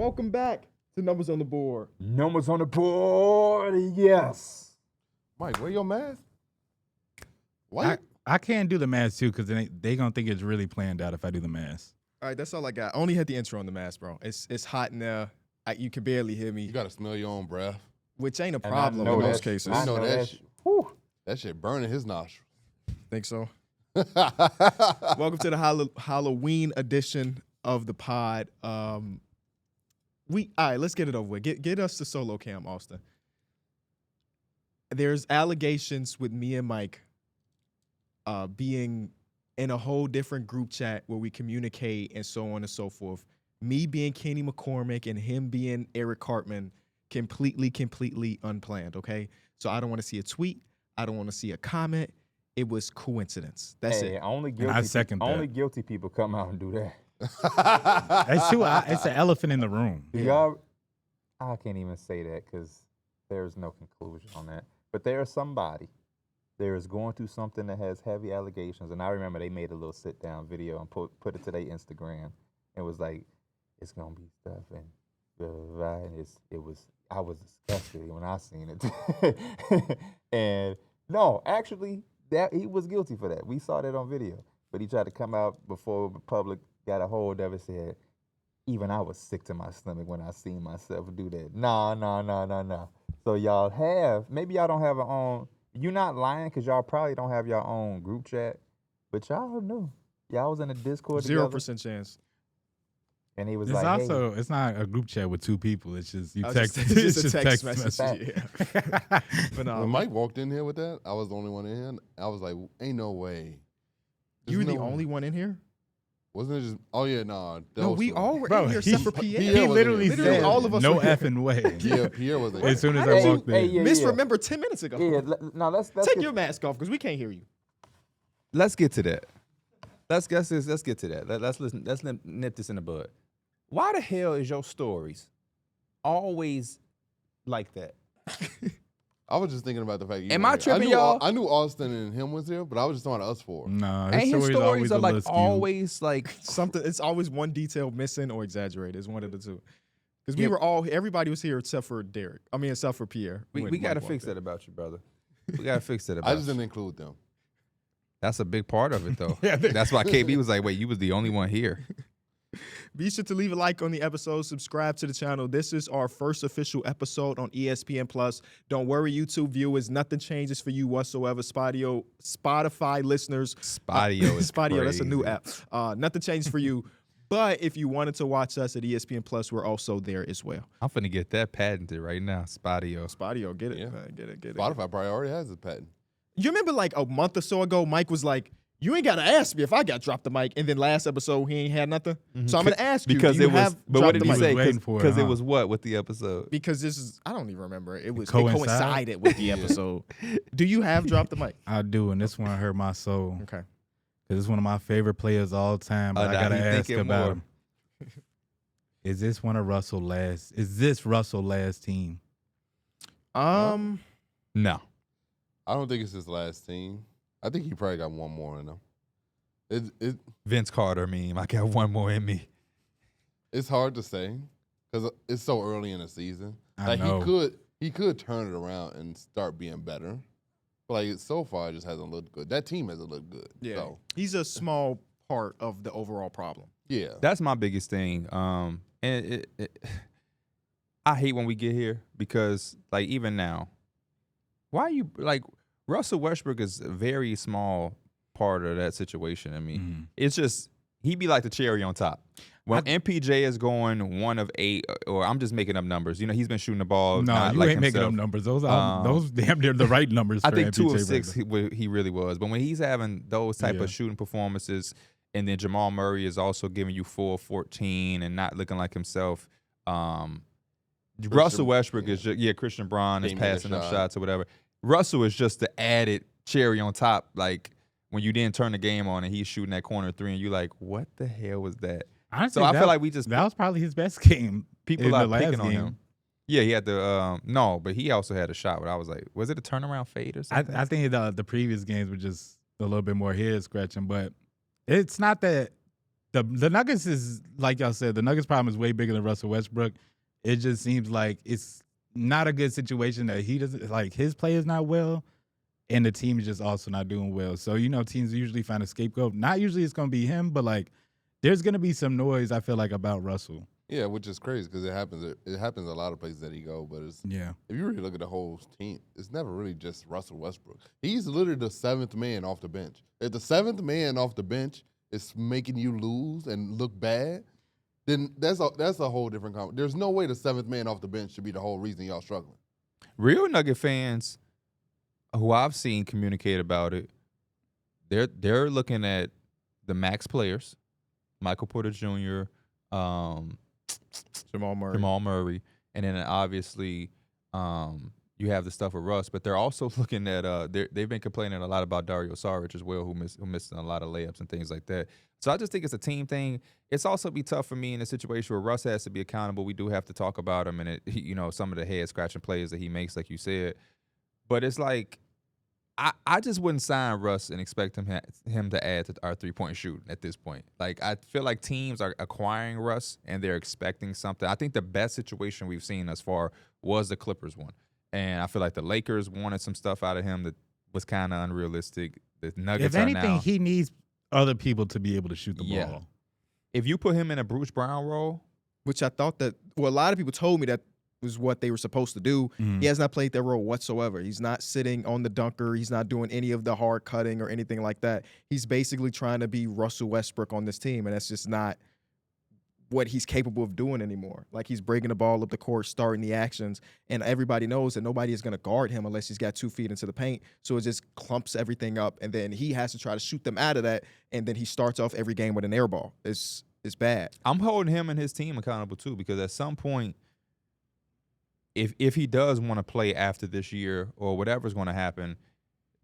Welcome back to Numbers on the Board. Numbers on the board, yes. Mike, wear your mask. Why? I can't do the mask too because they gonna think it's really planned out if I do the mask. All right, that's all I got. I only had the intro on the mask, bro. It's hot in there. You can barely hear me, You gotta smell your own breath. which ain't a And I problem know in that most shit. cases. I know that shit. Whew. That shit burning his nostrils. Think so. Welcome to the Halloween edition of the pod. All right, let's get it over with. Get us to solo cam, Austin. There's allegations with me and Mike being in a whole different group chat where we communicate and so on and so forth. Me being Kenny McCormick and him being Eric Cartman, completely unplanned, okay? So I don't want to see a tweet. I don't want to see a comment. It was coincidence. That's it. Only And I guilty. second that. Only guilty people come out and do that. That's too. It's an elephant in the room. Do y'all? I can't even say that because there's no conclusion on that. But there's somebody. There is going through something that has heavy allegations, and I remember they made a little sit-down video and put it to their Instagram. It was like, it's gonna be stuff, and blah, blah, blah, and I was disgusted when I seen it. And no, actually, that he was guilty for that. We saw that on video, but he tried to come out before the public got a hold of it. Said, even I was sick to my stomach when I seen myself do that. Nah. So maybe y'all don't have your own. You're not lying because y'all probably don't have your own group chat, but y'all knew. Y'all was in a Discord together. 0% chance. And he was It's like, also it's not a group chat with two people. It's just you I was text. just It's a text just message. Yeah. But When Mike walked in here with that, I was the only one in here. I was like, ain't no way. You were There's the no- only one in here? Wasn't it just, oh yeah, nah. No, we all were Bro, in here he- except for Pierre. Pierre He wasn't literally here. Literally said, all of us "No were here." effing way." Yeah, Pierre wasn't As soon as How I did you- walked in, hey, yeah. Misremember 10 minutes ago. now let's Take get, your mask off because we can't hear you. let's get to that. Let's get to that. Let's nip this in the bud. Why the hell is your stories always like that? I was just thinking about the fact. Am I tripping, y'all? I knew Austin and him was here, but I was just talking to us four. no, And his stories always are a like little skewed. always like Something. It's always one detail missing or exaggerated. It's one of the two. Because Yeah. everybody was here except for Darrick. I mean, except for Pierre. we when got to Mike fix walked in. that about you, brother. We got to fix that about I just you. didn't include them. That's a big part of it, though. Yeah, That's why KB was like, wait, you was the only one here. Be sure to leave a like on the episode, subscribe to the channel. This is our first official episode on ESPN Plus. Don't worry, YouTube viewers, nothing changes for you whatsoever. Spotify listeners. Spotio is Spotio, that's a new crazy. app. Nothing changed for you. But if you wanted to watch us at ESPN Plus, we're also there as well. I'm finna get that patented right now, Spotio. Spotio, get it, Yeah. man, get it. Spotify probably already has a patent. You remember like a month or so ago, Mike was like, you ain't got to ask me if I got dropped the mic. And then last episode, he ain't had nothing. So I'm going to ask you, Because do you it was, have but dropped what did the he mic? say? waiting for it, Because it huh? was what with the episode? Because this is, I don't even remember. It was it Coincide? coincided with the episode. Do you have dropped the mic? I do, and this one hurt my soul. Okay. Cause it's one of my favorite players of all time. But I now gotta he ask thinking about more. him. Is this Russell last team? No. I don't think it's his last team. I think he probably got one more in him. Vince Carter meme. I got one more in me. It's hard to say because it's so early in the season. I Like know. he could turn it around and start being better. But like so far, it just hasn't looked good. That team hasn't looked good. Yeah. So, He's a small part of the overall problem. yeah. That's my biggest thing. And I hate when we get here because, like, even now, why you like Russell Westbrook is a very small part of that situation. I mean, it's just he'd be like the cherry on top. When MPJ is going 1 of 8, or I'm just making up numbers. You know, he's been shooting the ball. No, not you like ain't making up himself. numbers. Those damn near the right numbers. I for think 2 of MPJ 6 right he really was. But when he's having those type Yeah. of shooting performances, and then Jamal Murray is also giving you 4-14 and not looking like himself. Russell Westbrook is just, Christian Braun is Can't make a passing up shot. shots or whatever. Russell is just the added cherry on top. Like when you didn't turn the game on and he's shooting that corner 3 and you like, what the hell was that? Honestly, So I feel like we just that was probably his best game. people in are the last picking on game. him. Yeah, he had the no, but he also had a shot. But I was like, was it a turnaround fade or something? I think the previous games were just a little bit more head scratching, but it's not that the Nuggets is, like y'all said, the Nuggets problem is way bigger than Russell Westbrook. It just seems like it's not a good situation that he doesn't like. His play is not well, and the team is just also not doing well. So teams usually find a scapegoat. Not usually it's going to be him, but like there's going to be some noise. I feel like about Russell. Yeah, which is crazy because it happens. It happens a lot of places that he go, but it's Yeah. If you really look at the whole team, it's never really just Russell Westbrook. He's literally the seventh man off the bench. If the seventh man off the bench is making you lose and look bad, then that's a whole different conversation. There's no way the seventh man off the bench should be the whole reason y'all struggling. Real Nugget fans who I've seen communicate about it, they're looking at the max players, Michael Porter Jr., Jamal Murray, and then obviously you have the stuff with Russ, but they're also looking at they've been complaining a lot about Dario Saric as well, who missed a lot of layups and things like that. So I just think it's a team thing. It's also be tough for me in a situation where Russ has to be accountable. We do have to talk about him and some of the head scratching plays that he makes, like you said. But it's like I just wouldn't sign Russ and expect him to add to our 3-point shooting at this point. Like, I feel like teams are acquiring Russ and they're expecting something. I think the best situation we've seen thus far was the Clippers one. And I feel like the Lakers wanted some stuff out of him that was kind of unrealistic. The Nuggets If anything, now, he needs other people to be able to shoot the ball. If you put him in a Bruce Brown role, which I thought that, well, a lot of people told me that was what they were supposed to do. Mhm. He has not played that role whatsoever. He's not sitting on the dunker. He's not doing any of the hard cutting or anything like that. He's basically trying to be Russell Westbrook on this team, and that's just not what he's capable of doing anymore. Like, he's breaking the ball up the court, starting the actions, and everybody knows that nobody is going to guard him unless he's got 2 feet into the paint. So it just clumps everything up, and then he has to try to shoot them out of that, and then he starts off every game with an air ball. It's bad. I'm holding him and his team accountable too, because at some point, if he does want to play after this year or whatever's going to happen,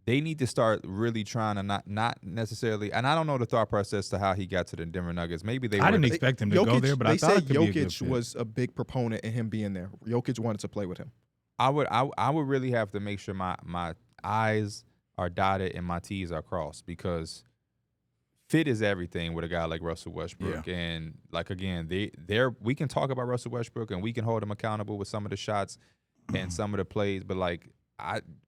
they need to start really trying to not necessarily. And I don't know the thought process to how he got to the Denver Nuggets. Maybe they. I didn't expect him to go there, but I thought it could be a good Jokic fit. was a big proponent in him being there. Jokic wanted to play with him. I would really have to make sure my I's are dotted and my T's are crossed, because fit is everything with a guy like Russell Westbrook. Yeah. And like, again, we can talk about Russell Westbrook and we can hold him accountable with some of the shots and some of the plays, but like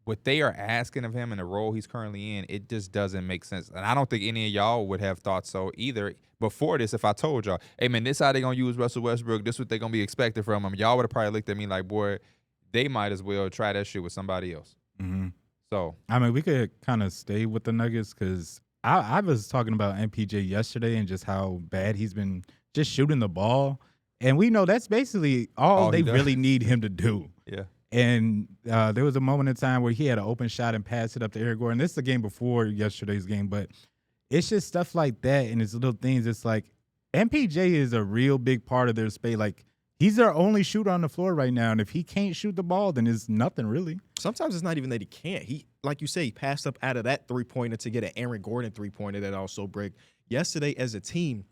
what they are asking of him and the role he's currently in, it just doesn't make sense. And I don't think any of y'all would have thought so either before this. If I told y'all, hey man, this how they gonna use Russell Westbrook, this what they gonna be expected from him, y'all would have probably looked at me like, boy, they might as well try that shit with somebody else. Mm-hmm. So I mean, we could kind of stay with the Nuggets because I was talking about MPJ yesterday and just how bad he's been just shooting the ball. And we know that's basically all they really need him to do. Yeah. And there was a moment in time where he had an open shot and passed it up to Eric Gordon. This is the game before yesterday's game, but it's just stuff like that and it's little things. It's like MPJ is a real big part of their space. Like, he's their only shooter on the floor right now, and if he can't shoot the ball, then it's nothing really. Sometimes it's not even that he can't. He, like you say, he passed up out of that three-pointer to get an Aaron Gordon three-pointer that also break. Yesterday, as a team,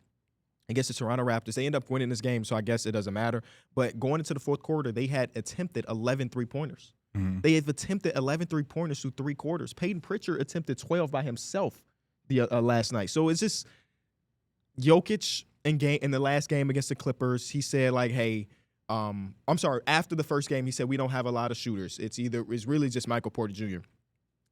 against the Toronto Raptors, they end up winning this game, so I guess it doesn't matter. But going into the fourth quarter, they had attempted 11 three-pointers. Mm-hmm. They have attempted 11 three-pointers through 3 quarters. Peyton Pritchard attempted 12 by himself the last night. So it's just Jokic in the last game against the Clippers, he said, like, hey, after the first game, he said, we don't have a lot of shooters. It's really just Michael Porter Jr.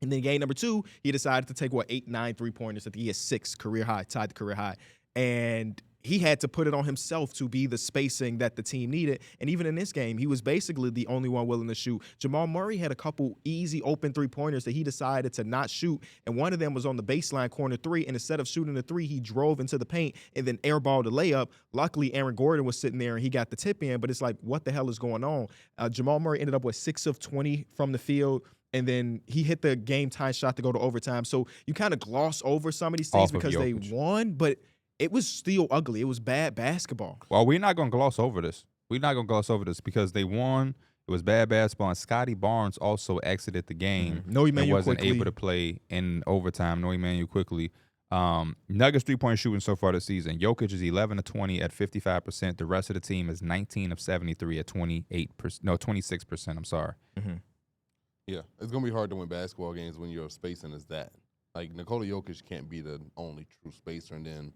And then game number 2, he decided to take, 8, 9 3-pointers. I think he has 6 career high, tied the career high. And he had to put it on himself to be the spacing that the team needed. And even in this game, he was basically the only one willing to shoot. Jamal Murray had a couple easy open 3-pointers that he decided to not shoot. And one of them was on the baseline corner 3. And instead of shooting the 3, he drove into the paint and then airballed the layup. Luckily, Aaron Gordon was sitting there and he got the tip in. But it's like, what the hell is going on? Jamal Murray ended up with 6 of 20 from the field. And then he hit the game-tying shot to go to overtime. So you kind of gloss over some of these things because they won. But it was still ugly. It was bad basketball. Well, we're not going to gloss over this. Because they won. It was bad basketball. And Scotty Barnes also exited the game. No Emmanuel wasn't quickly. able to play in overtime. No Emmanuel quickly. Nuggets 3-point shooting so far this season. Jokic is 11 of 20 at 55%. The rest of the team is 19 of 73 at 26%. I'm sorry. Mm-hmm. Yeah, it's going to be hard to win basketball games when your spacing is that. Like, Nikola Jokic can't be the only true spacer, and then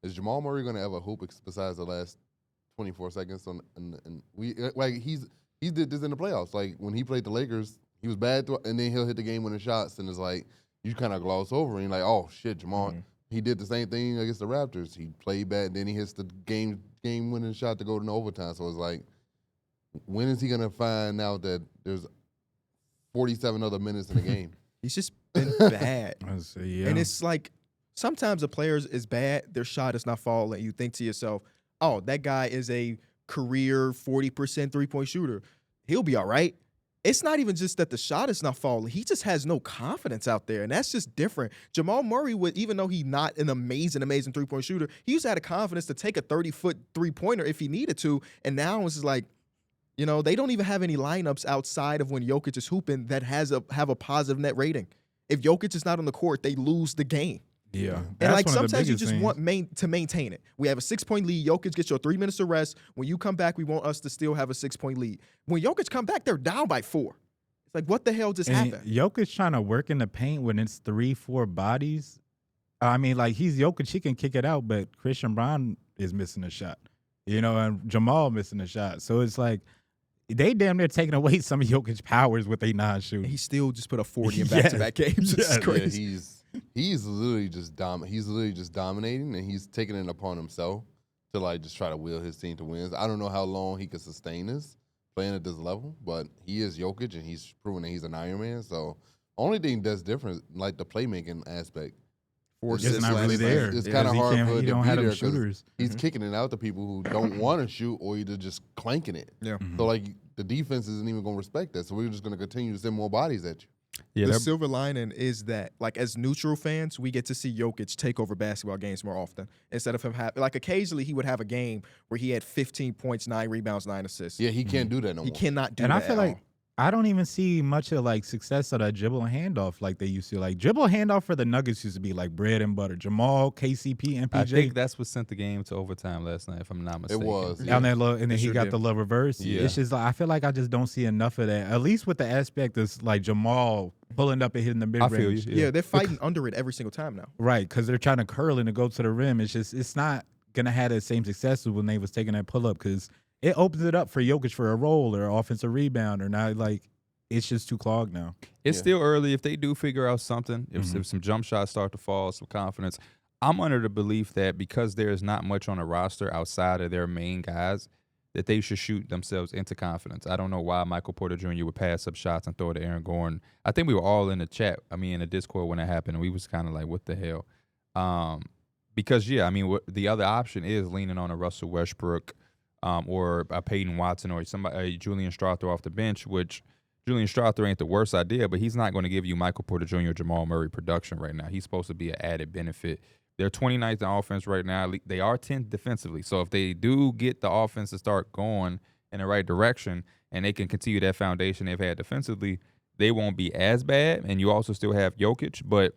Is Jamal Murray going to ever hoop besides the last 24 seconds? And we like he did this in the playoffs. Like when he played the Lakers, he was bad, and then he'll hit the game-winning shots, and it's like you kind of gloss over, and you're like, oh shit, Jamal. He did the same thing against the Raptors. He played bad, and then he hits the game-winning shot to go to overtime. So it's like, when is he going to find out that there's 47 other minutes in the game? He's just been bad. Yeah. And it's like sometimes a player is bad, their shot is not falling. You think to yourself, oh, that guy is a career 40% three-point shooter. He'll be all right. It's not even just that the shot is not falling. He just has no confidence out there, and that's just different. Jamal Murray, even though he's not an amazing three-point shooter, he used to have the confidence to take a 30-foot three-pointer if he needed to, and now it's just like, you know, they don't even have any lineups outside of when Jokic is hooping that have a positive net rating. If Jokic is not on the court, they lose the game. Yeah. And like sometimes you just want to maintain it. We have a 6-point lead. Jokic gets your 3 minutes of rest. When you come back, we want us to still have a 6-point lead. When Jokic come back, they're down by 4. It's like, what the hell just happened? Jokic trying to work in the paint when it's 3-4 bodies. I mean, like, he's Jokic, he can kick it out, but Christian Brown is missing a shot. You know, and Jamal missing a shot. So it's like, they damn near taking away some of Jokic's powers with a non-shooting. He still just put a 40 in back-to-back games. It's crazy. Yeah, he's literally just dominating, and he's taking it upon himself to like just try to will his team to wins. I don't know how long he could sustain this playing at this level, but he is Jokic, and he's proven that he's an Iron Man. So only thing that's different, like the playmaking aspect, it's not really there. It's kind of hard for him to be there because shooters. He's kicking it out to people who don't want to shoot, or either just clanking it. Yeah. So like the defense isn't even going to respect that. So we're just going to continue to send more bodies at you. Yeah, the silver lining is that, like, as neutral fans, we get to see Jokic take over basketball games more often instead of him like occasionally he would have a game where he had 15 points, 9 rebounds, 9 assists. Yeah, he can't do that no more. He cannot do and that. And I feel like I don't even see much of like success of that dribble and handoff like they used to. Like dribble and handoff for the Nuggets used to be like bread and butter. Jamal, KCP, MPJ. I think that's what sent the game to overtime last night, if I'm not mistaken. It was. Yeah. And then he got did. the love reverse. Yeah. It's just like I feel like I just don't see enough of that. At least with the aspect of like Jamal pulling up and hitting the mid range. I feel you. Yeah, they're fighting under it every single time now. Right, because they're trying to curl and to go to the rim. It's not gonna have the same success as when they was taking that pull up because it opens it up for Jokic for a roll or offensive rebound or not like. It's just too clogged now. It's still early. If they do figure out something, if some jump shots start to fall, some confidence, I'm under the belief that because there is not much on the roster outside of their main guys, that they should shoot themselves into confidence. I don't know why Michael Porter Jr. would pass up shots and throw it to Aaron Gordon. I think we were all in the chat, in the Discord when it happened, and we was kind of like, what the hell? Because, the other option is leaning on a Russell Westbrook or a Peyton Watson or a Julian Strawther off the bench, which – Julian Strawther ain't the worst idea, but he's not going to give you Michael Porter Jr. or Jamal Murray production right now. He's supposed to be an added benefit. They're 29th in offense right now. They are 10th defensively. So if they do get the offense to start going in the right direction and they can continue that foundation they've had defensively, they won't be as bad. And you also still have Jokic, but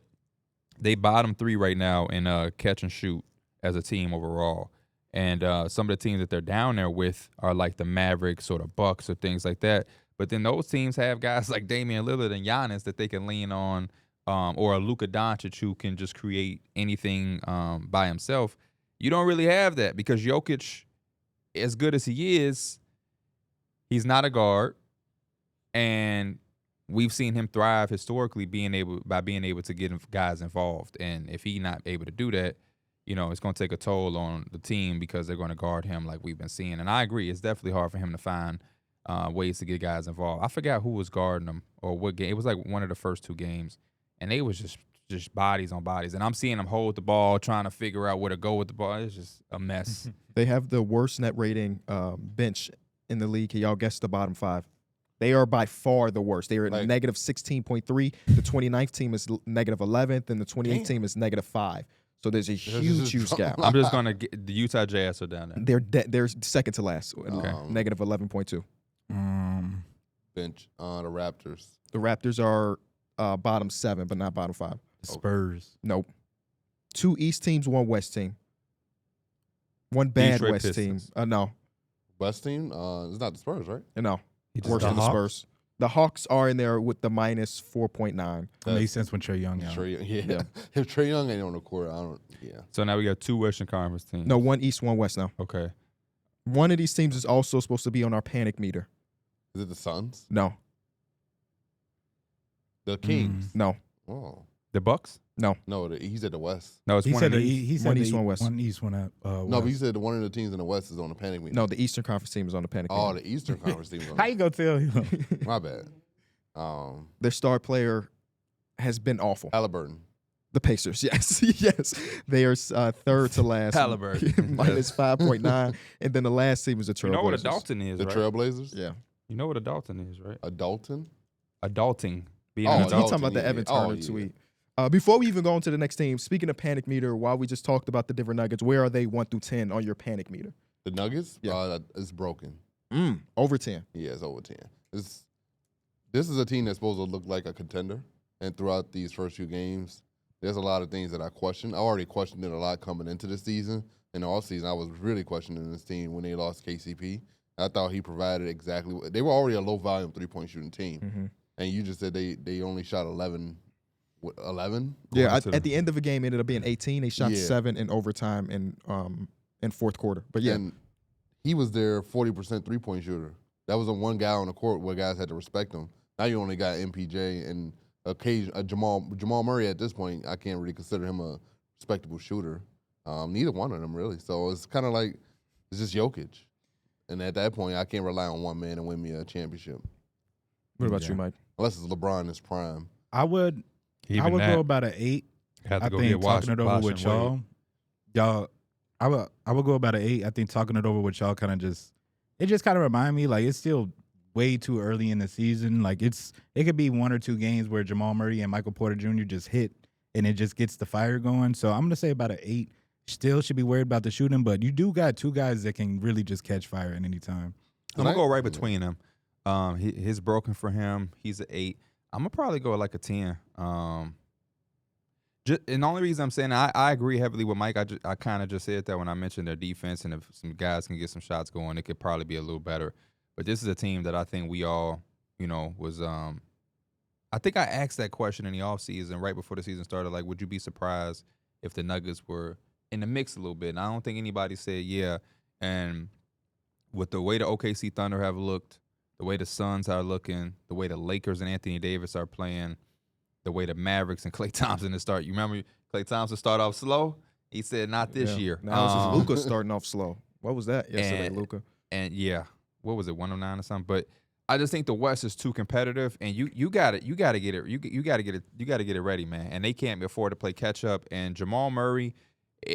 they bottom 3 right now in catch and shoot as a team overall. And some of the teams that they're down there with are like the Mavericks or the Bucks or things like that. But then those teams have guys like Damian Lillard and Giannis that they can lean on, or a Luka Doncic who can just create anything by himself. You don't really have that because Jokic, as good as he is, he's not a guard, and we've seen him thrive historically being able to get guys involved. And if he's not able to do that, it's going to take a toll on the team because they're going to guard him like we've been seeing. And I agree, it's definitely hard for him to find ways to get guys involved. I forgot who was guarding them or what game. It was like one of the first 2 games, and they was just bodies on bodies. And I'm seeing them hold the ball, trying to figure out where to go with the ball. It's just a mess. They have the worst net rating bench in the league. Can y'all guess the bottom 5? They are by far the worst. They are at negative 16.3. The 29th team is negative 11th, and the 28th team is negative 5. So there's a huge gap. I'm just going to get the Utah Jazz are down there. They're second to last. Okay. Negative 11.2. Bench the Raptors. The Raptors are bottom 7, but not bottom 5. Spurs. Nope. 2 East teams, 1 West team. 1 bad Detroit West Pistons. team. No. West team? It's not the Spurs, right? No. He just Worse got than the Hawks? Spurs. The Hawks are in there with the minus 4.9. It makes sense when Trae Young out. Yeah. If Trae Young ain't on the court, I don't. Yeah. So now we got 2 Western Conference teams. No, one East, one West now. Okay. One of these teams is also supposed to be on our panic meter. Is it the Suns? No, The Kings? no, Oh. The Bucks? No, he's at the West. No, it's He one said of the, these. he said One the East, one West. One East, one out. No, but he West. said one of the teams in the West is on the panic meter. no. The Eastern Conference team is on the panic Oh, meter. the Eastern Conference team is on How you gonna tell him? My bad. Their star player has been awful. Halliburton. The Pacers, yes, yes. They are third to last. Halliburton. minus 5.9. And then the last team was the Trailblazers. You know what a Dalton is, The right? Trailblazers? Yeah. You know what a Dalton is, right? A Dalton? Adulting. Being Oh, an He's adult. talking about the yeah. Evan Oh, Turner yeah. tweet. Before we even go on to the next team, speaking of panic meter, while we just talked about the Denver Nuggets, where are they 1 through 10 on your panic meter? The Nuggets? Yeah. It's broken. Over 10. Yeah, it's over 10. This is a team that's supposed to look like a contender. And throughout these first few games, there's a lot of things that I question. I already questioned it a lot coming into the season. In the offseason, I was really questioning this team when they lost KCP. I thought he provided exactly what they were already a low-volume three-point shooting team. Mm-hmm. And you just said they only shot 11? Yeah, to at the end of the game, it ended up being 18. They shot 7 in overtime in fourth quarter. But yeah, And he was their 40% three-point shooter. That was the one guy on the court where guys had to respect him. Now you only got MPJ and Jamal Murray at this point. I can't really consider him a respectable shooter. Neither one of them really. So it's kind of like it's just Jokic. And at that point, I can't rely on one man to win me a championship. what about you, Mike? Unless it's LeBron in his prime. I would go about an 8. Have to I go think get talking it over Wash with and y'all, I would go about an 8. I think talking it over with y'all kind of remind me like it's still way too early in the season. Like it could be 1 or 2 games where Jamal Murray and Michael Porter Jr. just hit and it just gets the fire going. So I'm gonna say about an 8. Still should be worried about the shooting, but you do got 2 guys that can really just catch fire at any time. I'm gonna go right between them. His broken for him. He's an 8. I'm gonna probably go like a 10. And the only reason I'm saying I agree heavily with Mike. I kind of just said that when I mentioned their defense, and if some guys can get some shots going, it could probably be a little better. But this is a team that I think we all, was. I think I asked that question in the offseason right before the season started. Like, would you be surprised if the Nuggets were in the mix a little bit? And I don't think anybody said yeah. And with the way the OKC Thunder have looked, the way the Suns are looking, the way the Lakers and Anthony Davis are playing, the way the Mavericks and Klay Thompson start. You remember Klay Thompson start off slow? He said not this year. Now it's just Luka starting off slow. What was that yesterday, Luka? And yeah, what was it, 109 or something? But I just think the West is too competitive, and you got to get it ready, man. And they can't afford to play catch up. And Jamal Murray,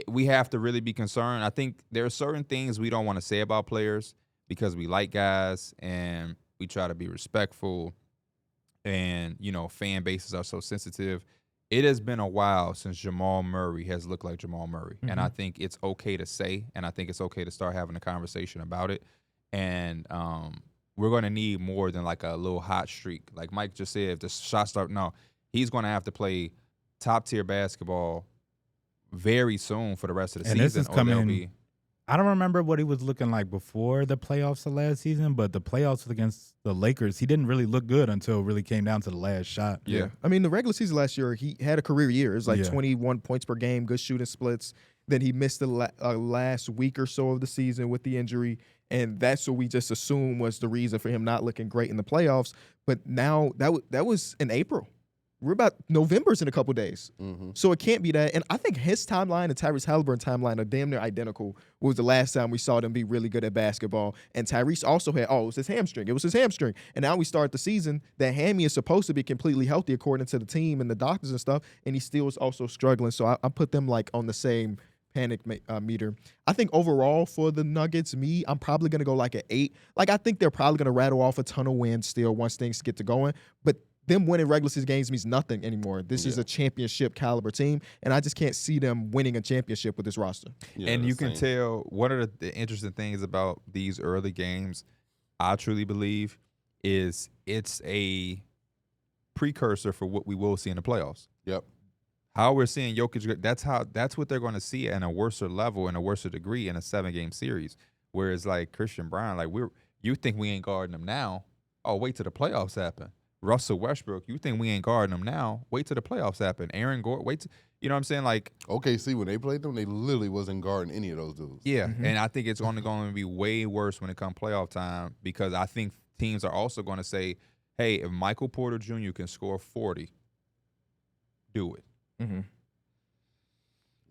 we have to really be concerned. I think there are certain things we don't want to say about players because we like guys and we try to be respectful. And fan bases are so sensitive. It has been a while since Jamal Murray has looked like Jamal Murray, and I think it's okay to say, and I think it's okay to start having a conversation about it. And we're going to need more than like a little hot streak. Like Mike just said, if the shots start, no, he's going to have to play top-tier basketball very soon for the rest of the season. This is coming. I don't remember what he was looking like before the playoffs of last season, but the playoffs against the Lakers, he didn't really look good until it really came down to the last shot. Yeah. I mean, the regular season last year, he had a career year. It was like Yeah. 21 points per game, good shooting splits. Then he missed the last week or so of the season with the injury, and that's what we just assumed was the reason for him not looking great in the playoffs. But now that was in April. We're about November's in a couple days. Mm-hmm. So it can't be that. And I think his timeline and Tyrese Halliburton's timeline are damn near identical. What was the last time we saw them be really good at basketball? And Tyrese also had, it was his hamstring. It was his hamstring. And now we start the season. That hammy is supposed to be completely healthy according to the team and the doctors and stuff. And he still is also struggling. So I put them like on the same panic meter. I think overall for the Nuggets, I'm probably going to go like an 8. Like I think they're probably going to rattle off a ton of wins still once things get to going. But them winning regular season games means nothing anymore. This is a championship caliber team, and I just can't see them winning a championship with this roster. Yeah, and you can same. tell one of the interesting things about these early games, I truly believe, is it's a precursor for what we will see in the playoffs. Yep. How we're seeing Jokic, that's what they're going to see at a worse level and a worse degree in a 7-game series. Whereas like Christian Brown, like you think we ain't guarding him now, Oh, wait till the playoffs happen. Russell Westbrook, you think we ain't guarding him now? Wait till the playoffs happen. Aaron Gordon, wait till, you know what I'm saying? Like, OKC, when they played them, they literally wasn't guarding any of those dudes. yeah, and I think it's only going to be way worse when it comes playoff time because I think teams are also going to say, hey, if Michael Porter Jr. can score 40, do it. Mm-hmm.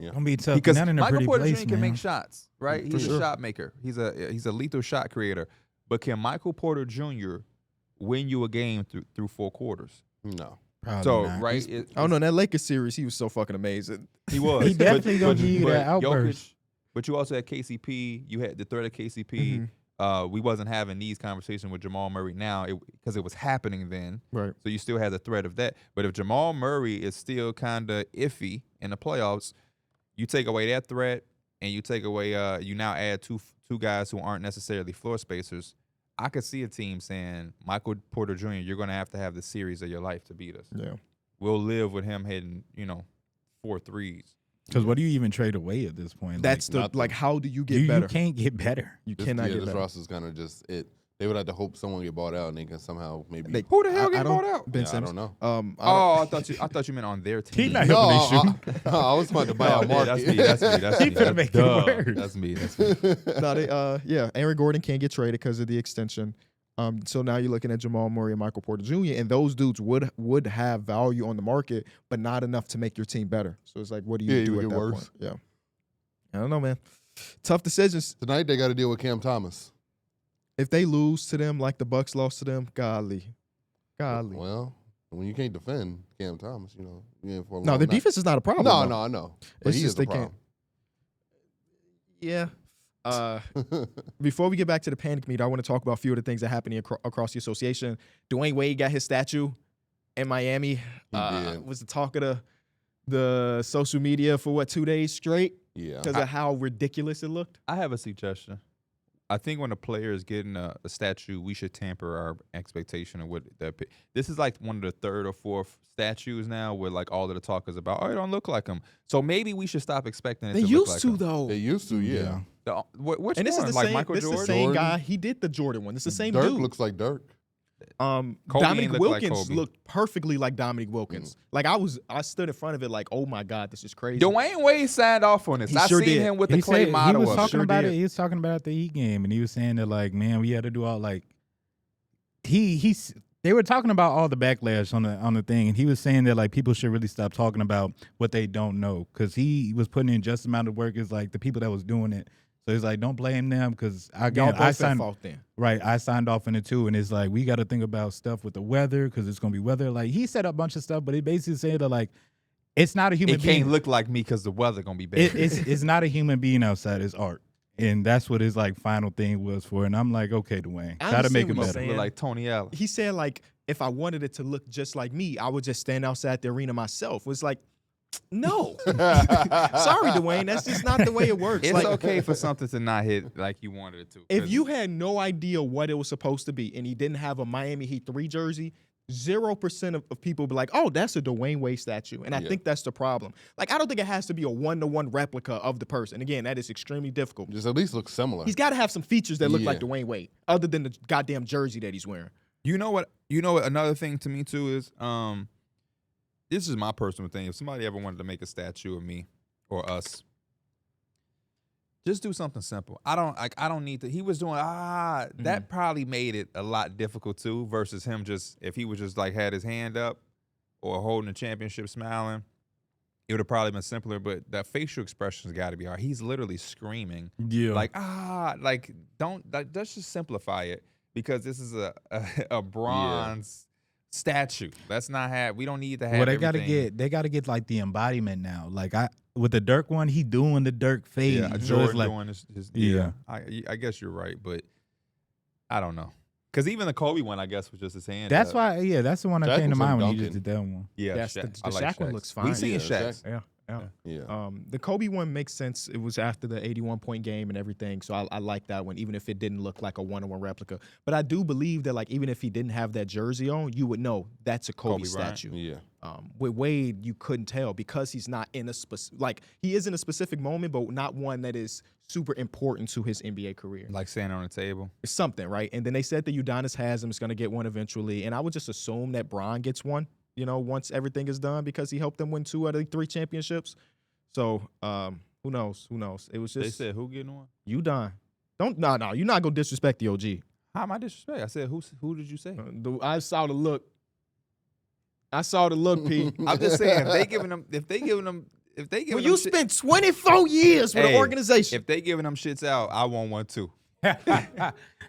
Gonna be tough. Because not in a Michael pretty Porter place, Jr. can man. make shots, right? He's a shot maker. He's a lethal shot creator. But can Michael Porter Jr. win you a game through 4 quarters? No. Probably So not. right, I don't know. In that Lakers series, he was so fucking amazing. he was. He definitely gonna give you that outburst. Jokic, but you also had KCP. You had the threat of KCP. We wasn't having these conversations with Jamal Murray now because it was happening then. Right. So you still had the threat of that. But if Jamal Murray is still kind of iffy in the playoffs, you take away that threat and you take away you now add two guys who aren't necessarily floor spacers. I could see a team saying, Michael Porter Jr., you're going to have the series of your life to beat us. Yeah. We'll live with him hitting, 4 threes. Because what do you even trade away at this point? That's nothing. how do you get you better? can't get better. You This, cannot yeah, get this better. roster's kind of just it. They would have to hope someone get bought out and they can somehow maybe. They- Who the hell I get don't- bought out? Ben I Simmons. don't know. I thought you meant on their team. He's not No, helping they shoot. I was about to buy out Yeah, Mark. that's me. He finna make it worse. That's me. No, they Aaron Gordon can't get traded because of the extension. So now you're looking at Jamal Murray and Michael Porter Jr. and those dudes would have value on the market, but not enough to make your team better. So it's like, what do you Yeah, do you at get that worse. point? Yeah, I don't know, man. Tough decisions. Tonight they got to deal with Cam Thomas. If they lose to them like the Bucks lost to them, golly. Well, when you can't defend Cam Thomas, you in for a No, long the night. defense is not a problem. No, though. no, I know. But It's he just is the they can't. problem. Yeah. Before we get back to the panic meter, I want to talk about a few of the things that happened across the association. Dwyane Wade got his statue in Miami. did. Was the talk of the social media for 2 days straight Yeah. because of how ridiculous it looked. I have a suggestion. I think when a player is getting a statue, we should temper our expectation of what that. This is like one of the 3rd or 4th statues now, where like all of the talk is about. Oh, it don't look like him. So maybe we should stop expecting it. They to used look like to him. though. They used to, yeah. Which And this one? is the Like same. Michael This is Jordan. the same Jordan? guy. He did the Jordan one. It's the same Dirk dude. looks like Dirk. Kobe Dominic ain't look like Wilkins Kobe. looked perfectly like Dominic Wilkins. Like I stood in front of it like, oh my God, this is crazy. Dwyane Wade signed off on this. He I sure seen did. him with the He clay said- model. He was of talking Sure about did. it. He was talking about it at the Heat game, and he was saying that like, man, we had to do all like, they were talking about all the backlash on the thing, and he was saying that like people should really stop talking about what they don't know because he was putting in just the amount of work as like the people that was doing it. So he's like, don't blame them because Y'all again, both I at signed fault then. right. I signed off in it too, and it's like we got to think about stuff with the weather because it's gonna be weather. Like he said a bunch of stuff, but he basically said that like it's not a human It being. can't look like me because the weather gonna be bad. It's not a human being outside. It's art. And that's what his like final thing was for. And I'm like, okay, Dwyane, I try to make understand it what you're better. saying. Look like Tony Allen. He said like if I wanted it to look just like me, I would just stand outside the arena myself. It was like, no. Sorry, Dwyane. That's just not the way it works. It's like, okay for something to not hit like you wanted it to. if 'cause you had no idea what it was supposed to be and he didn't have a Miami Heat 3 jersey, 0% of people would be like, oh, that's a Dwyane Wade statue. And I Yeah. think that's the problem. Like, I don't think it has to be a one-to-one replica of the person. Again, that is extremely difficult. Just at least look similar. He's got to have some features that look like Yeah. Dwyane Wade, other than the goddamn jersey that he's wearing. You know what? Another thing to me too is this is my personal thing. If somebody ever wanted to make a statue of me or us, just do something simple. I don't need to. He was doing that probably made it a lot difficult too. Versus him just if he was just like had his hand up or holding the championship smiling, it would have probably been simpler. But that facial expression's got to be hard. He's literally screaming Yeah. like don't let's just simplify it because this is a bronze statue. Let's not have. We don't need to have. well, they everything. gotta get like the embodiment now. Like with the Dirk one, he doing the Dirk fade. Yeah, So it's Jordan like, doing his Yeah. I guess you're right, but I don't know. Because even the Kobe one, I guess, was just his hand. that's up. why. Yeah, that's the one that Shaq came to was mind in when you just Duncan. did that one. Yeah, Yes, Shaq. the I like Shaq one Shaq's. looks fine. We seen Yeah, Shaq's. Yeah. Yeah. The Kobe one makes sense. It was after the 81-point game and everything, so I like that one, even if it didn't look like a one-on-one replica. But I do believe that, like, even if he didn't have that jersey on, you would know that's a Kobe Bryant. statue. Yeah. With Wade, you couldn't tell because he's not in a specific, like, he is in a specific moment, but not one that is super important to his NBA career. Like standing on the table. It's something, right? And then they said that Udonis Haslem is going to get one eventually, and I would just assume that Bron gets one, you know, once everything is done because he helped them win 2 out of 3 championships. So, who knows? Who knows? It was just. They said who getting one? Udon. No, you're not going to disrespect the OG. How am I disrespect? I said who did you say? I saw the look. P. I'm just saying if they giving them Well, you spent 24 years with an organization. If they giving them shits out, I want one too.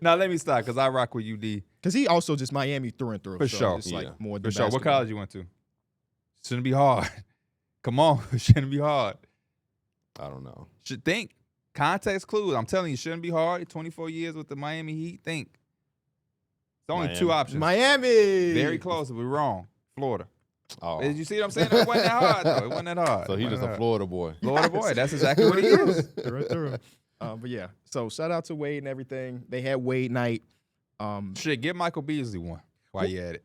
Now let me stop because I rock with UD. Because he also just Miami through and through. For so sure. It's like more For sure. What college you went to? Shouldn't be hard. Come on. Shouldn't be hard. I don't know. Should think. Context clues. I'm telling you, shouldn't be hard. 24 years with the Miami Heat. Think. It's only 2 options. Miami. Very close. We're wrong. Florida. Oh. Did you see what I'm saying? It wasn't that hard, though. It wasn't that hard. So he's just a Florida boy. Florida boy. That's exactly what he is. through. But yeah, so shout out to Wade and everything. They had Wade night. Shit, give Michael Beasley one while you at it.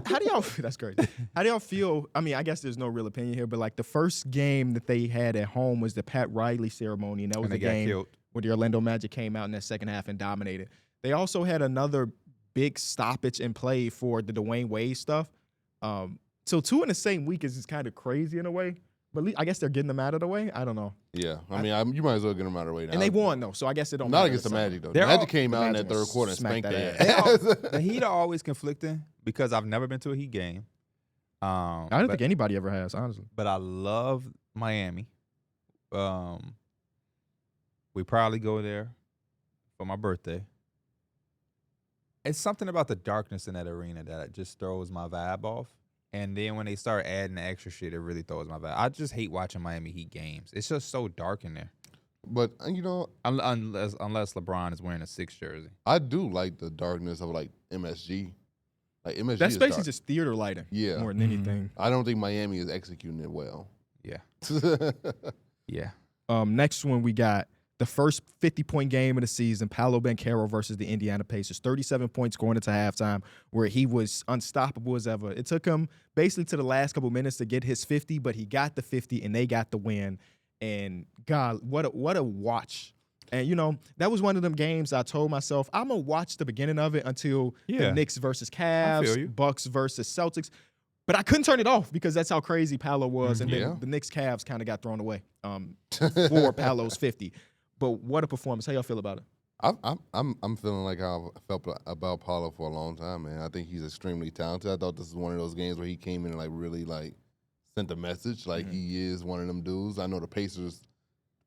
How do y'all? That's crazy. How do y'all feel? I mean, I guess there's no real opinion here, but like the first game that they had at home was the Pat Riley ceremony, and that was the game where the Orlando Magic came out in that second half and dominated. They also had another big stoppage in play for the Dwyane Wade stuff. So 2 in the same week is just kind of crazy in a way. But I guess they're getting them out of the way. I don't know. Yeah. I mean, you might as well get them out of the way now. And they won, though, so I guess it don't Not matter. against the Magic, though. They're The Magic all- came out in Magic that third quarter and smacked spanked that their ass. The Heat are always conflicting because I've never been to a Heat game. I don't think anybody ever has, honestly. But I love Miami. We probably go there for my birthday. It's something about the darkness in that arena that just throws my vibe off. And then when they start adding the extra shit, it really throws my vibe. I just hate watching Miami Heat games. It's just so dark in there. But, you know, Unless LeBron is wearing a 6 jersey. I do like the darkness of, like, MSG. Like, MSG That's is basically dark. just theater lighting Yeah. more than anything. I don't think Miami is executing it well. Yeah. Yeah. Next one we got the first 50-point game of the season, Paolo Banchero versus the Indiana Pacers. 37 points going into halftime where he was unstoppable as ever. It took him basically to the last couple minutes to get his 50, but he got the 50 and they got the win. And God, what a watch. And, you know, that was one of them games I told myself, I'm going to watch the beginning of it until the Knicks versus Cavs, Bucks versus Celtics. But I couldn't turn it off because that's how crazy Paolo was. And then the Knicks Cavs kind of got thrown away for Paolo's 50. But what a performance. How y'all feel about it? I'm feeling like how I felt about Paolo for a long time, man. I think he's extremely talented. I thought this was one of those games where he came in and like really like sent a message, like he is one of them dudes. I know the Pacers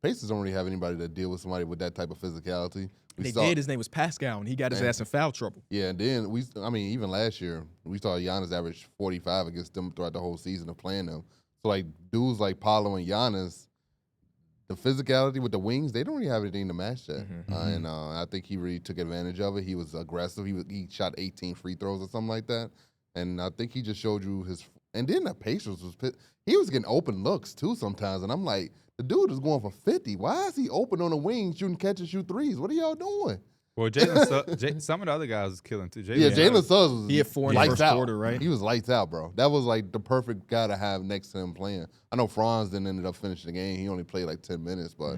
don't really have anybody to deal with somebody with that type of physicality. They did. His name was Pascal, and he got his ass in foul trouble. Yeah, and then even last year, we saw Giannis average 45 against them throughout the whole season of playing them. So like dudes like Paolo and Giannis, the physicality with the wings, they don't really have anything to match that. And I think he really took advantage of it. He was aggressive. He shot 18 free throws or something like that. And I think he just showed you his. And then the Pacers he was getting open looks too sometimes. And I'm like, the dude is going for 50. Why is he open on the wing shooting catch and shoot threes? What are y'all doing? Well, Jalen, some of the other guys was killing too. Jalen Suggs was he had 4 in the first quarter, right? He was lights out, bro. That was like the perfect guy to have next to him playing. I know Franz didn't end up finishing the game. He only played like 10 minutes, but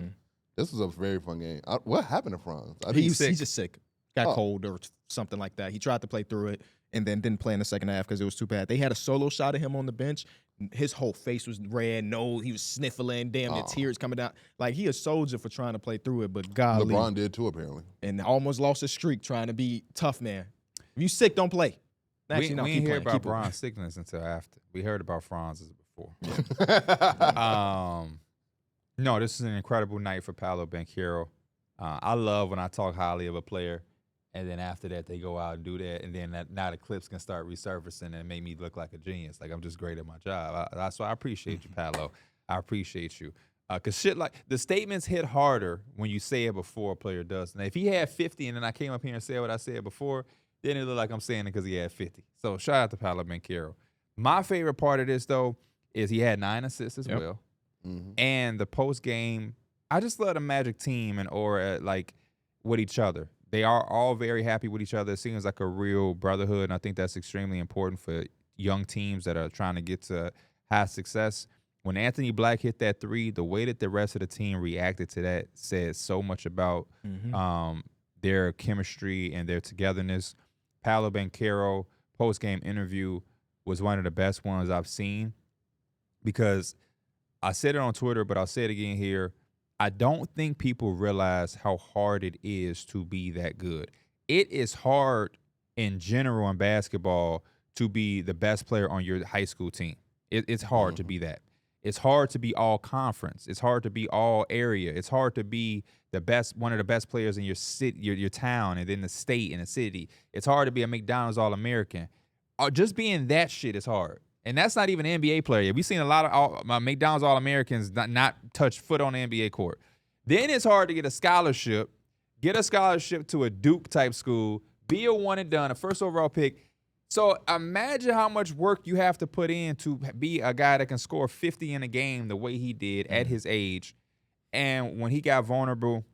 this was a very fun game. What happened to Franz? He's just sick. Got cold or something like that. He tried to play through it and then didn't play in the second half because it was too bad. They had a solo shot of him on the bench. His whole face was red. He was sniffling. Damn, the tears coming down. Like, he a soldier for trying to play through it, but golly. LeBron did too, apparently. And almost lost his streak trying to be tough, man. If you sick, don't play. Actually, we didn't hear about Bron's sickness until after. We heard about Franz's before. No, this is an incredible night for Paolo Banchero. I love when I talk highly of a player, and then after that they go out and do that, and then now the clips can start resurfacing and make me look like a genius. Like I'm just great at my job. So I appreciate you, Paolo. I appreciate you. Because shit like the statements hit harder when you say it before a player does. Now, if he had 50 and then I came up here and said what I said before, then it looked like I'm saying it because he had 50. So shout out to Paolo Banchero. My favorite part of this, though, is he had 9 assists as well. Mhm. And the post game, I just love the Magic team and aura like with each other. They are all very happy with each other. It seems like a real brotherhood, and I think that's extremely important for young teams that are trying to get to high success. When Anthony Black hit that 3, the way that the rest of the team reacted to that said so much about their chemistry and their togetherness. Paolo Banchero post-game interview was one of the best ones I've seen because I said it on Twitter, but I'll say it again here. I don't think people realize how hard it is to be that good. It is hard in general in basketball to be the best player on your high school team. It's hard to be that. It's hard to be all conference. It's hard to be all area. It's hard to be the best, one of the best players in your city, your town, and then the state and the city. It's hard to be a McDonald's All-American. Just being that shit is hard. And that's not even an NBA player. We've seen a lot of McDonald's All-Americans not touch foot on the NBA court. Then it's hard to get a scholarship to a Duke-type school, be a one and done, a first overall pick. So imagine how much work you have to put in to be a guy that can score 50 in a game the way he did at his age. And when he got vulnerable,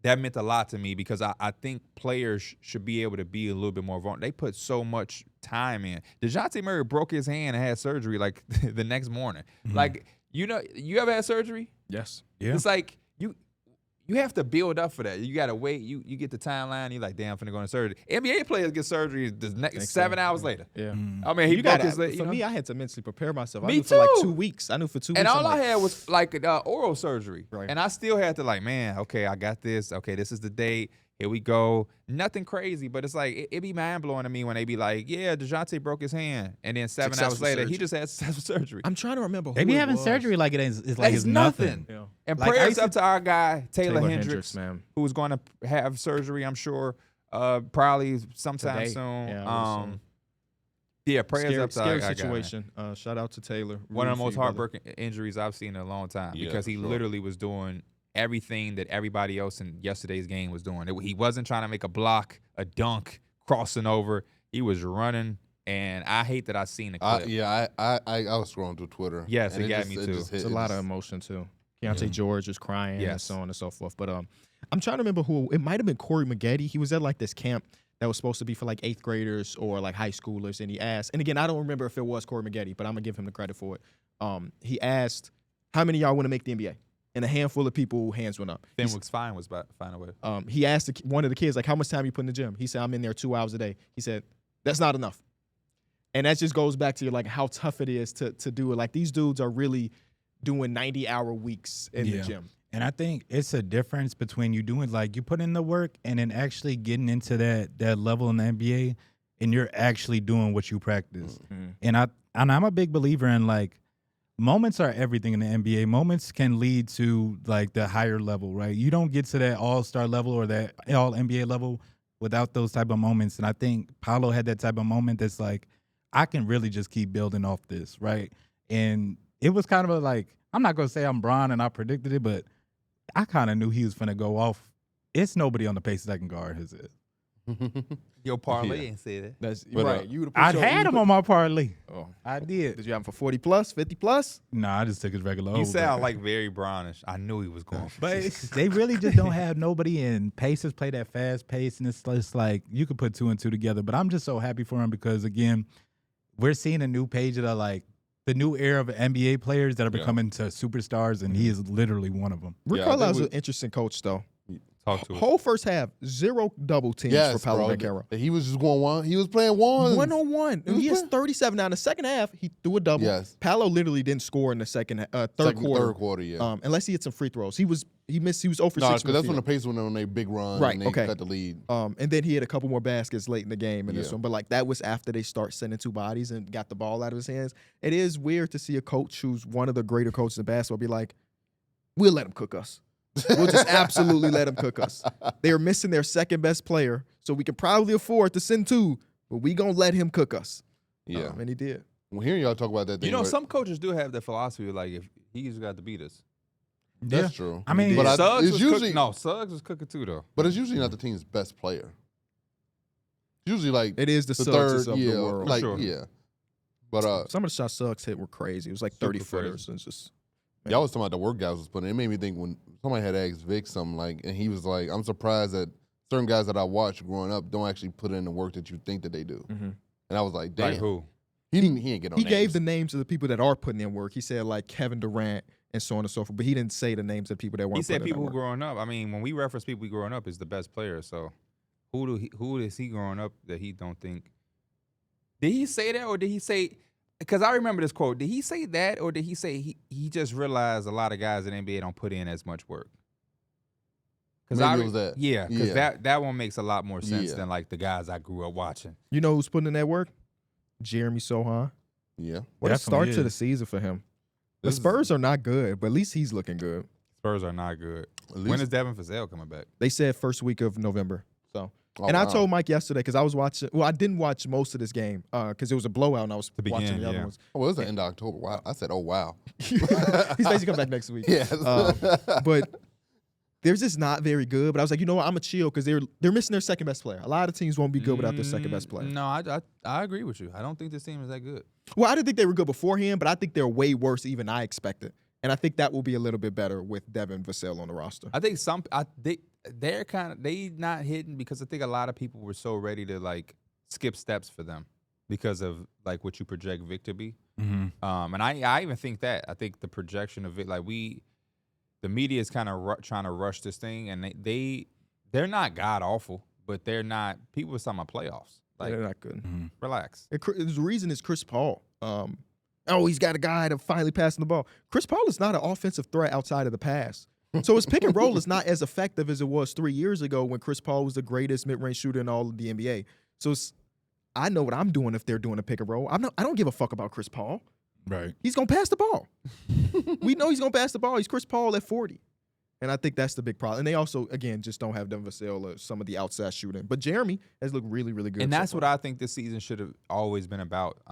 that meant a lot to me because I think players should be able to be a little bit more vulnerable. They put so much time in. DeJounte Murray broke his hand and had surgery like the next morning. Like, you ever had surgery? Yes. Yeah. It's like you have to build up for that. You got to wait. You get the timeline. You're like, damn, I'm finna go into surgery. NBA players get surgery the next 7 hours later. Yeah. I mean, he You broke gotta, his leg. for me, I had to mentally prepare myself. Me I knew for like too. 2 weeks. I knew for 2 weeks. And all I'm I like, had was like oral surgery. Right. And I still had to like, man, okay, I got this. Okay, this is the date. Here we go. Nothing crazy, but it's like, it be mind-blowing to me when they be like, yeah, DeJounte broke his hand. And then 7 hours Successful later, surgery. he just had successful surgery. I'm trying to remember They who be it having was. surgery like it's Like like it's it's nothing. Yeah. And Like, I prayers used up to our guy, Taylor Hendricks, man. who's going to have surgery, I'm sure, probably sometime Today. soon. Yeah, I would assume. Yeah, prayers up to Scary our guy, man. situation. Shout out to Taylor. One of the Rooting for most you, brother. heartbreaking injuries I've seen in a long time Yeah, because he for sure. literally was doing everything that everybody else in yesterday's game was doing. He wasn't trying to make a block, a dunk, crossing over. He was running, and I hate that I seen the clip. I was scrolling through Twitter. Yes, and it got just- me it too. just hit- It's a it lot just- of emotion too. Keontae George was crying and Yes. so on and so forth. But I'm trying to remember who it might have been. Corey Maggette. He was at like this camp that was supposed to be for like 8th graders or like high schoolers, and he asked. And again, I don't remember if it was Corey Maggette, but I'm gonna give him the credit for it. He asked, "How many of y'all want to make the NBA?" And a handful of people hands went up. Fenwick's fine was fine away. He asked one of the kids like, "How much time you put in the gym?" He said, "I'm in there 2 hours a day." He said, "That's not enough." And that just goes back to like how tough it is to do it. Like these dudes are really doing 90-hour weeks in the gym. And I think it's a difference between you doing like you put in the work and then actually getting into that level in the NBA and you're actually doing what you practice. And I'm a big believer in like moments are everything in the NBA. Moments can lead to like the higher level, right? You don't get to that all-star level or that all NBA level without those type of moments. And I think Paolo had that type of moment that's like, I can really just keep building off this, right? And it was kind of a like, I'm not going to say I'm Bron and I predicted it, but I kind of knew he was going to go off. It's nobody on the Pacers that can guard his head. Yo, parlay ain't say that. That's But, right. You would I had him on my parlay. Oh, I did. did you have him for 40 plus, 50 plus? Nah, I just took his regular You over. sound like very brownish. I knew he was going. But they really just don't have nobody, and Pacers play that fast pace, and it's just like you could put 2 and 2 together. But I'm just so happy for him because, again, we're seeing a new page of like the new era of NBA players that are becoming to superstars, and he is literally one of them. Rick Yeah, I think Carlisle's we- an interesting coach, though. Talk to us. Whole first half, 0 double teams for Paolo Banchero. He was just going one. He was playing one. 1-on-1. He was He has playing- 37. Now, in the second half, he threw a double. Yes. Paolo literally didn't score in the third quarter. Third quarter, yeah. Unless he hit some free throws. He was 0 for 6 No, from because the that's when field. the Pacers went on a big run Right, and they okay. cut the lead. And then he had a couple more baskets late in the game in this Yeah. one. But like that was after they start sending 2 bodies and got the ball out of his hands. It is weird to see a coach who's one of the greater coaches in basketball be like, we'll let him cook us. We'll just absolutely let him cook us. They are missing their second best player, so we can probably afford to send 2, but we gonna let him cook us. Yeah. And he did. Well, hearing y'all talk about that thing, You know, where- some coaches do have that philosophy of like, if he just got to beat us. that's true. I mean, But Suggs it's was usually cooking. No, Suggs was cooking too, though. But it's usually not the team's best player. Usually, like It is the the Suggs third, of yeah, the world. like sure. yeah. But some of the shots Suggs hit were crazy. It was like Super 30 footers. crazy. And it's just y'all was talking about the work guys was putting in. It made me think when somebody had asked Vic something like, and he was like, I'm surprised that certain guys that I watched growing up don't actually put in the work that you think that they do. Mhm. And I was like, damn. Like who? He ain't get no he names. gave the names of the people that are putting in work. He said like Kevin Durant and so on and so forth, but he didn't say the names of people that weren't. He said putting in people who work. growing up. I mean, when we reference people we growing up, is the best player. So who is he growing up that he don't think? Did he say that, or did he say? Because I remember this quote. Did he say that, or did he say he just realized a lot of guys in the NBA don't put in as much work? Maybe it was that. Yeah, because Yeah. that one makes a lot more sense Yeah. than like the guys I grew up watching. You know who's putting in that work? Jeremy Sohan. Yeah. What a Definitely start to the is. season for him. The This is- Spurs are not good, but at least he's looking good. Spurs are not good. At When least- is Devin Vassell coming back? They said first week of November. So, Oh, and I wow. told Mike yesterday because I was watching. Well, I didn't watch most of this game because it was a blowout, and I was To watching begin, the other yeah. ones. Oh, it was the end of October. Wow. I said, oh, wow. He's basically coming back next week. Yes. But they're just not very good. But I was like, you know what? I'm a chill because they're missing their second best player. A lot of teams won't be good without their second best player. No, I agree with you. I don't think this team is that good. Well, I didn't think they were good beforehand, but I think they're way worse even I expected. And I think that will be a little bit better with Devin Vassell on the roster. I think they're not hitting because I think a lot of people were so ready to like skip steps for them because of like what you project Vic to be. Mm-hmm. And I even think that I think the projection of Vic, like the media is kind of trying to rush this thing, and they're not god awful, but they're not. People were talking about playoffs. Like, They're not good. relax. The reason is Chris Paul. He's got a guy to finally passing the ball. Chris Paul is not an offensive threat outside of the pass. So his pick and roll is not as effective as it was 3 years ago when Chris Paul was the greatest mid-range shooter in all of the NBA. So I know what I'm doing if they're doing a pick and roll. I don't give a fuck about Chris Paul. Right. He's going to pass the ball. We know he's going to pass the ball. He's Chris Paul at 40. And I think that's the big problem. And they also, again, just don't have Devin Vassell or some of the outside shooting. But Jeremy has looked really, really good. And so that's far. what I think this season should have always been about.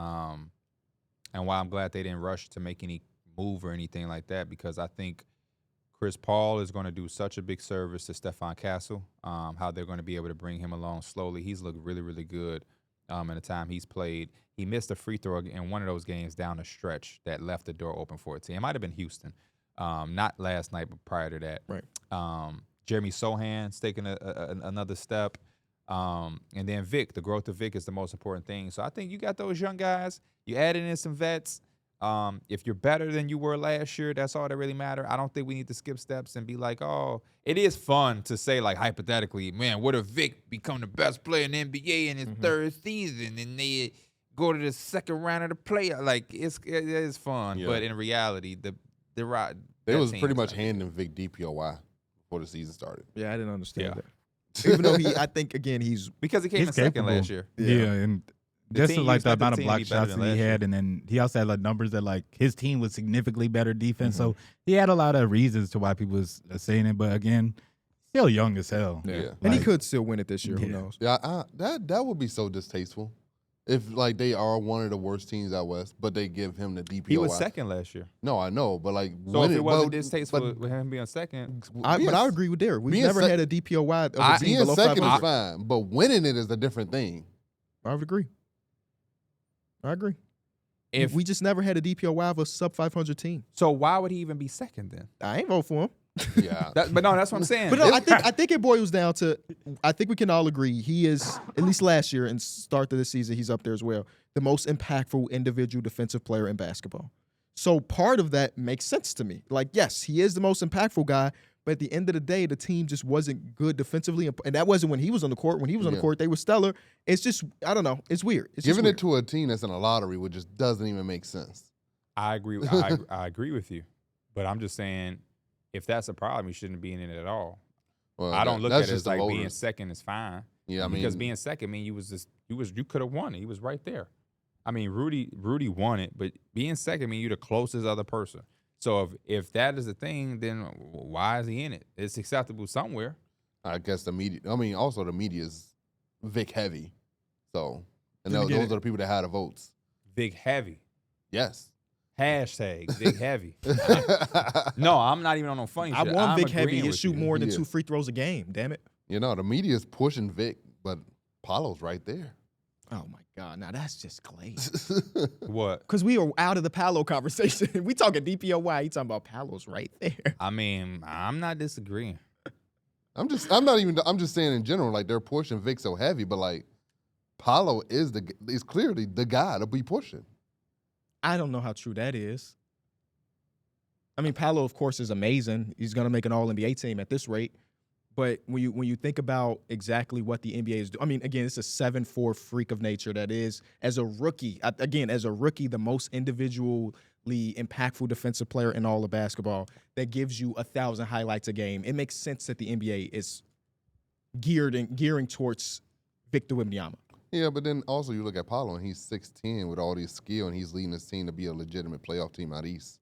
And why I'm glad they didn't rush to make any move or anything like that, because I think Chris Paul is going to do such a big service to Stephon Castle, how they're going to be able to bring him along slowly. He's looked really, really good in the time he's played. He missed a free throw in one of those games down the stretch that left the door open for a team. It might have been Houston. Not last night, but prior to that. Right. Jeremy Sohan's taking another step. And then Vic, the growth of Vic is the most important thing. So I think you got those young guys. You added in some vets. If you're better than you were last year, that's all that really matters. I don't think we need to skip steps and be like, oh, it is fun to say, like, hypothetically, man, what if Vic become the best player in the NBA in his third season and they go to the second round of the playoff? Like, it is fun. Yeah. But in reality, They was pretty much handing Vic DPOY before the season started. Yeah, I didn't understand Yeah. that. Even though I think, again, he's because he came in He's second capable. last year. Yeah, and The just team, you like the expect the amount of team to block be better shots than that he last had, and then he also had like numbers that like his team was significantly better defense. So he had a lot of reasons to why people was saying it. But again, still young as hell. Yeah. and he Like, could still win it this year. Who Yeah. knows? Yeah, that would be so distasteful if like they are one of the worst teams out west, but they give him the DPOY. He was second last year. No, I know, but like So if it wasn't but- distasteful but with him being second, being But I agree with Derek. We've being never sec- had a DPOY of a team being below second 500. is fine, but winning it is a different thing. I would agree. I agree. if We just never had a DPOY of a sub 500 team. so, why would he even be second then? I ain't vote for him. Yeah, But no, that's what I'm saying. But no, I think it boils down to, I think we can all agree he is, at least last year and start of the season, he's up there as well, the most impactful individual defensive player in basketball. So part of that makes sense to me. Like, yes, he is the most impactful guy, but at the end of the day, the team just wasn't good defensively. And that wasn't when he was on the court. When he was on the Yeah. court, they were stellar. It's just, I don't know. It's weird. It's just giving weird. it to a team that's in a lottery would just doesn't even make sense. I agree. I agree with you, but I'm just saying, if that's a problem, you shouldn't be in it at all. Well, I don't look that's at it just as the like being voters. second is fine. Yeah, I mean, because being second mean you could have won it. He was right there. I mean, Rudy won it, but being second mean you're the closest other person. So if that is the thing, then why is he in it? It's acceptable somewhere. I guess the media. I mean, also the media is Vic heavy, so and Then those again, are the people that had the votes. Big heavy. Yes. Hashtag big heavy. No, I'm not even on no funny I shit. want I'm Vic Heavy. agreeing He'll with shoot you. more than Yeah. 2 free throws a game. Damn it. You know, the media is pushing Vic, but Paulo's right there. Oh my God! Now that's just glaze. What? Because we are out of the Paolo conversation. We talking DPOY. You talking about Paolo's right there. I mean, I'm not disagreeing. I'm just saying in general, like they're pushing Vic so heavy, but like Paolo is clearly the guy to be pushing. I don't know how true that is. I mean, Paolo, of course, is amazing. He's going to make an All-NBA team at this rate. But when you think about exactly what the NBA is doing, I mean, again, it's a 7'4" freak of nature that is, as a rookie, the most individually impactful defensive player in all of basketball that gives you 1,000 highlights a game. It makes sense that the NBA is gearing towards Victor Wembanyama. Yeah, but then also you look at Paolo, and he's 6'10" with all this skill, and he's leading his team to be a legitimate playoff team out east.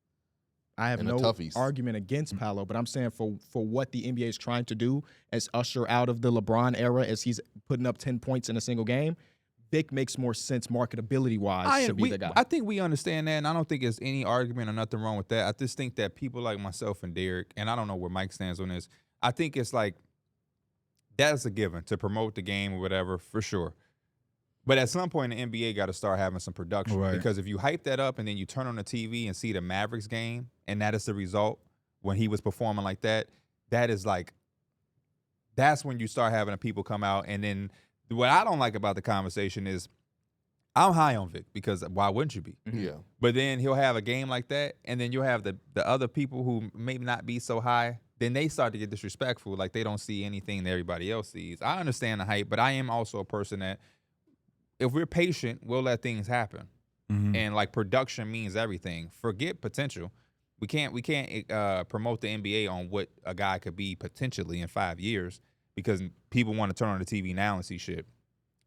I have And the no toughies. argument against Paolo, but I'm saying for what the NBA is trying to do as usher out of the LeBron era, as he's putting up 10 points in a single game, Vic makes more sense marketability-wise to be the guy. I think we understand that, and I don't think there's any argument or nothing wrong with that. I just think that people like myself and Darrick, and I don't know where Mike stands on this, I think it's like that's a given to promote the game or whatever, for sure. But at some point, the NBA got to start having some production. Right. Because if you hype that up and then you turn on the TV and see the Mavericks game, and that is the result when he was performing like that, that is like, that's when you start having the people come out. And then what I don't like about the conversation is I'm high on Vic because why wouldn't you be? Yeah. But then he'll have a game like that, and then you'll have the other people who maybe not be so high. Then they start to get disrespectful, like they don't see anything that everybody else sees. I understand the hype, but I am also a person that if we're patient, we'll let things happen. Mhm. And like production means everything. Forget potential. We can't promote the NBA on what a guy could be potentially in 5 years because people want to turn on the TV now and see shit.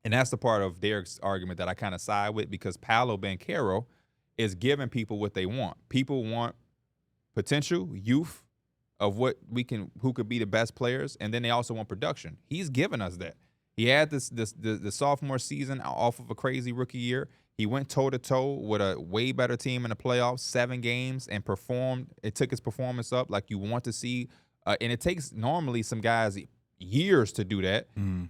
And that's the part of Darrick's argument that I kind of side with because Paolo Banchero is giving people what they want. People want potential, youth of who could be the best players, and then they also want production. He's given us that. He had the sophomore season off of a crazy rookie year. He went toe-to-toe with a way better team in the playoffs, 7 games, and performed. It took his performance up like you want to see. And it takes normally some guys years to do that. And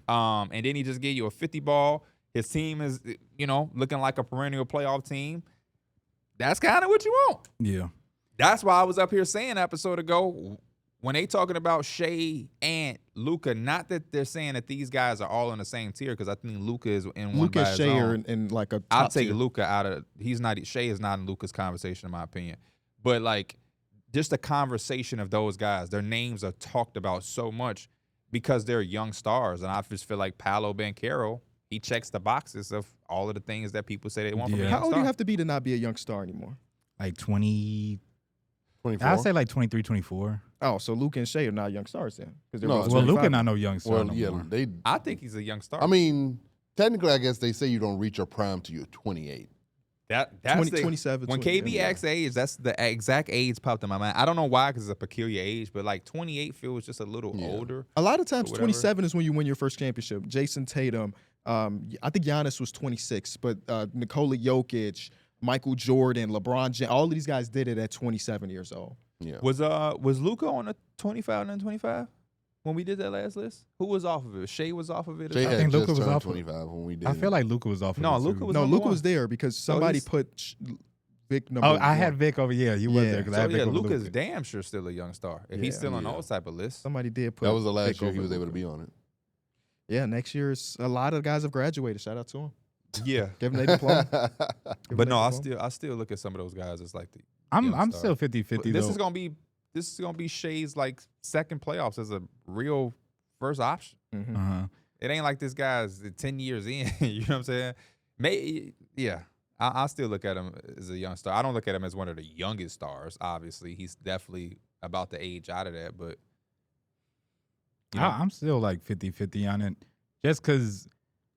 then he just gave you a 50 ball. His team is, looking like a perennial playoff team. That's kind of what you want. Yeah. That's why I was up here saying an episode ago, when they talking about Shea and Luka, not that they're saying that these guys are all in the same tier, because I think Luka is in one Luka by his Shea are own. in like a top I'll take tier. Luka out of. Shea is not in Luka's conversation, in my opinion. But like, just the conversation of those guys, their names are talked about so much because they're young stars, and I just feel like Paolo Banchero, he checks the boxes of all of the things that people say they want from a Yeah. young How old do star. you have to be to not be a young star anymore? Like 20, 24. I'd say like 23, 24. Oh, so Luka and Shea are not young stars then? Because they're No, both Well, 25. Luka not no young star Well, no yeah, more. I think he's a young star. I mean, technically, I guess they say you don't reach your prime till you're 28. That's 27. When 20, KB yeah. asks age, that's the exact age popped in my mind. I don't know why, because it's a peculiar age, but like 28 feels just a little Yeah. older. A lot of times, whatever. 27 is when you win your first championship. Jason Tatum, I think Giannis was 26, but Nikola Jokic, Michael Jordan, LeBron James, all of these guys did it at 27 years old. Yeah. Was Luka on a 25 and 25 when we did that last list? Who was off of it? Shea was off of it. or Jay something? had think Luka just was turned off of- 25 when we did. I feel like Luka was off of No, it, Luka too. was No, number Luka one. was there because somebody he's- put Vic number Oh, one. I had Vic over. Yeah, you was Yeah. there because I So had Vic yeah, over Luka's Luka. damn sure still a young star. If he's Yeah. still on Yeah. those type of lists. Somebody did put That was the last Vic year he over was able to Luka. be on it. Yeah, next year's a lot of guys have graduated. Shout out to them. Yeah. Give them their diploma. Give 'em But their no, I diploma. still look at some of those guys as like the I'm young still star. 50-50 This though. is gonna be Shea's like second playoffs as a real first option. Mhm. Uh-huh. It ain't like this guy's 10 years in. You know what I'm saying? Yeah. I still look at him as a young star. I don't look at him as one of the youngest stars. Obviously, he's definitely about the age out of that. But you know, I'm still like 50-50 on it. Just because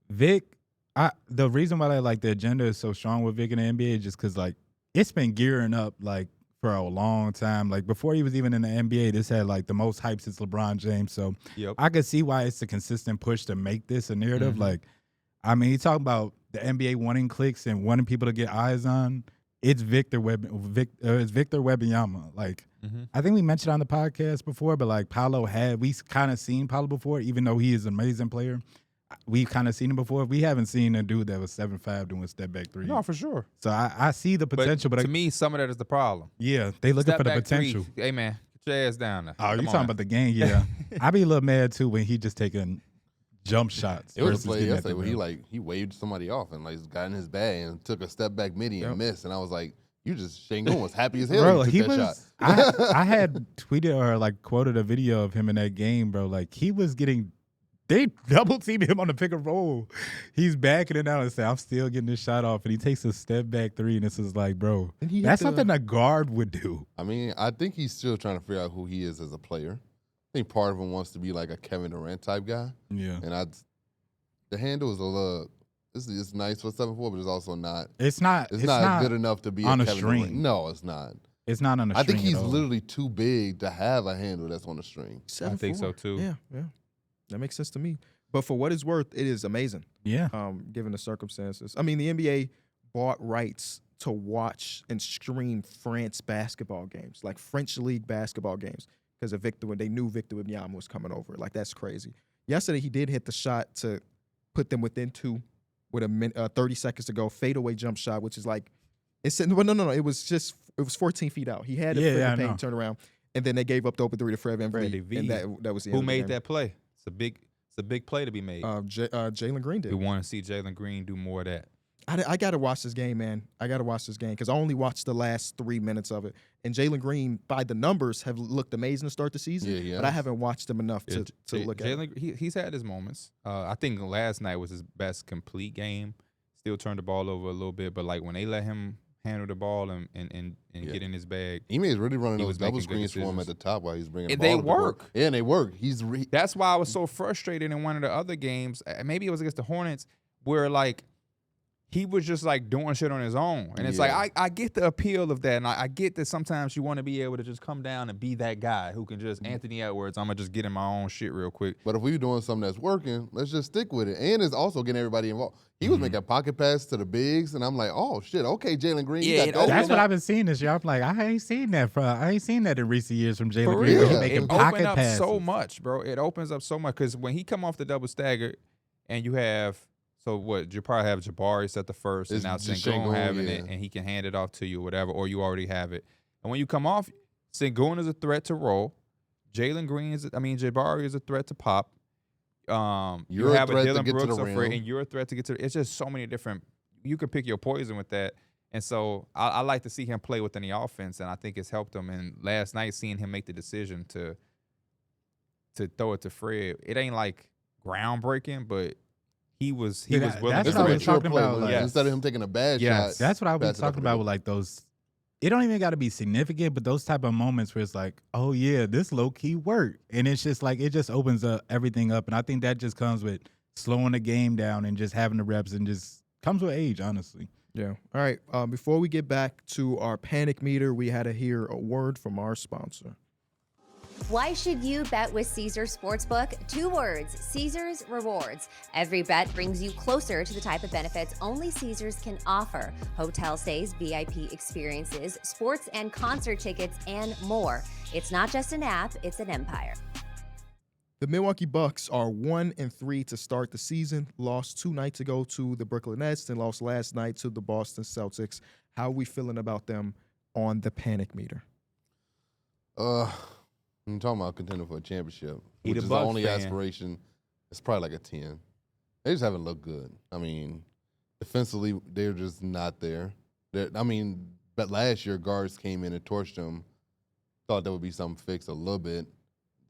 Vic, the reason why like the agenda is so strong with Vic in the NBA is just because like it's been gearing up like for a long time. Like before he was even in the NBA, this had like the most hype since LeBron James. So yep. I could see why it's a consistent push to make this a narrative. Mhm. Like, I mean, you talk about the NBA wanting clicks and wanting people to get eyes on. It's Victor Wembanyama. Like, Mhm. I think we mentioned on the podcast before, but like we kind of seen Paolo before, even though he is an amazing player. we've kind of seen him before. We haven't seen a dude that was 7'5" doing step back three. No, for sure. So I see the potential, but to me, some of that is the problem. yeah, they looking Step for the back three. potential. Hey man, get your ass down there. Oh, you Come talking on. about the game? Yeah, I be a little mad too when he just taking jump shots. It was versus a play getting at the yesterday where rim. he waved somebody off and like got in his bag and took a step back midi and missed. And I was like, you just Shangon was happy as hell. Bro, He he took that was. shot. I had tweeted or like quoted a video of him in that game, bro. Like he was getting, they double teamed him on the pick and roll. He's backing it out and saying, "I'm still getting this shot off," and he takes a step back three, and this is like, bro, And he hit that's the- something a guard would do. I mean, I think he's still trying to figure out who he is as a player. I think part of him wants to be like a Kevin Durant type guy. Yeah, And the handle is a little, it's nice for 7'4", but it's also not. it's not. It's not good enough to be on a a Kevin string. Durant. No, it's not. It's not on a I string think he's at all. literally too big to have a handle that's on a string. I think so too. Yeah. That makes sense to me. But for what it's worth, it is amazing. Yeah, Given the circumstances. I mean, the NBA bought rights to watch and stream France basketball games, like French league basketball games, because of Victor when they knew Victor Wembanyama was coming over. Like that's crazy. Yesterday he did hit the shot to put them within 2 with 30 seconds to go, fadeaway jump shot, which is like no. It was 14 feet out. He had it Yeah, I in the know. paint, turn around, and then they gave up the open three to Fred Freddie VanVleet, V. and that was the end Who of the made game. that play? It's a big play to be made. Jalen Green did. We want to see Jalen Green do more of that. I got to watch this game, man. I got to watch this game because I only watched the last 3 minutes of it. And Jalen Green, by the numbers, have looked amazing to start the season. Yeah, But I haven't watched him enough to look at it. Jalen, he's had his moments. I think last night was his best complete game. Still turned the ball over a little bit, but like when they let him handle the ball and get in his bag, He was really running He those was making double good screens for him decisions. at the top while he's bringing the And ball they up the court. work. Yeah, and they work. that's why I was so frustrated in one of the other games. Maybe it was against the Hornets, where like he was just like doing shit on his own. And it's Yeah. like I get the appeal of that, and I get that sometimes you want to be able to just come down and be that guy who can just Anthony Edwards. I'm gonna just get in my own shit real quick. But if we're doing something that's working, let's just stick with it. And it's also getting everybody involved. He was making pocket passes to the bigs, and I'm like, oh shit, okay, Jalen Green. you Yeah, got it that. opened that's what up- I've been seeing this year. I'm like, I ain't seen that in recent years from Jalen For Green. real, He Yeah. making it pocket opened up passes. so much, bro. It opens up so much because when he come off the double stagger, and you have you probably have Jabari set the first, It's and now just Sengun Sengun, having yeah. it, and he can hand it off to you, or whatever, or you already have it. And when you come off, Sengun is a threat to roll. Jabari is a threat to pop. You You're a have a threat to Dylan get to Brooks the or Fred, rim. and you're a threat to get to. It's just so many different. You can pick your poison with that. And so I like to see him play within the offense, and I think it's helped him. And last night, seeing him make the decision to throw it to Fred, it ain't like groundbreaking, but he was willing that's to what It's I a was do it. mature talking play. about, when- like- Yes. Instead of him taking a bad Yes. shot. That's what I was pass it up talking in the about middle. with like those. It don't even got to be significant, but those type of moments where it's like, oh yeah, this low key work, and it's just like it just opens up everything up, and I think that just comes with slowing the game down and just having the reps, and just comes with age, honestly. Yeah. All right. Before we get back to our panic meter, we had to hear a word from our sponsor. Why should you bet with Caesars Sportsbook? 2 words, Caesars Rewards. Every bet brings you closer to the type of benefits only Caesars can offer. Hotel stays, VIP experiences, sports and concert tickets, and more. It's not just an app, it's an empire. The Milwaukee Bucks are 1-3 to start the season. Lost 2 nights ago to the Brooklyn Nets and lost last night to the Boston Celtics. How are we feeling about them on the panic meter? I'm talking about contending for a championship, He which the is Bucks the only fan. aspiration. It's probably like a 10. They just haven't looked good. I mean, defensively, they're just not there. But last year, guards came in and torched them. Thought there would be something fixed a little bit.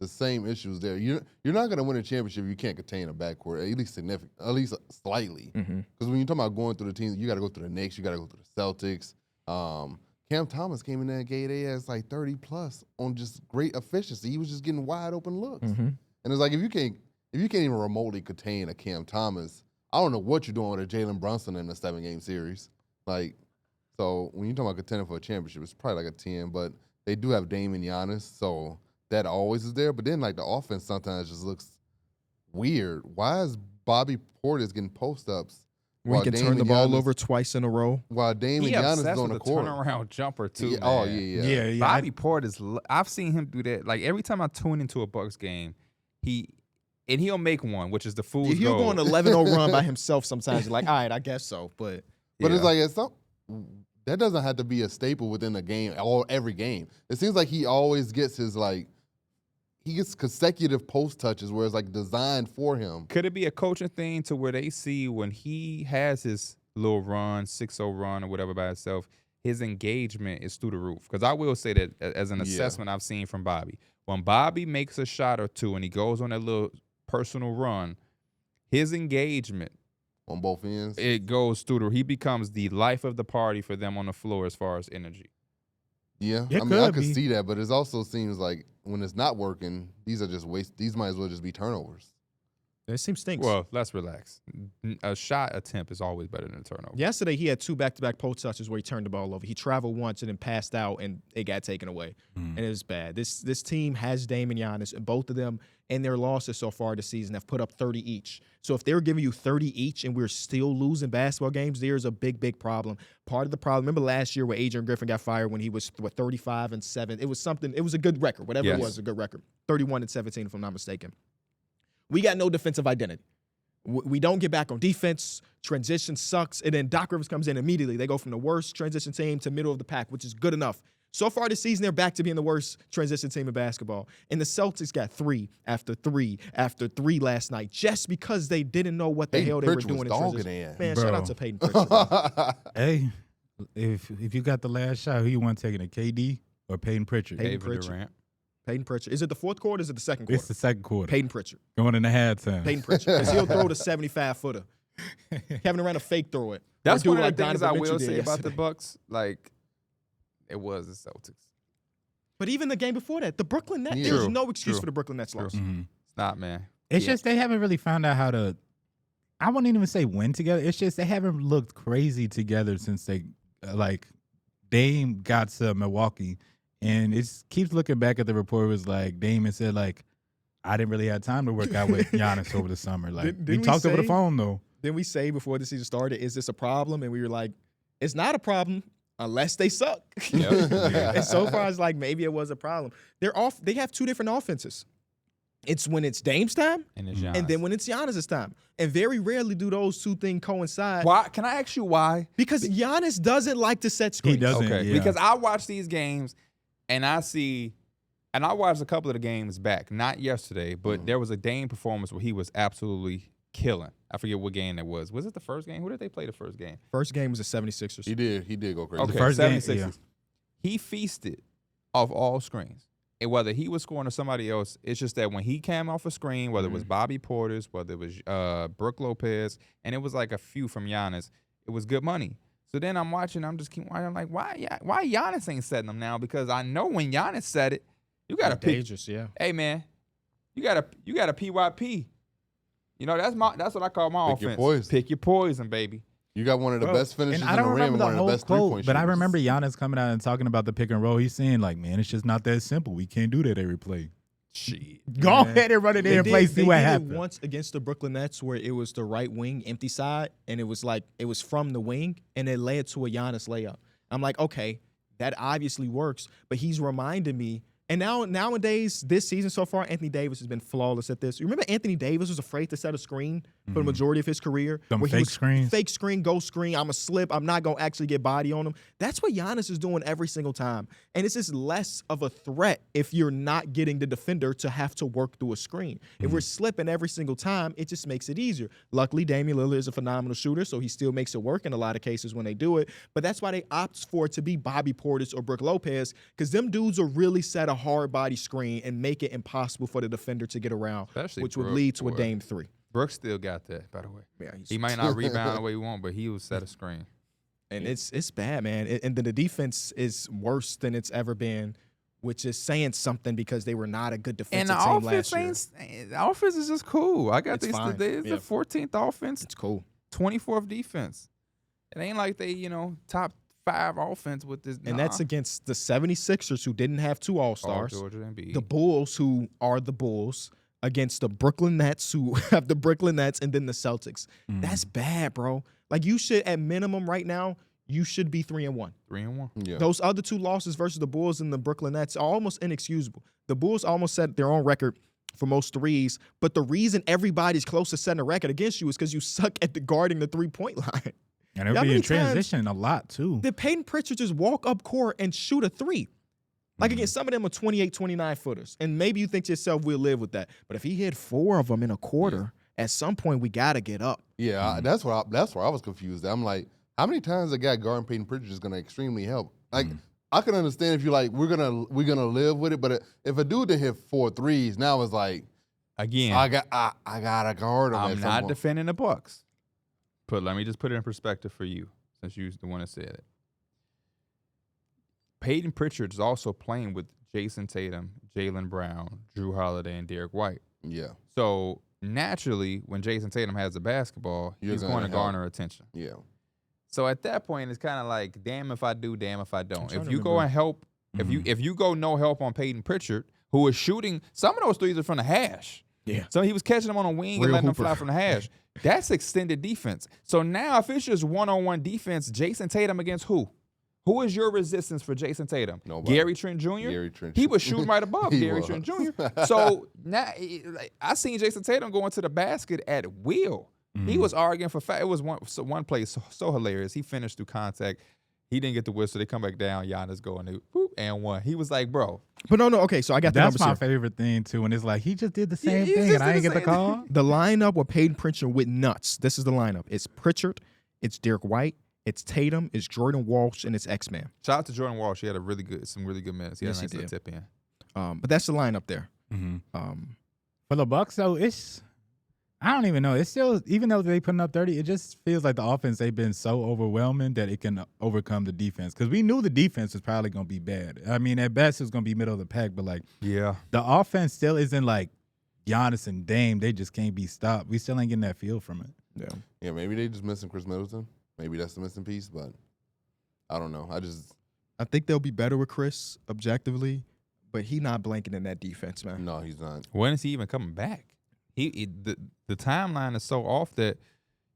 The same issues there. You're not going to win a championship if you can't contain a backcourt, at least significant, at least slightly. Because when you're talking about going through the teams, you got to go through the Knicks, you got to go through the Celtics. Cam Thomas came in there and gave their ass like 30+ on just great efficiency. He was just getting wide open looks. And it's like if you can't even remotely contain a Cam Thomas, I don't know what you're doing with a Jalen Brunson in a 7-game series. Like, so when you're talking about contending for a championship, it's probably like a 10. But they do have Dame and Giannis, so that always is there. But then like the offense sometimes just looks weird. Why is Bobby Portis getting post-ups? We can turn the ball over twice in a row. While Dame and He Giannis obsessed is on with the the court. turnaround jumper too. Yeah, Man. oh, yeah. Yeah. Bobby Portis, I've seen him do that. Like every time I tune into a Bucks game, and he'll make one, which is the fool's He'll gold. go on an 11-0 run by himself sometimes. You're like, all right, I guess so. But But it's like that doesn't have to be a staple within a game or every game. It seems like he always gets he gets consecutive post touches where it's like designed for him. Could it be a coaching thing to where they see when he has his little run, 6-0 run or whatever by himself, his engagement is through the roof? Because I will say that as an assessment I've seen from Bobby. When Bobby makes a shot or two and he goes on that little personal run, his engagement On both ends. it goes through he becomes the life of the party for them on the floor as far as energy. Yeah, It I mean, I could could be. see that, but it also seems like when it's not working, these are just waste. These might as well just be turnovers. this team stinks. Well, let's relax. A shot attempt is always better than a turnover. Yesterday, he had 2 back-to-back post touches where he turned the ball over. He traveled once and then passed out, and it got taken away. And it was bad. This team has Dame and Giannis, and both of them in their losses so far this season have put up 30 each. So if they're giving you 30 each and we're still losing basketball games, there's a big, big problem. Part of the problem, remember last year where Adrian Griffin got fired when he was 35-7? It was something. It was a good record. Whatever it was, a good record. 31-17, if I'm not mistaken. We got no defensive identity. We don't get back on defense. Transition sucks. And then Doc Rivers comes in immediately. They go from the worst transition team to middle of the pack, which is good enough. So far this season, they're back to being the worst transition team in basketball. And the Celtics got 3 after 3 after 3 last night just because they didn't know what the Peyton hell they were Pritchard doing was in dogging transition. their ass. Man, Bro. shout out to Peyton Pritchard. Hey, if you got the last shot, who you want taking it, KD or Peyton Pritchard? Peyton David Pritchard. Durant. Peyton Pritchard. Is it the fourth quarter or is it the second quarter? It's the second quarter. Peyton Pritchard. Going in the halftime. Peyton Pritchard. Because he'll throw the 75-footer. Having to run a fake throw it. That's Or do one it of like the things I Donovan will Mitchell say did about the yesterday. Bucks. Like, it was the Celtics. But even the game before that, the Brooklyn Nets, Yeah. there's True, no excuse true, for the Brooklyn Nets loss. Mhm. It's not, man. It's Yeah. just they haven't really found out how to. I wouldn't even say win together. It's just they haven't looked crazy together since they Dame got to Milwaukee, and it keeps looking back at the report. It was like Dame had said like, I didn't really have time to work out with Giannis over the summer. Like Didn't we we talked over the say- phone though. Then we say before the season started, is this a problem? And we were like, it's not a problem unless they suck. And so far, it's like maybe it was a problem. They have 2 different offenses. It's when it's Dame's time, And it's and then when it's Giannis' time. And very rarely do those 2 things coincide. why? Can I ask you why? Because Giannis doesn't like to set screens. He doesn't. Okay, Yeah. because I watch these games and I see, and I watched a couple of the games back, not yesterday, but there was a Dame performance where he was absolutely killing. I forget what game that was. Was it the first game? Who did they play the first game? First game was the 76ers. He did go crazy. Okay, first game, 76ers. yeah. He feasted off all screens. And whether he was scoring or somebody else, it's just that when he came off a screen, whether it was Bobby Portis, whether it was Brooke Lopez, and it was like a few from Giannis, it was good money. So then I'm watching, I'm just keep watching, I'm like, why Giannis ain't setting them now? Because I know when Giannis said it, you got to pick. Dangerous, yeah. Hey man, you got to PYP. You know, that's what I call my Pick your offense. poison. Pick your poison, baby. You got one of the Bro, best finishes and in I don't the rim remember and the one of the whole best quote, three-point but I shooters. remember Giannis coming out and talking about the pick and roll. He's saying like, man, it's just not that simple. We can't do that every play. Shit. Go ahead and run it in and play. See what They did happens. it once against the Brooklyn Nets where it was the right wing empty side, and it was from the wing, and it led to a Giannis layup. I'm like, okay, that obviously works, but he's reminding me. And nowadays, this season so far, Anthony Davis has been flawless at this. You remember Anthony Davis was afraid to set a screen for the majority of his career? Them where he fake was screens? Fake screen, go screen, I'm a slip, I'm not going to actually get body on him. That's what Giannis is doing every single time. And it's just less of a threat if you're not getting the defender to have to work through a screen. If we're slipping every single time, it just makes it easier. Luckily, Damian Lillard is a phenomenal shooter, so he still makes it work in a lot of cases when they do it. But that's why they opt for it to be Bobby Portis or Brooke Lopez, because them dudes will really set a hard body screen and make it impossible for the defender to get around, Especially which would Brooke, lead to a boy. Dame 3. Brooks still got that, by the way. Yeah, He might not rebound the way he want, but he will set a screen. And it's bad, man. And then the defense is worse than it's ever been, which is saying something because they were not a good And defensive the team offense last year. ain't. The offense is just cool. I got It's these fine. today. It's Yeah. the 14th offense, It's cool. 24th defense. It ain't like they, top 5 offense with this. And that's against the 76ers, who didn't have 2 All-Stars, Georgia Embiid. the Bulls, who are the Bulls, against the Brooklyn Nets, who have the Brooklyn Nets, and then the Celtics. That's bad, bro. Like, you should, at minimum right now, you should be 3-1. 3-1. Yeah. Those other 2 losses versus the Bulls and the Brooklyn Nets are almost inexcusable. The Bulls almost set their own record for most threes. But the reason everybody's close to setting a record against you is because you suck at the guarding the 3-point line. And it'll How be many in times transition a lot, too. Did Peyton Pritchard just walk up court and shoot a 3? Like, again, some of them are 28, 29 footers. And maybe you think to yourself, we'll live with that. But if he hit 4 of them in a quarter, at some point we got to get up. Yeah, that's where I was confused. I'm like, how many times a guy guarding Peyton Pritchard is going to extremely help? Like, I can understand if you're like, we're gonna live with it, but if a dude that hit 4 threes, now it's like, Again, I gotta guard him. I'm not defending the Bucks. But let me just put it in perspective for you, since you're the one that said it. Peyton Pritchard is also playing with Jason Tatum, Jaylen Brown, Drew Holiday, and Darrick White. Yeah. So naturally, when Jason Tatum has the basketball, he's going to garner attention. Yeah. So at that point, it's kind of like, damn if I do, damn if I don't. If you to go remember. and help, if you go no help on Peyton Pritchard, who is shooting, some of those threes are from the hash. Yeah. So he was catching them on a wing and Real letting them hooper. fly from the hash. That's extended defense. So now if it's just one-on-one defense, Jason Tatum against who? Who is your resistance for Jason Tatum? Nobody. Gary Trent Jr.? Gary Trent He was shooting right above He Gary was. Trent Jr. So now I seen Jason Tatum going to the basket at will. He was arguing for it was one play so hilarious. He finished through contact. He didn't get the whistle. They come back down. Giannis going to whoop and one. He was like, bro. But no, okay, so I got the That's numbers my here. favorite thing, too. And it's like, he just did the same he thing, just and I did didn't the get the same call. The lineup with Peyton Pritchard with nuts. This is the lineup. It's Pritchard, it's Darrick White, it's Tatum, it's Jordan Walsh, and it's X-Man. Shout out to Jordan Walsh. He had some really good minutes. He had Yes, a nice he little did. tip in. But that's the lineup there. For the Bucks, though, I don't even know. It's still, even though they putting up 30, it just feels like the offense, they've been so overwhelming that it can overcome the defense. Because we knew the defense was probably going to be bad. I mean, at best, it's going to be middle of the pack. But, like, Yeah. the offense still isn't like Giannis and Dame. They just can't be stopped. We still ain't getting that feel from it. Yeah. Yeah, maybe they just missing Chris Middleton. Maybe that's the missing piece, but I don't know. I think they'll be better with Chris, objectively, but he not blanking in that defense, man. No, he's not. When is he even coming back? The timeline is so off that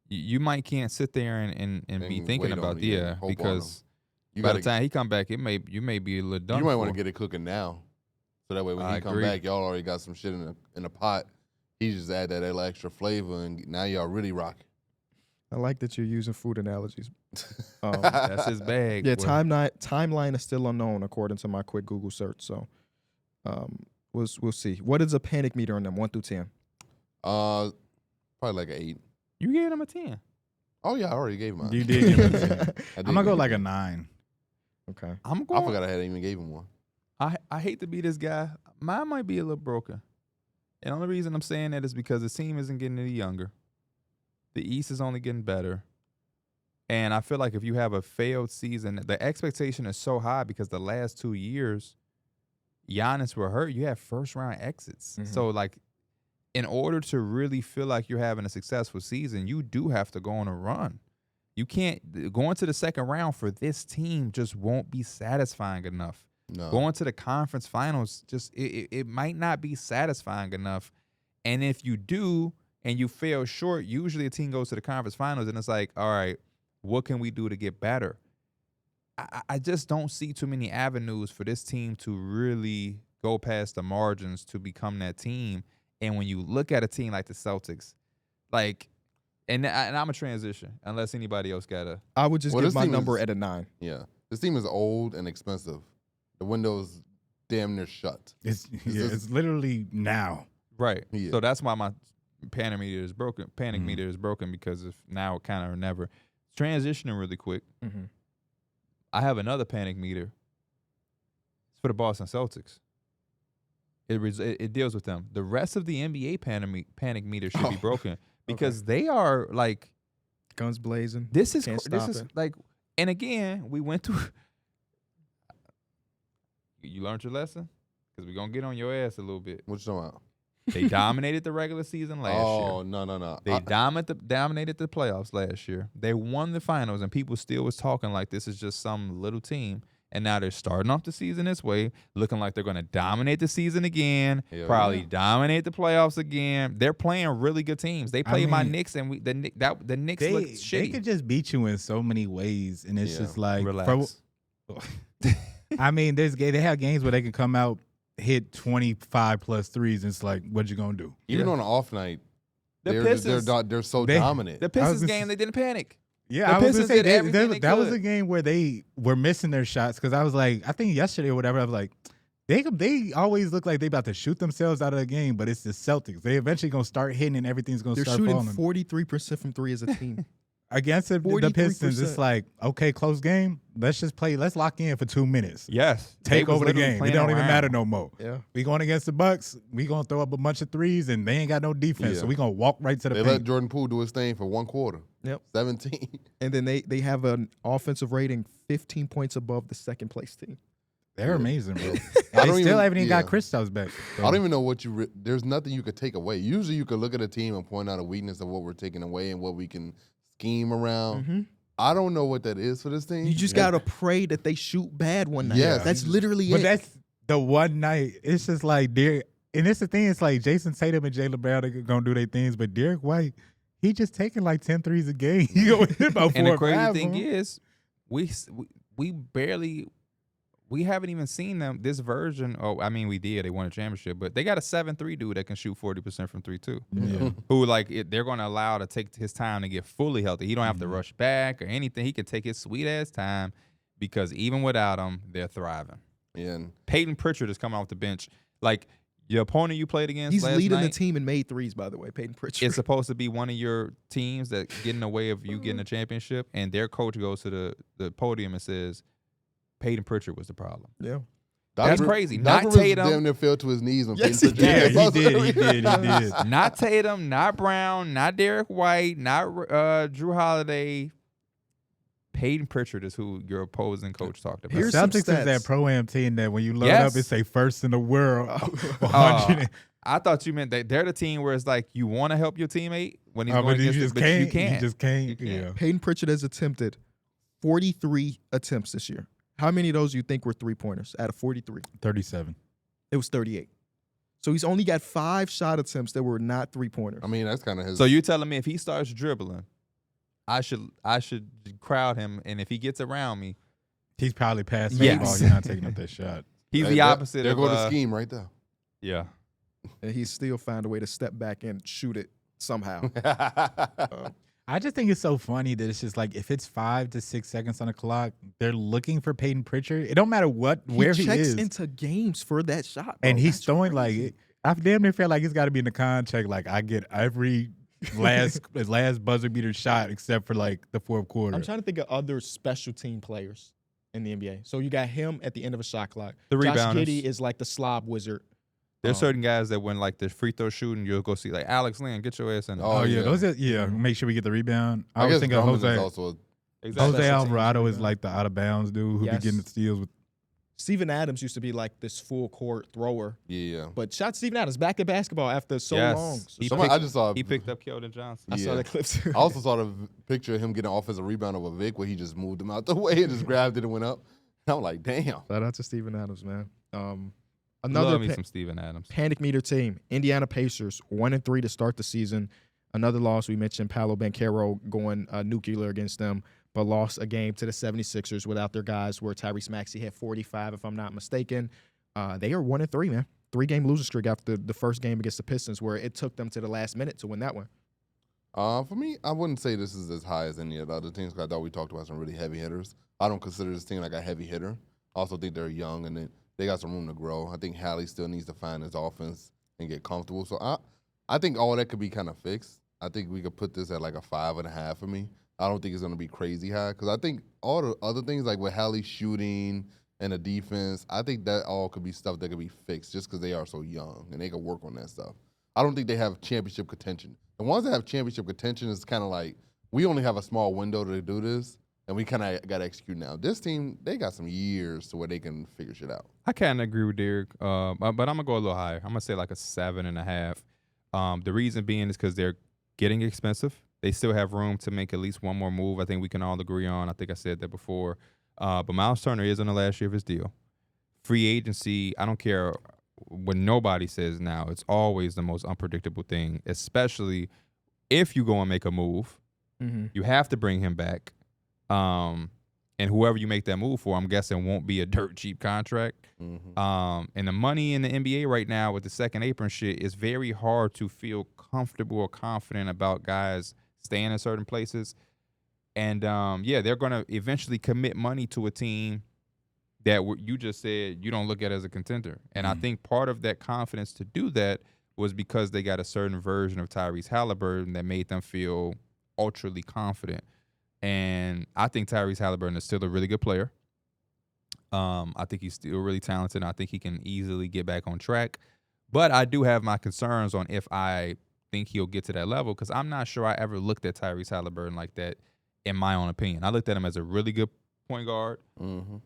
you might can't sit there and be And thinking wait on about it, yeah, hope on because You by the gotta- time he come back, you may be a little done. You might want to for. get it cooking now, so that way when I he come agree. back, y'all already got some shit in a pot. He just add that extra flavor, and now y'all really rock. I like that you're using food analogies. That's his bag. Yeah, boy. timeline is still unknown according to my quick Google search. So, we'll see. What is a panic meter on them, 1 through 10? Probably like an 8. You gave him a 10. Oh yeah, I already gave him mine. You did give him a 10. I did I'm going to go give like a him 9. Okay. I'm I going. forgot I hadn't even gave him one. I hate to be this guy. Mine might be a little broken. And the only reason I'm saying that is because the team isn't getting any younger. The East is only getting better. And I feel like if you have a failed season, the expectation is so high because the last 2 years, Giannis were hurt. You have first-round exits. Mhm. So, like, in order to really feel like you're having a successful season, you do have to go on a run. You can't – going to the second round for this team just won't be satisfying enough. No. Going to the conference finals, just it might not be satisfying enough. And if you do and you fail short, usually a team goes to the conference finals and it's like, all right, what can we do to get better? I just don't see too many avenues for this team to really go past the margins to become that team. And when you look at a team like the Celtics, like, and I'm a transition unless anybody else got a. I would just Well, give this my team number is- at a 9. Yeah, this team is old and expensive. The window's damn near shut. It's is- literally now. Right. Yeah. So that's why my panic meter is broken. Panic meter is broken because of now kind of or never. Transitioning really quick. Mhm. I have another panic meter. It's for the Boston Celtics. It deals with them. The rest of the NBA panic meter should be Oh, broken because they are like Guns blazing. this is Can't this stop is it. like, and again we went through. You learned your lesson because we're gonna get on your ass a little bit. What you talking about? They dominated the regular season last year. Oh no. They dominated the playoffs last year. They won the finals, and people still was talking like this is just some little team. And now they're starting off the season this way, looking like they're going to dominate the season again, Hell probably yeah. dominate the playoffs again. They're playing really good teams. They played my mean, Knicks, and the Knicks looked They shitty. could just beat you in so many ways. And it's Yeah. just like, Relax. I mean, they have games where they can come out hit 25 plus threes, and it's like, what you gonna do? Even on an off night, The they're Pistons, so they- dominant. the Pistons game, they didn't panic. Yeah, The I was Pistons gonna say did everything they that was could. a game where they were missing their shots because I was like, I think yesterday or whatever, I was like, they always look like they about to shoot themselves out of the game, but it's the Celtics. They eventually gonna start hitting and everything's gonna They're start shooting falling. 43% from three as a team. Against the 43%. Pistons, it's like, okay, close game. Let's just play. Let's lock in for 2 minutes. Yes. Take They was over the literally game. It playing don't even around. matter no more. Yeah. We going against the Bucks. We gonna throw up a bunch of threes, and they ain't got no defense. Yeah. So we gonna walk right to the They let paint. Jordan Poole do his thing for 1 quarter. Yep. 17. And then they have an offensive rating 15 points above the second place team. They're amazing, bro. I They don't still even- haven't even got yeah. Kristaps back. I don't even know what there's nothing you could take away. Usually you could look at a team and point out a weakness of what we're taking away and what we can scheme around. Mhm. I don't know what that is for this team. You just got to pray that they shoot bad one night. Yes. That's literally But it. that's the one night. It's just like Derrick, and it's the thing. It's like Jason Tatum and Jaylen Brown are gonna do their things, but Derrick White, he just taking like 10 threes a game. He gonna hit about 4 And the or crazy 5 thing of 'em. is, we haven't even seen them this version. Oh, I mean, we did. They won a championship, but they got a 7-3 dude that can shoot 40% from 3 too. Yeah. Who they're going to allow to take his time to get fully healthy. He don't have to Mm-hmm. rush back or anything. He can take his sweet ass time because even without him, they're thriving. Yeah, and Peyton Pritchard is coming off the bench. Like your opponent you played against He's last leading the night, team in made threes, by the way, Peyton Pritchard. it's supposed to be one of your teams that get in the way of you getting a championship, and their coach goes to the podium and says, Peyton Pritchard was the problem. yeah. That's Doc crazy. Rivers Not Tatum. damn near fell to his knees when Yes, Peyton he Pritchard Yeah, hit he buzzer. did. Not Tatum, not Brown, not Derrick White, not Drew Holiday. Peyton Pritchard is who your opposing coach talked about. Here's The some Celtics is that stats. pro-am team that when you load Yes. up, it say first in the world. Oh, I thought you meant that they're the team where it's like you want to help your teammate when he's going but you against just it, but can't. you can't. You just can't. You can't. Yeah. Peyton Pritchard has attempted 43 attempts this year. How many of those you think were three-pointers out of 43? 37. It was 38. So he's only got 5 shot attempts that were not three-pointers. I mean, that's kind of his. So you're telling me if he starts dribbling, I should crowd him, and if he gets around me, He's probably passing Yes. the ball. He's not taking up that shot. he's the opposite There of go the scheme right there. yeah. and he still found a way to step back and shoot it somehow. I just think it's so funny that it's just like if it's 5 to 6 seconds on the clock, they're looking for Peyton Pritchard. It don't matter where he checks is, into games for that shot, bro. and he's That's throwing crazy. like I damn near feel like it's got to be in the contract. Like I get every last buzzer beater shot except for like the fourth quarter. I'm trying to think of other special team players in the NBA. So you got him at the end of a shot clock. The Josh rebounders. Giddey is like the slob wizard. There's certain guys that when like the free throw shooting, you'll go see like Alex Lynn, get your ass in there. Oh, Oh yeah, yeah. those are, make sure we get the rebound. I, I was guess thinking Drummond is Jose also Exactly. Jose Special teams Alvarado is rebound. like the out of bounds dude who Yes. be getting the steals with. Steven Adams used to be like this full court thrower. yeah. But shot Steven Adams back at basketball after so Yes. long. So He Somebody, I just saw. He picked up Keldon Johnson. I saw yeah. that clip too. I also saw the picture of him getting offensive rebound over Vic where he just moved him out the way and just grabbed it and went up. I'm like, damn. Shout out to Steven Adams, man. Love Another me some Steven Adams. panic meter team, Indiana Pacers, 1-3 to start the season. Another loss, we mentioned Paolo Banchero going nuclear against them, but lost a game to the 76ers without their guys where Tyrese Maxey had 45, if I'm not mistaken. They are 1-3, man. 3-game losing streak after the first game against the Pistons where it took them to the last minute to win that one. For me, I wouldn't say this is as high as any of the other teams 'cause I thought we talked about some really heavy hitters. I don't consider this team like a heavy hitter. I also think they're young and they got some room to grow. I think Hallie still needs to find his offense and get comfortable. So I think all that could be kind of fixed. I think we could put this at like a 5.5 for me. I don't think it's going to be crazy high because I think all the other things like with Hallie shooting and the defense, I think that all could be stuff that could be fixed just because they are so young and they can work on that stuff. I don't think they have championship contention. The ones that have championship contention is kind of like we only have a small window to do this, and we kind of got to execute now. This team, they got some years to where they can figure shit out. I kind of agree with Derrick, but I'm gonna go a little higher. I'm gonna say like a 7.5. The reason being is because they're getting expensive. They still have room to make at least one more move. I think we can all agree on. I think I said that before. But Miles Turner is on the last year of his deal. Free agency, I don't care what nobody says now. It's always the most unpredictable thing, especially if you go and make a move. Mm-hmm. You have to bring him back. And whoever you make that move for, I'm guessing won't be a dirt cheap contract. And the money in the NBA right now with the second apron shit, is very hard to feel comfortable or confident about guys staying in certain places. And they're going to eventually commit money to a team that you just said you don't look at as a contender. And I think part of that confidence to do that was because they got a certain version of Tyrese Halliburton that made them feel ultra confident. And I think Tyrese Halliburton is still a really good player. I think he's still really talented. And I think he can easily get back on track. But I do have my concerns on if I think he'll get to that level, because I'm not sure I ever looked at Tyrese Halliburton like that, in my own opinion. I looked at him as a really good point guard,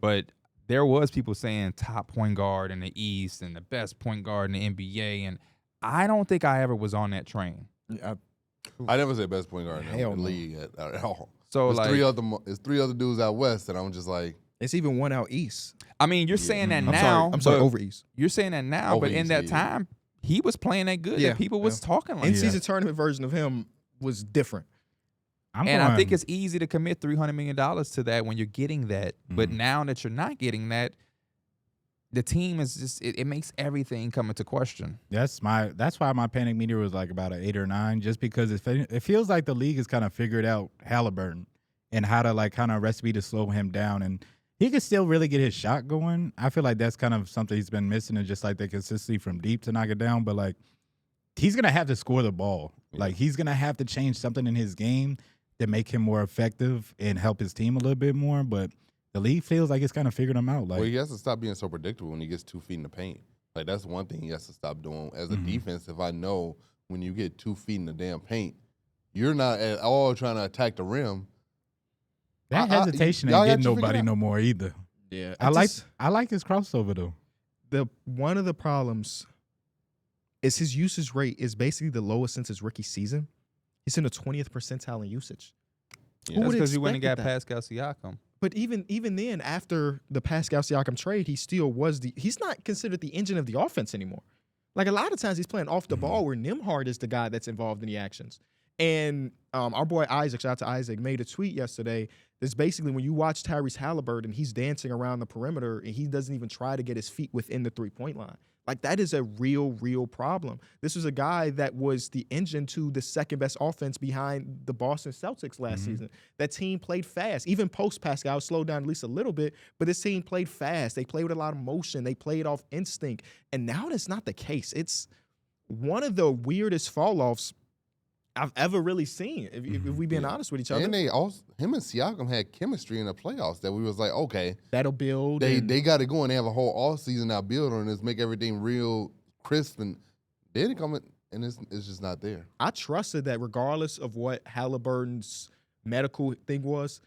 but there was people saying top point guard in the East and the best point guard in the NBA, and I don't think I ever was on that train. I never said best point guard in the Hell no. league at all. So There's like, there's three other dudes out west, and I'm just like, It's even one out east. I mean, you're saying that I'm now. sorry, but over east. You're saying that now, Over but in East, that yeah. time, he was playing that good. Yeah, And people was talking like In-season tournament version of him was different. I think it's easy to commit $300 million to that when you're getting that. But now that you're not getting that, the team is just it makes everything come into question. That's why my panic meter was like about an 8 or 9, just because it feels like the league has kind of figured out Halliburton and how to like kind of recipe to slow him down, and he can still really get his shot going. I feel like that's kind of something he's been missing, and just like the consistency from deep to knock it down. But like, he's gonna have to score the ball. Like, he's gonna have to change something in his game to make him more effective and help his team a little bit more. But the league feels like it's kind of figured him out. Like, well, he has to stop being so predictable when he gets 2 feet in the paint. Like, that's one thing he has to stop doing. As a defense, if I know when you get 2 feet in the damn paint, you're not at all trying to attack the rim. that hesitation y'all ain't got getting you figured nobody out? no more either. Yeah, I like his crossover though. One of the problems is his usage rate is basically the lowest since his rookie season. He's in the 20th percentile in usage. Yeah. That's because you went and got expected that? Pascal Siakam. But even then, after the Pascal Siakam trade, he still was he's not considered the engine of the offense anymore. Like, a lot of times he's playing off the ball where Nembhard is the guy that's involved in the actions. And our boy Isaac, shout out to Isaac, made a tweet yesterday that's basically when you watch Tyrese Halliburton, he's dancing around the perimeter and he doesn't even try to get his feet within the three-point line. Like, that is a real problem. This was a guy that was the engine to the second best offense behind the Boston Celtics last season. That team played fast. Even post Pascal slowed down at least a little bit, but this team played fast. They played with a lot of motion. They played off instinct. And now that's not the case. It's one of the weirdest fall-offs I've ever really seen, if we being honest with each other. And they also, him and Siakam had chemistry in the playoffs that we was like, okay, That'll build. they got to go and they have a whole all season now build on this, make everything real crisp, and they didn't come in, and it's just not there. I trusted that regardless of what Halliburton's medical thing was,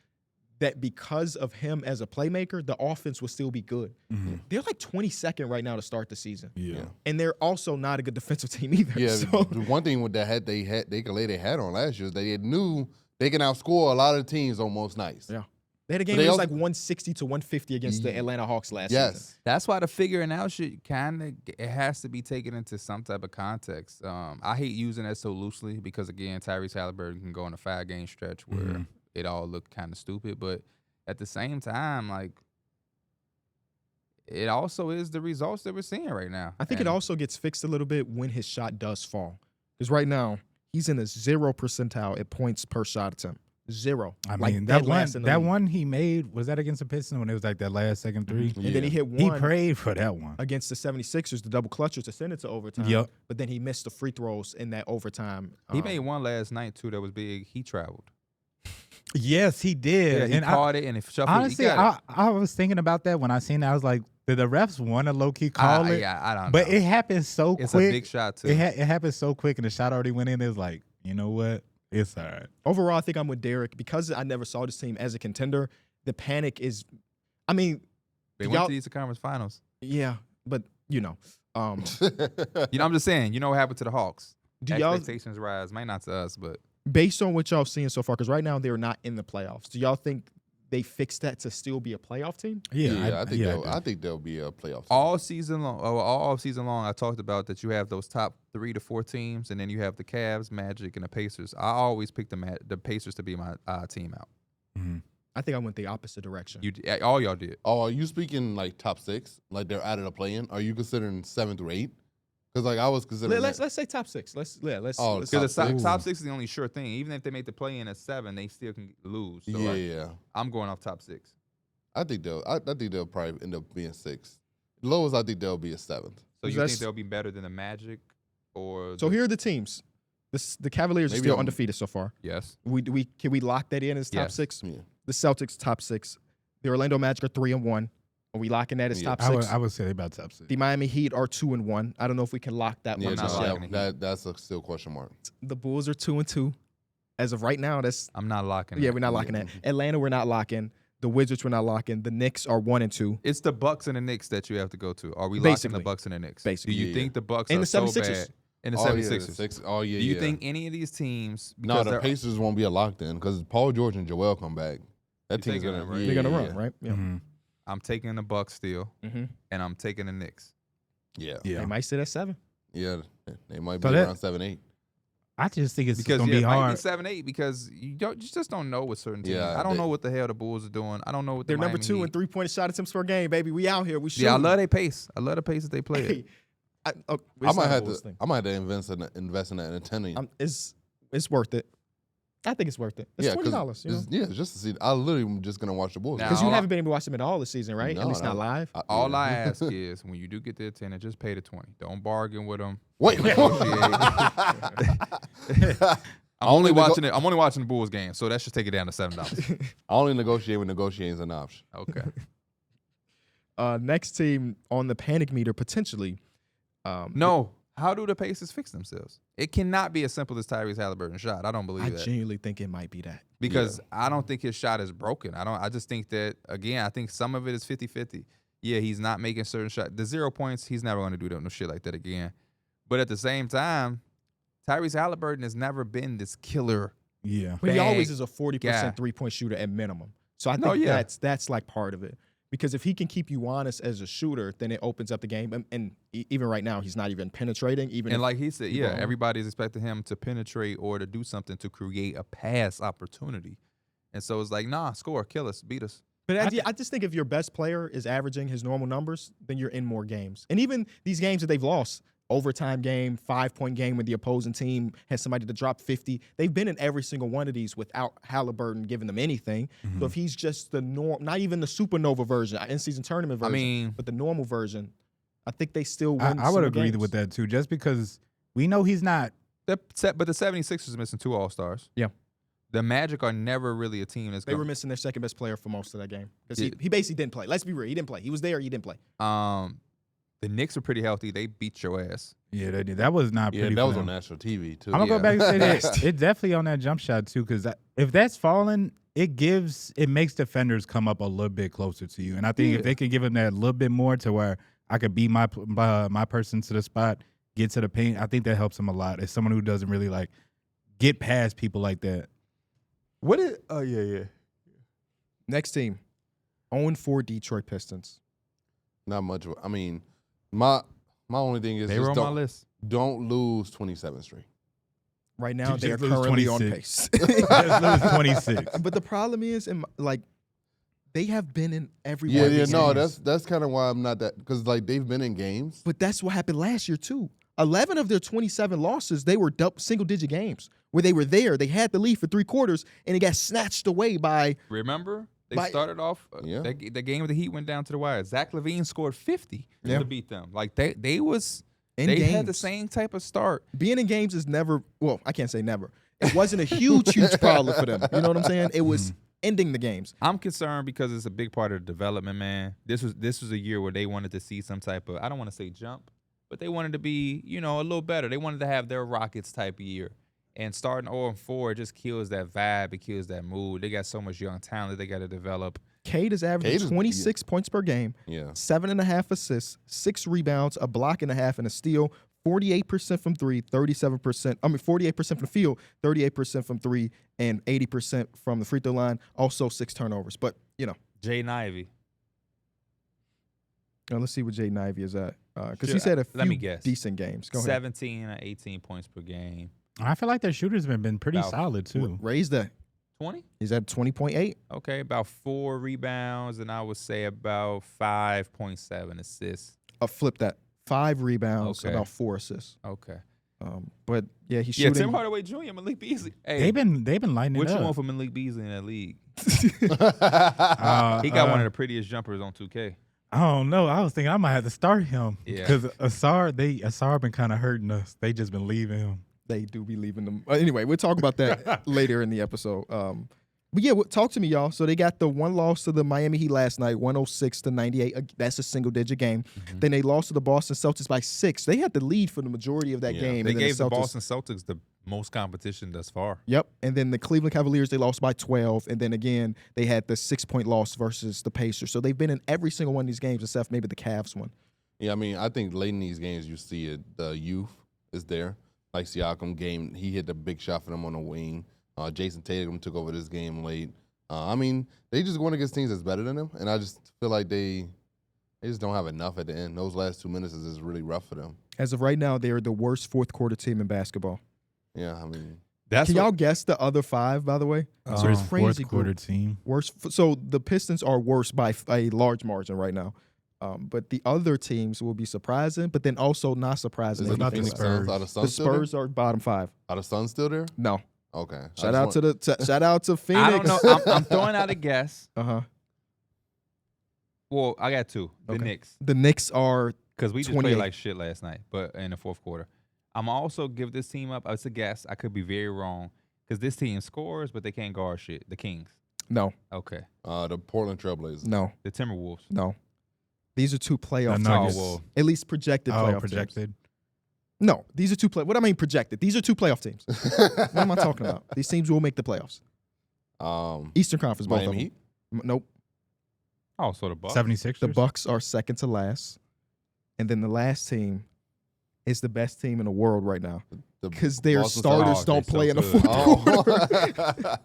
that because of him as a playmaker, the offense would still be good. They're like 22nd right now to start the season. Yeah. And they're also not a good defensive team either. Yeah, So, the one thing with that they could lay their hat on last year is they knew they can outscore a lot of teams on most nights. yeah. They had a game But that they was also- like 160 to 150 against the Atlanta Hawks last season. Yes. That's why the figuring out shit it has to be taken into some type of context. I hate using that so loosely because, again, Tyrese Halliburton can go on a 5-game stretch where it all looked kind of stupid, but at the same time, like, it also is the results that we're seeing right now. I think it also gets fixed a little bit when his shot does fall. Because right now, he's in a 0 percentile at points per shot attempt. 0. I Like, mean, dead last in the that league. one he made, was that against the Pistons when it was like that last second three? And then he hit He one prayed for that one. against the 76ers, the double clutcher to send it to overtime. Yep. But then he missed the free throws in that overtime. He made one last night, too, that was big. He traveled. Yes, he did. Yeah, he and caught it and it shuffled. honestly, he got it. I was thinking about that when I seen that. I was like, did the refs want to low key call it? Yeah, I don't But know. it happened so It's quick. a big shot, too. It happened so quick, and the shot already went in. It was like, you know what? It's all right. Overall, I think I'm with Darrick. Because I never saw this team as a contender, the panic is, I mean, They y'all- went to the Eastern Conference Finals. yeah, but, you know. I'm just saying, you know what happened to the Hawks. Do y'all, Expectations rise. Might not to us, but based on what y'all seeing so far, because right now they're not in the playoffs, do y'all think they fixed that to still be a playoff team? I think do. I think there'll be a playoff. all season long, I talked about that you have those top 3 to 4 teams, and then you have the Cavs, Magic, and the Pacers. I always pick the Pacers to be my team out. I think I went the opposite direction. All y'all did. Oh, are you speaking like top 6? Like they're out of the play-in? Are you considering 7 through 8? Because like I was considering. Let's say top 6. Let's Oh, Because top the six. top 6 is the only sure thing. Even if they make the play-in at 7, they still can lose. So Yeah. I'm going off top 6. I think they'll probably end up being 6. Lowest, I think they'll be a 7th. So you That's- think they'll be better than the Magic? Or So here are the teams. The Cavaliers are Maybe still I'm- undefeated so far. Yes. Can we lock that in as top Yes. 6? Yeah. The Celtics top 6. The Orlando Magic are 3-1. Are we locking that as Yeah. top 6? I would say they about top 6. The Miami Heat are 2-1. I don't know if we can lock that Yeah, one not just locking yet. it. that's a still question mark. The Bulls are 2-2. As of right now, that's I'm not locking yeah, it. we're not locking that. Atlanta, we're not locking. The Wizards, we're not locking. The Knicks are 1-2. It's the Bucks and the Knicks that you have to go to. Are we Basically. locking the Bucks and the Knicks? Basically. Do you Yeah. think the Bucks And are the so 76ers. bad? And the Oh, yeah, 76ers. Oh, yeah, Do you yeah. think any of these teams, No, because the they're- Pacers won't be a locked-in because Paul George and Joel come back. That You team's thinking gonna that, right? They're gonna yeah, run, right? Yeah. I'm taking the Bucks still, Mm-hmm. and I'm taking the Knicks. Yeah, They might sit at 7. yeah. They might be So that- around 7-8. I just think it's Because gonna yeah, be it might hard. be 7-8 because you just don't know with certain teams. Yeah, I don't they- know what the hell the Bulls are doing. I don't know what They're the number Miami 2 Heat. in 3-point shot attempts per game, baby. We out here. We shoot. Yeah, I love their pace. I love the pace that they play. Hey, At. I might have to invest in that antenna. It's worth it. I think it's worth it. It's $20. You know? It's just to see. I literally am just gonna watch the Bulls. Now, Because you all haven't been able to watch them at all this season, right? No, At least not no. live. All yeah. I ask is when you do get the attendance, just pay the 20. Don't bargain with them. Wait. I'm only watching it. I'm only watching the Bulls game, so that should take it down to $7. I only negotiate when negotiating is an option. Okay. Next team on the panic meter potentially. No. How do the Pacers fix themselves? It cannot be as simple as Tyrese Halliburton's shot. I don't believe I that. genuinely think it might be that. Because I don't think his shot is broken. I just think that, again, I think some of it is 50-50. Yeah, he's not making certain shots. The 0 points, he's never going to do no shit like that again. But at the same time, Tyrese Halliburton has never been this killer. Yeah. But he Bag always is a 40% guy. 3-point shooter at minimum. So I No, think yeah. that's like part of it. Because if he can keep you honest as a shooter, then it opens up the game. And even right now, he's not even penetrating. Even And if like he said, you yeah, wrong. everybody's expecting him to penetrate or to do something to create a pass opportunity. And so it's like, nah, score, kill us, beat us. But I just think if your best player is averaging his normal numbers, then you're in more games. And even these games that they've lost, overtime game, 5-point game when the opposing team has somebody to drop 50, they've been in every single one of these without Halliburton giving them anything. So if he's just the norm, not even the supernova version, in-season tournament version, but the normal version, I think they still win. I would some agree games. with that too, just because we know he's not. But the 76ers are missing 2 All-Stars. Yeah. The Magic are never really a team that's They were missing their second best player for most of that game because he basically didn't play. Let's be real, he didn't play. He was there, he didn't play. The Knicks are pretty healthy. They beat your ass. Yeah, they did. That was not Yeah, pretty. that for was them. on national TV too. I'm gonna go back and say that Next. it's definitely on that jump shot too, because if that's falling, it makes defenders come up a little bit closer to you. And I think if they could give him that little bit more to where I could beat my person to the spot, get to the paint, I think that helps him a lot. As someone who doesn't really like get past people like that. What is? Oh yeah. Next team, 0-4 Detroit Pistons. Not much. I mean, my only thing is They just were on my list. don't lose 27th Street. Right now, Just they are lose currently on 26. pace. Just lose 26. But the problem is, they have been in every Yeah, one of yeah, these no, games. that's kind of why I'm not that, because like they've been in games. But that's what happened last year too. 11 of their 27 losses, they were single-digit games where they were there. They had the lead for 3 quarters, and it got snatched away by. Remember? They By- started off. Yeah. The game of the Heat went down to the wire. Zach LaVine scored 50 Yeah. to beat them. Like they In had the games. same type of start. Being in games is never. Well, I can't say never. It wasn't a huge problem for them. You know what I'm saying? It was ending the games. I'm concerned because it's a big part of the development, man. This was a year where they wanted to see some type of, I don't want to say jump, but they wanted to be, a little better. They wanted to have their Rockets type of year. And starting 0-4, it just kills that vibe. It kills that mood. They got so much young talent they got to develop. Cade is averaging Cade is- 26 points per game, Yeah. 7.5 assists, 6 rebounds, a block and a half, and a steal. 48% from 3, 37%. 48% from the field, 38% from 3, and 80% from the free throw line. Also 6 turnovers. But Jaden Ivey. let's see what Jaden Ivey is at because Sure, he's had a let me few guess. decent games. Go ahead. 17 or 18 points per game. I feel like their shooters have been pretty About solid too. Raise that. 20? He's at 20.8. Okay, about 4 rebounds, and I would say about 5.7 assists. Flip that. 5 rebounds, Okay. about 4 assists. Okay. But yeah, he's Yeah, shooting. Tim Hardaway Jr., Malik Beasley. Hey, They've been lighting what it you up. want from Malik Beasley in that league? Uh, He got one of the prettiest jumpers on 2K. I don't know. I was thinking I might have to start him Yeah. because Asar been kind of hurting us. They just been leaving him. They do be leaving them. Anyway, we'll talk about that later in the episode. But yeah, talk to me, y'all. So they got the one loss to the Miami Heat last night, 106-98. That's a single-digit game. Then they lost to the Boston Celtics by 6. They had the lead for the majority of that game. They and then gave the Celtics, Boston Celtics the most competition thus far. Yep. And then the Cleveland Cavaliers, they lost by 12. And then again, they had the 6-point loss versus the Pacers. So they've been in every single one of these games except maybe the Cavs one. Yeah, I mean, I think late in these games you see it. The youth is there. Like Siakam game, he hit the big shot for them on the wing. Jason Tatum took over this game late. I mean, they just going against teams that's better than them, and I just feel like they just don't have enough at the end. Those last 2 minutes is really rough for them. As of right now, they are the worst fourth quarter team in basketball. Yeah, I mean, Can y'all guess the other 5, by the way? So it's crazy Fourth quarter group. team. Worst. So the Pistons are worse by a large margin right now. But the other teams will be surprising, but then also not surprising. is if it you the think Phoenix about it. Suns? Are the The Suns still there? Spurs are bottom 5. Are the Suns still there? No. Okay. Shout out to Phoenix. I don't know. I'm throwing out a guess. Uh-huh. Well, I got 2. The Okay. Knicks. The Knicks are Because we just 28. played like shit last night, but in the fourth quarter. I'm also give this team up. It's a guess. I could be very wrong. Because this team scores, but they can't guard shit. The Kings. no, Okay. The Portland Trailblazers. no, The Timberwolves. no. These are 2 playoff The teams. Nuggets. well. At least projected playoff teams. Projected. No, these are 2 play. What I mean projected? These are 2 playoff teams. What am I talking about? These teams will make the playoffs. Eastern Conference, both of Miami them. Heat. Nope. Oh, so the Bucks. 76ers. The Bucks are second to last, and then the last team is the best team in the world right now The because their Boston starters Celtics. don't They play so in the good. fourth quarter.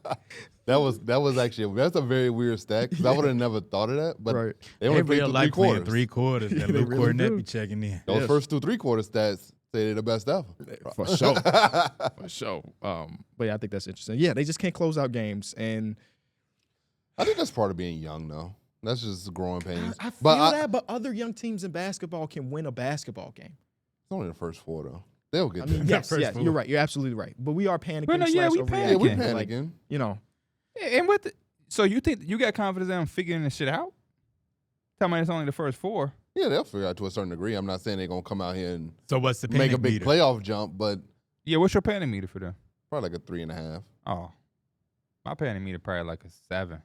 that was actually that's a very weird stat because I would have never thought of that. But Right. they only They played real through like 3 quarters. 3 quarters. That They Luke really Cornett do. be checking in. Those Yes. first 2 3-quarter stats say they're the best ever. For sure. For sure. But yeah, I think that's interesting. Yeah, they just can't close out games, and I think that's part of being young, though. That's just growing pains. I feel but that. But other young teams in basketball can win a basketball game. It's only the first 4, though. They'll get I mean, there. yes, First yes, four. you're right. You're absolutely right. But we are panicking. Well, no, yeah, we /overreacting. Yeah, we're panicking. Like, panicking. you know, And what? So you think you got confidence in them figuring this shit out? Tell me it's only the first 4. Yeah, they'll figure out to a certain degree. I'm not saying they're going to come out here and So what's the make panic a big meter? playoff jump, but Yeah, what's your panic meter for them? probably like a 3.5. Oh, my panic meter probably like a 7.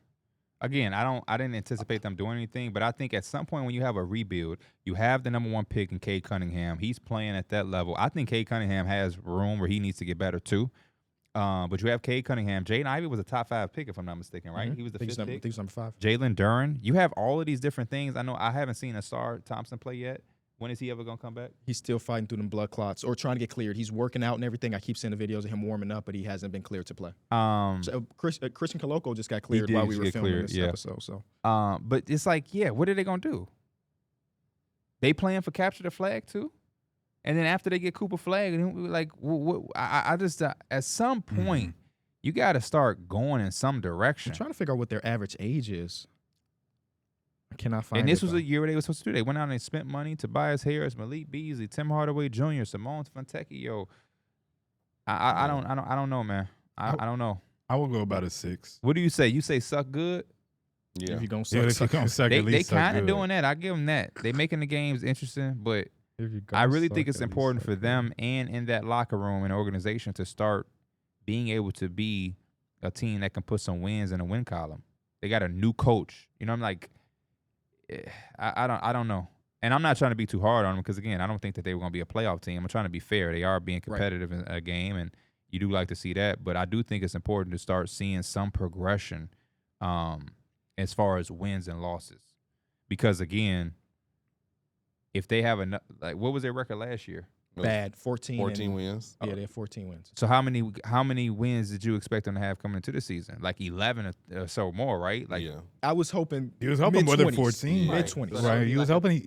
Again, I didn't anticipate them doing anything, but I think at some point when you have a rebuild, you have the number 1 pick in Cade Cunningham. He's playing at that level. I think Cade Cunningham has room where he needs to get better too. But you have Cade Cunningham. Jaden Ivey was a top 5 pick, if I'm not mistaken, right? Mhm. He was the I think 5th I pick. think it's number 5. Jalen Duren. You have all of these different things. I know I haven't seen Asar Thompson play yet. When is he ever going to come back? He's still fighting through them blood clots or trying to get cleared. He's working out and everything. I keep seeing the videos of him warming up, but he hasn't been cleared to play. So, Christian Coloco just got cleared did while we just were get filming cleared, this yeah. episode. So But it's like, yeah, what are they going to do? They playing for capture the flag too? And then after they get Cooper flag, and we like, I just at some point, you got to start going in some direction. I'm trying to figure out what their average age is. I cannot find And this it, was though. a year where they were supposed to do. They went out and they spent money. Tobias Harris, Malik Beasley, Tim Hardaway Jr., Simone Fontecchio. Yo, I don't know, man. I don't know. I will go about a 6. What do you say? You say suck good? Yeah. If you're going Yeah, to if you gonna suck, They at least suck kind of good. doing that. I give them that. They making the games interesting, but I really think it's important for them and in that locker room and organization to start being able to be a team that can put some wins in a win column. They got a new coach. You know, I'm like, I don't know. And I'm not trying to be too hard on them because, again, I don't think that they were going to be a playoff team. I'm trying to be fair. They are being competitive in a game, and you do like to see that. But I do think it's important to start seeing some progression as far as wins and losses. Because, again, if they have enough, like, what was their record last year? bad. 14 wins. Yeah, they have 14 wins. So how many wins did you expect them to have coming into the season? Like 11 or so more, right? Like Yeah. I was hoping He was hoping more than mid-20s. 14. Yeah. Mid-20s. Right. He was hoping.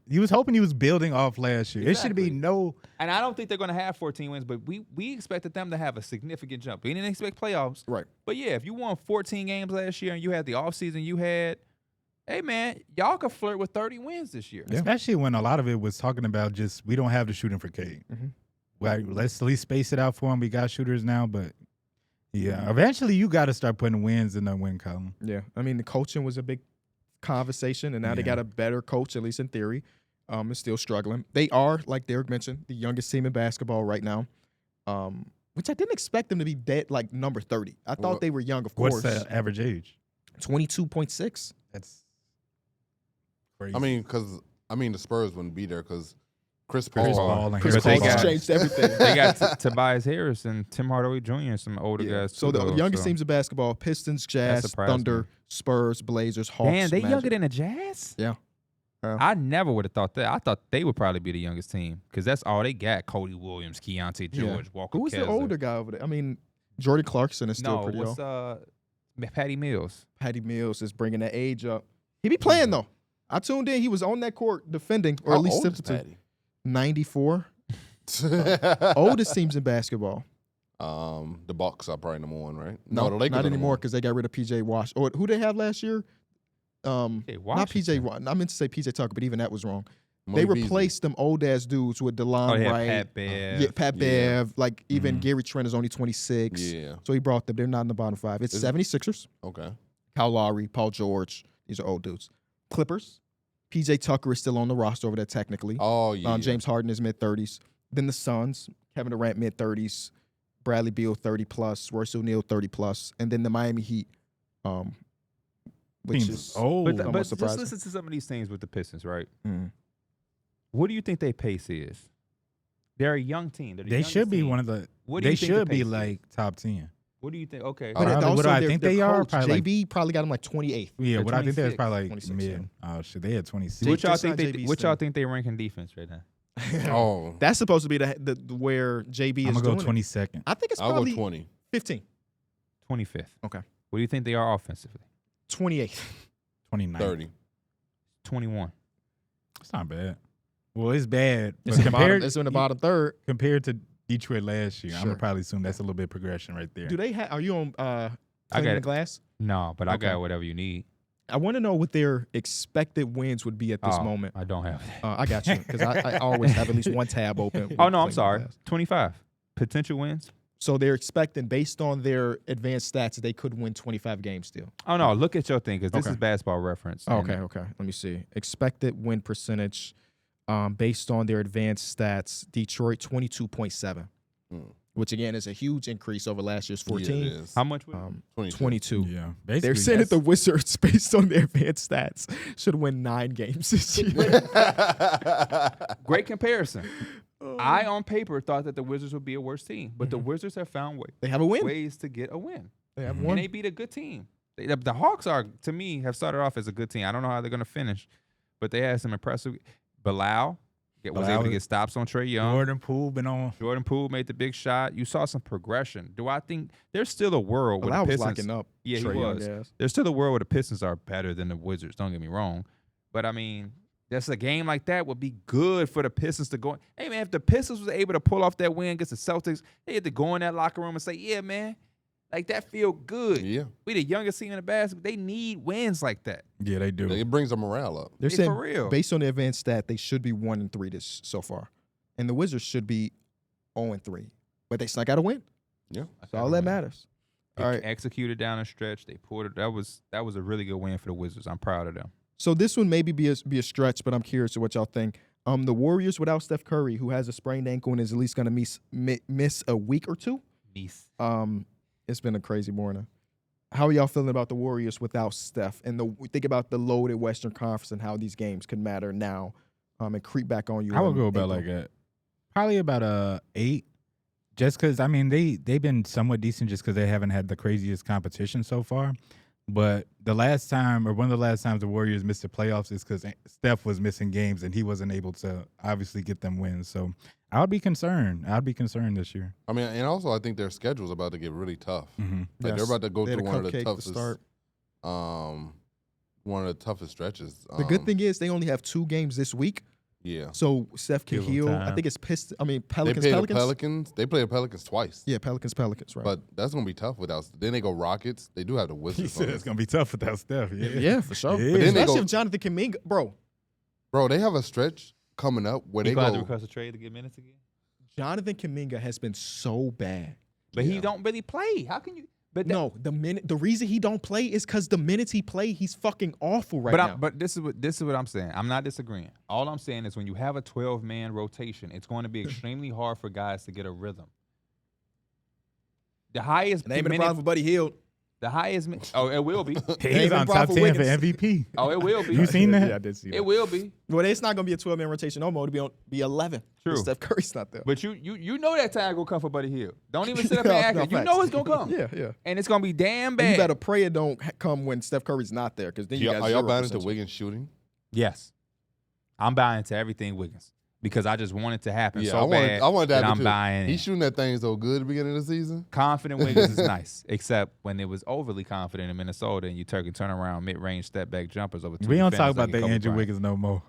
He was hoping he was building off last year. It should be Exactly. no. And I don't think they're going to have 14 wins, but we expected them to have a significant jump. We didn't expect playoffs. Right. But yeah, if you won 14 games last year and you had the offseason you had, hey man, y'all could flirt with 30 wins this year. Yeah. Especially when a lot of it was talking about just we don't have the shooting for Cade. Mhm. Like, let's at least space it out for him. We got shooters now, but yeah, eventually you got to start putting wins in the win column. Yeah. I mean, the coaching was a big conversation, and now they Yeah. got a better coach, at least in theory. Is still struggling. They are, like Darrick mentioned, the youngest team in basketball right now, which I didn't expect them to be dead, like number 30. I thought What- they were young, of What's course. the average age? 22.6. That's crazy. I mean, the Spurs wouldn't be there because Chris Chris Paul. Paul and Chris Harrison Paul just got- changed everything. They got Tobias Harris and Tim Hardaway Jr. and some older Yeah. guys. So too, the though, youngest so. teams in basketball: Pistons, Jazz, surprised me. Thunder, Spurs, Blazers, Hawks. Man, they Magic. younger than the Jazz? Yeah. I never would have thought that. I thought they would probably be the youngest team because that's all they got. Cody Williams, Keontae George, Walker Who was the Kessler. older guy over there? I mean, Jordan Clarkson is still No, pretty what's old. Patty Mills? Patty Mills is bringing that age up. He be playing though. I tuned in. He was on that court defending, or How at least old is attempting to. Patty? 94. Oldest teams in basketball. The Bucks are probably number one, right? No, the Lakers not are anymore number because they got rid of PJ Wash. Or who they have last year? Not PJ. I meant to say PJ Tucker, but even that was wrong. one. They Money Beasley. replaced them old ass dudes with Oh, DeLon they have Wright. Pat Bev. Yeah, Pat Yeah. Bev. Like even Mhm. Gary Trent is only 26. Yeah. So he brought them. They're not in the bottom five. It's Is- 76ers. Okay. Kyle Lowry, Paul George. These are old dudes. Clippers. PJ Tucker is still on the roster over there technically. Oh yeah. James Harden is mid-30s. Then the Suns. Kevin Durant mid-30s. Bradley Beal 30+. Royce O'Neal 30+. And then the Miami Heat, which Teams is old. But almost just surprising. listen to some of these things with the Pistons, right? Mhm. What do you think their pace is? They're a young team. They're the they youngest should be team. one of the. What do They you think the should be pace is? like top 10. What do you think? Okay. But Probably- what do I their- think their they are? coach, Probably like- JB probably got them like 28th. Yeah, They're what I think that's 26, probably like 26, mid. Oh shit, they had 26. What y'all just think? signed They, JB's what y'all thing. think they rank in defense right now? Oh, That's supposed to be the where JB I'm is gonna go doing it. 22nd. I think it's I'll go probably 20. 15, 25th. Okay. What do you think they are offensively? 28th. 29. 30. 21. It's not bad. Well, it's bad, but It's in the bottom, compared it's in the bottom third. compared to Detroit last year, I'm Sure. gonna probably assume that's a little bit of progression right there. Do they have? Are you on I Cleaning got the it. Glass? No, but I Okay. got whatever you need. I want to know what their expected wins would be at this Oh, moment. I don't have that. I got you because I always have at least one tab open. with Oh no, I'm Cleaning the sorry. Glass. 25 potential wins. So they're expecting, based on their advanced stats, they could win 25 games still. Oh no, look at your thing because this Okay. is basketball reference. Oh, and okay. Let me see. Expected win percentage based on their advanced stats. Detroit 22.7, Mm. which again is a huge increase over last year's Yeah, 14. it is. How much? Would 22. 22. Yeah, basically. They're saying that the that's- Wizards, based on their advanced stats, should win 9 games this year. Great comparison. Oh. I, on paper, thought that the Wizards would be a worse team, but the Mm-hmm. Wizards have found They have a win. ways to get a win. They have And one. they beat a good team. The Hawks are, to me, have started off as a good team. I don't know how they're going to finish, but they had some impressive. Bilal was able to get stops on Trae Young. Jordan Poole been on. Jordan Poole made the big shot. You saw some progression. Do I think there's still a world where Well, I the was Pistons? locking up. Yeah, he Trae Young, was. yes. There's still a world where the Pistons are better than the Wizards. Don't get me wrong, but I mean, just a game like that would be good for the Pistons to go. Hey man, if the Pistons was able to pull off that win against the Celtics, they had to go in that locker room and say, "Yeah, man, like that feel good." Yeah. We the youngest team in the basketball. They need wins like that. Yeah, they do. It brings the morale up. They're Hey, saying for real. based on the advanced stat, they should be 1-3 this so far, and the Wizards should be 0-3, but they still got to win. Yeah. That's all that matters. They All right. executed down a stretch. They pulled it. That was a really good win for the Wizards. I'm proud of them. So this one maybe be a stretch, but I'm curious to what y'all think. The Warriors without Steph Curry, who has a sprained ankle and is at least going to miss a week or two. Nice. It's been a crazy morning. How are y'all feeling about the Warriors without Steph? And think about the loaded Western Conference and how these games could matter now, and creep back on you. I would in go about April. like probably about a 8, just because I mean they've been somewhat decent just because they haven't had the craziest competition so far. But the last time, or one of the last times the Warriors missed the playoffs is because Steph was missing games and he wasn't able to obviously get them wins. So I would be concerned. I'd be concerned this year. I mean, and also I think their schedule's about to get really tough. Mm-hmm. Like they're about to go They had through a one of the cupcake to toughest, start. one of the toughest stretches. The good thing is they only have 2 games this week, yeah, so Steph can Give 'em heal. I time. think it's they Pelicans. play the Pelicans. They play the Pelicans twice. Yeah, Pelicans, right? But that's gonna be tough without. Then they go Rockets. They do have the He Wizards. said on it's it. going to be tough without Steph. Yeah, yeah, for sure. Yeah. But then they especially go- if Jonathan Kuminga, bro. Bro, they have a stretch coming up where He they going to go. request a trade to get minutes again. Jonathan Kuminga has been so bad. But he Yeah. don't really play. How can you? But that, No, the reason he don't play is because the minutes he play, he's fucking awful right now. But this is what I'm saying. I'm not disagreeing. All I'm saying is when you have a 12-man rotation, it's going to be extremely hard for guys to get a rhythm. The highest And ain't been a minute- problem for Buddy Hield. the highest. Oh, it will be. He's been on brought top for 10 for Wiggins. MVP. Oh, it will be. You seen that? Yeah, I did see that. It will be. Well, it's not gonna be a 12-man rotation no more. It'll be 11. True. Steph Curry's not there. But you know that time gonna come for Buddy Hield. Don't even sit up and No, act no, it. You facts. know it's gonna come. Yeah. And it's gonna be damn And bad. you better pray it don't come when Steph Curry's not there, because then you got Are y'all 0% buying into chance. Wiggins shooting? Yes. I'm buying into everything Wiggins because I just want it to happen Yeah, so I bad wanted that. that I'm too. buying He's it. shooting that thing so good at the beginning of the season. Confident Wiggins is nice, except when it was overly confident in Minnesota and you turn around mid-range step-back jumpers over 2 We don't talk defenders about like the a Kobe Andrew Bryant. Wiggins no more.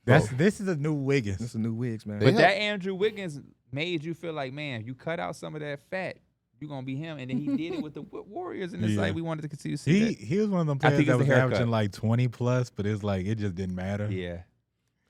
This is a new Wiggins. This is new Wiggs, man. They But have- that Andrew Wiggins made you feel like, man, you cut out some of that fat, you're going to be him. And then he did it with the Warriors, and it's Yeah. like we wanted to continue to see He was one of them I players think that it's the was haircut. averaging like 20 plus, but it's like it just didn't matter. that. Yeah.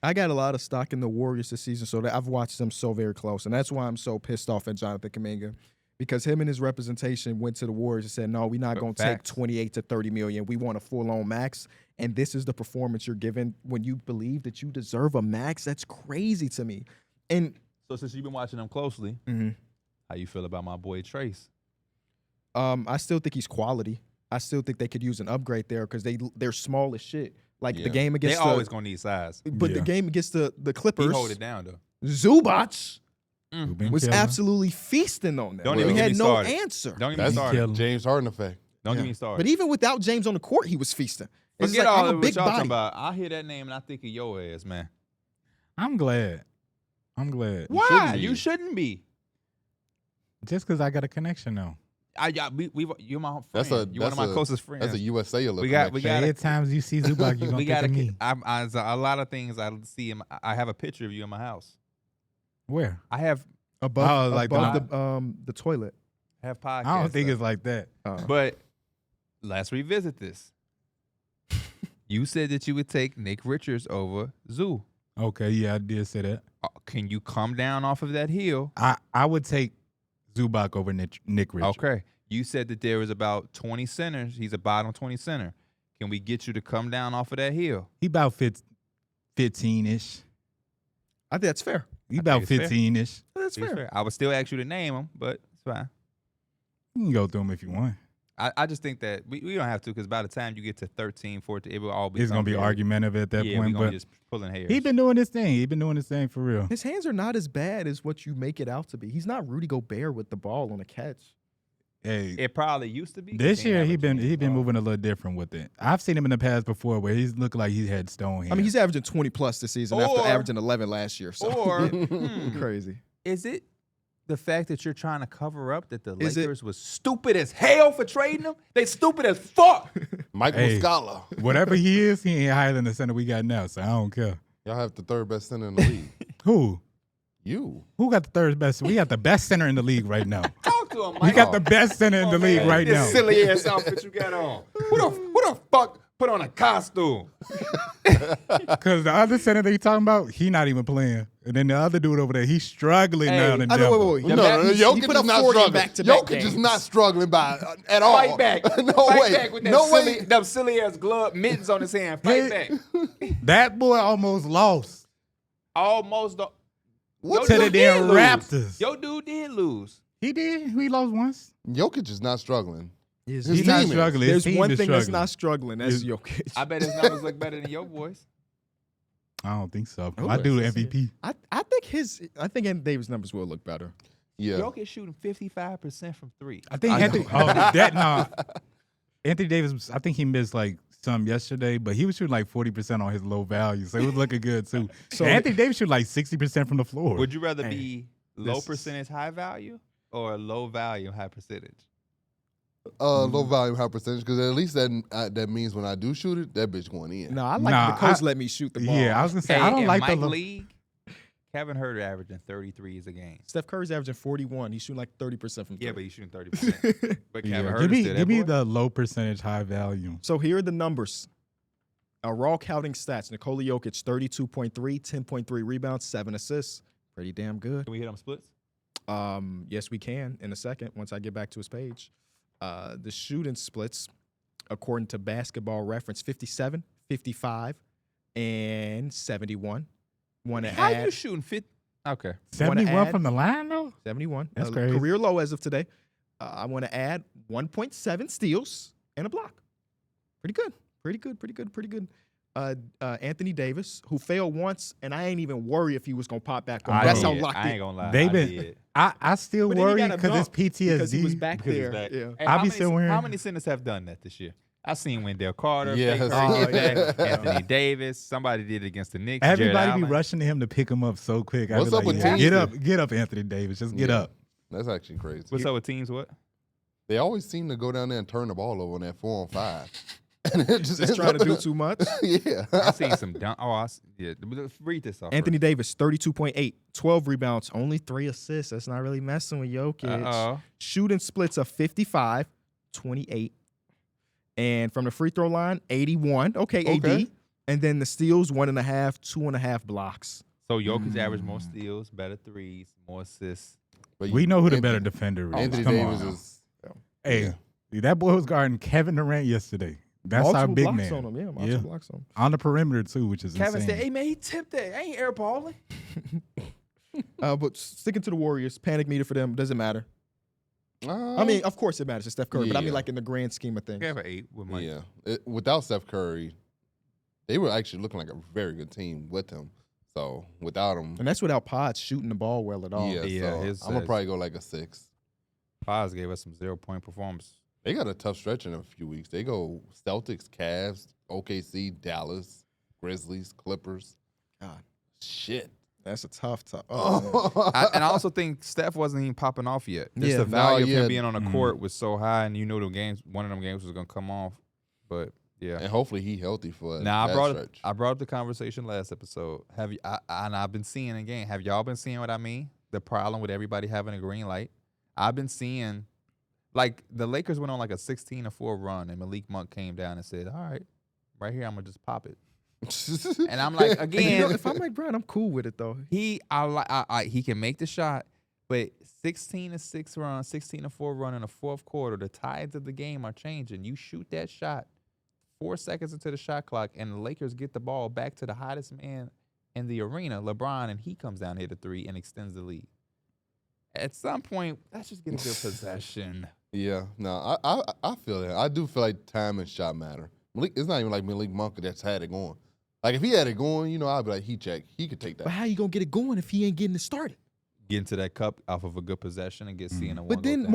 I got a lot of stock in the Warriors this season, so that I've watched them so very close, and that's why I'm so pissed off at Jonathan Kuminga, because him and his representation went to the Warriors and said, "No, we're not But going to take facts. 28 to 30 million. We want a full-on max." And this is the performance you're given when you believe that you deserve a max. That's crazy to me. And So since you've been watching them closely, how you feel about my boy Trace? I still think he's quality. I still think they could use an upgrade there because they're small as shit. Like the Yeah. game They against always going to need size. but the Yeah. game against the He Clippers, hold it down, though. Zubac Ruben was Killer. absolutely feasting on them. Don't He even get had me no started. answer. Don't even That's get me started. Killer. James Harden effect. Don't Yeah. get me started. But even without James on the court, he was feasting. It's Forget like, all I'm of a what big y'all talking body. about. I hear that name and I think of your ass, man. I'm glad. Why? be. You shouldn't be. Just because I got a connection now. You're my friend. That's You're one of my closest friends. That's a USA look. We got- we got- Every times you see Zubac, you're going we to think got of me. a lot of things I see. I have a picture of you in my house. Where? I have Above, like above the toilet. podcasts. I don't think up. it's like that. But let's revisit this. You said that you would take Nick Richards over Zoo. Okay, yeah, I did say that. Can you come down off of that hill? I would take Zubac over Nick Richards. Okay. You said that there was about 20 centers. He's a bottom 20 center. Can we get you to come down off of that hill? He about 15-ish. I think that's fair. He about it's fair. 15-ish. That's He's fair. fair. I would still ask you to name him, but it's fine. You can go through him if you want. I just think that we don't have to because by the time you get to 13, 14, it will all be It's going to be argumentative at that yeah, we're point. going to But just pulling hairs. he been doing his thing. He been doing his thing for real. His hands are not as bad as what you make it out to be. He's not Rudy Gobert with the ball on a catch. Hey, It probably used to be. 'cause this he year ain't he have a been chance. moving a little different with it. I've seen him in the past before where he's looked like he had stone hands. I mean, he's averaging 20 plus this season after Or- averaging 11 last year. So Or crazy. is it the fact that you're trying to cover up that the Is it- Lakers was stupid as hell for trading him? They stupid as fuck. Mike Hey. Muscala. Whatever he is, he ain't higher than the center we got now. So I don't care. Y'all have the third best center in the league. Who? You. Who got the third best? We got the best center in the league right now. Talk to him, We Mike. got the best center in the league right this now. silly ass outfit you got on. Who the fuck put on a costume? Because the other center that he talking about, he not even playing. And then the other dude over there, he's struggling Hey, now in I Denver. know, wait. No, Jokic he put is up not 40 struggling. back-to-back Jokic is games. not struggling at all. Fight back. no Fight way. back with that no silly, way. them silly ass glove mittens on his hand. Fight Hey. back. That boy almost lost Almost. What's to Your the dude did damn lose. Raptors. Your dude did lose. He did. He lost once. Jokic is not struggling. His His He's not team is. struggling. His There's team one is thing that's struggling. not struggling. That's Is- Jokic. I bet his numbers look better than your boys. I don't think so. Oh, I do it's- MVP. I think Anthony Davis numbers will look better. Yeah. Jokic shooting 55% from three. I think I Anthony. know. Oh, that no. Anthony Davis, I think he missed like some yesterday, but he was shooting like 40% on his low value, so it was looking good too. So- Anthony Davis shoot like 60% from the floor. Would you rather Hey, be low this- percentage, high value, or low value, high percentage? Low volume, high percentage, because at least that means when I do shoot it, that bitch going in. No, I like Nah, the coach I- let me shoot the ball. Yeah, I was gonna say Hey, I don't in like Mike the low. League, Kevin Huerter averaging 33s a game. Steph Curry's averaging 41. He's shooting like 30% from three. Yeah, but he's shooting 30%. But Kevin Yeah, Huerter's give me still that give me boy. the low percentage, high value. So here are the numbers. Raw counting stats. Nikola Jokic, 32.3, 10.3 rebounds, 7 assists. Pretty damn good. Can we hit them splits? Yes, we can in a second once I get back to his page. The shooting splits, according to Basketball Reference, 57, 55, and 71. Want to How you add shooting 50? Okay. 71 add- from the line though. 71. That's crazy. Career low as of today. I want to add 1.7 steals and a block. Pretty good. Pretty good. Pretty good. Pretty good. Anthony Davis, who failed once, and I ain't even worried if he was gonna pop back on. That's how locked I ain't in. gonna lie. They I been- did. I still But then he worry got a because it's dunk PTSD. Because he was back Because he's there. back. Yeah. Hey, I'll how be many- still wearing- How many centers have done that this year? I've seen Wendell Carter, Yes. Steph Oh, Curry get yeah. back, Anthony Davis. Somebody did it against the Knicks. Jared Everybody be Allen. rushing to him to pick him up so quick. I What's be up like, with yeah, teams? get up, Anthony Davis. Just get Yeah. up. That's actually crazy. What's up with teams? What? They always seem to go down there and turn the ball over on that 4-on-5. And it Just trying to do too much. Yeah. I've seen some dunk. Yeah. Read this off. Anthony Davis, 32.8, 12 rebounds, only 3 assists. That's not really messing with Jokic. Uh-oh. Shooting splits of 55, 28. And from the free throw line, 81. Okay, Okay. AD. And then the steals, 1.5, 2.5 blocks. So Jokic averaged more steals, better threes, more assists. But We know who the Anthony- better defender is. Anthony Come Davis on. is. Hey, that boy was guarding Kevin Durant yesterday. That's multiple our big blocks man. on him. Yeah, multiple Yeah. blocks on him. On the perimeter too, which is Kevin insane. said, "Hey man, he tipped that. I ain't airballing." But sticking to the Warriors, panic meter for them, doesn't matter. I mean, of course it matters to Steph Curry, but I mean yeah. like in the grand scheme of things. Kevin 8 with Mike. yeah. Without Steph Curry, they were actually looking like a very good team with him. So without him, And that's without Pods shooting the ball well at all. yeah, Yeah, so his I'm gonna says- probably go like a 6. Paz gave us some 0-point performance. They got a tough stretch in a few weeks. They go Celtics, Cavs, OKC, Dallas, Grizzlies, Clippers. God. Shit. That's a tough. Oh, man. And I also think Steph wasn't even popping off yet. Just Yeah. the value of yeah. him being on the court was so high, and you knew the games, one of them games was gonna come off. But yeah. And hopefully he healthy for Now that stretch. I brought up the conversation last episode. Have you? And I've been seeing again. Have y'all been seeing what I mean? The problem with everybody having a green light. I've been seeing, like the Lakers went on like a 16-4 run, and Malik Monk came down and said, "All right, right here, I'm gonna just pop it." And I'm like, And you again, know, if I'm like Brian, I'm cool with it though. he can make the shot, but 16-6 run, 16-4 run in the fourth quarter, the tides of the game are changing. You shoot that shot 4 seconds into the shot clock, and the Lakers get the ball back to the hottest man in the arena, LeBron, and he comes down, hit a 3, and extends the lead. At some point, let's just get a good possession. Yeah, no, I feel that. I do feel like time and shot matter. Malik, it's not even like Malik Monk that's had it going. Like if he had it going, you know, I'd be like, he could take But that. how you gonna get it going if he ain't getting it started? Get into that cup off of a good possession and get C in a one. But then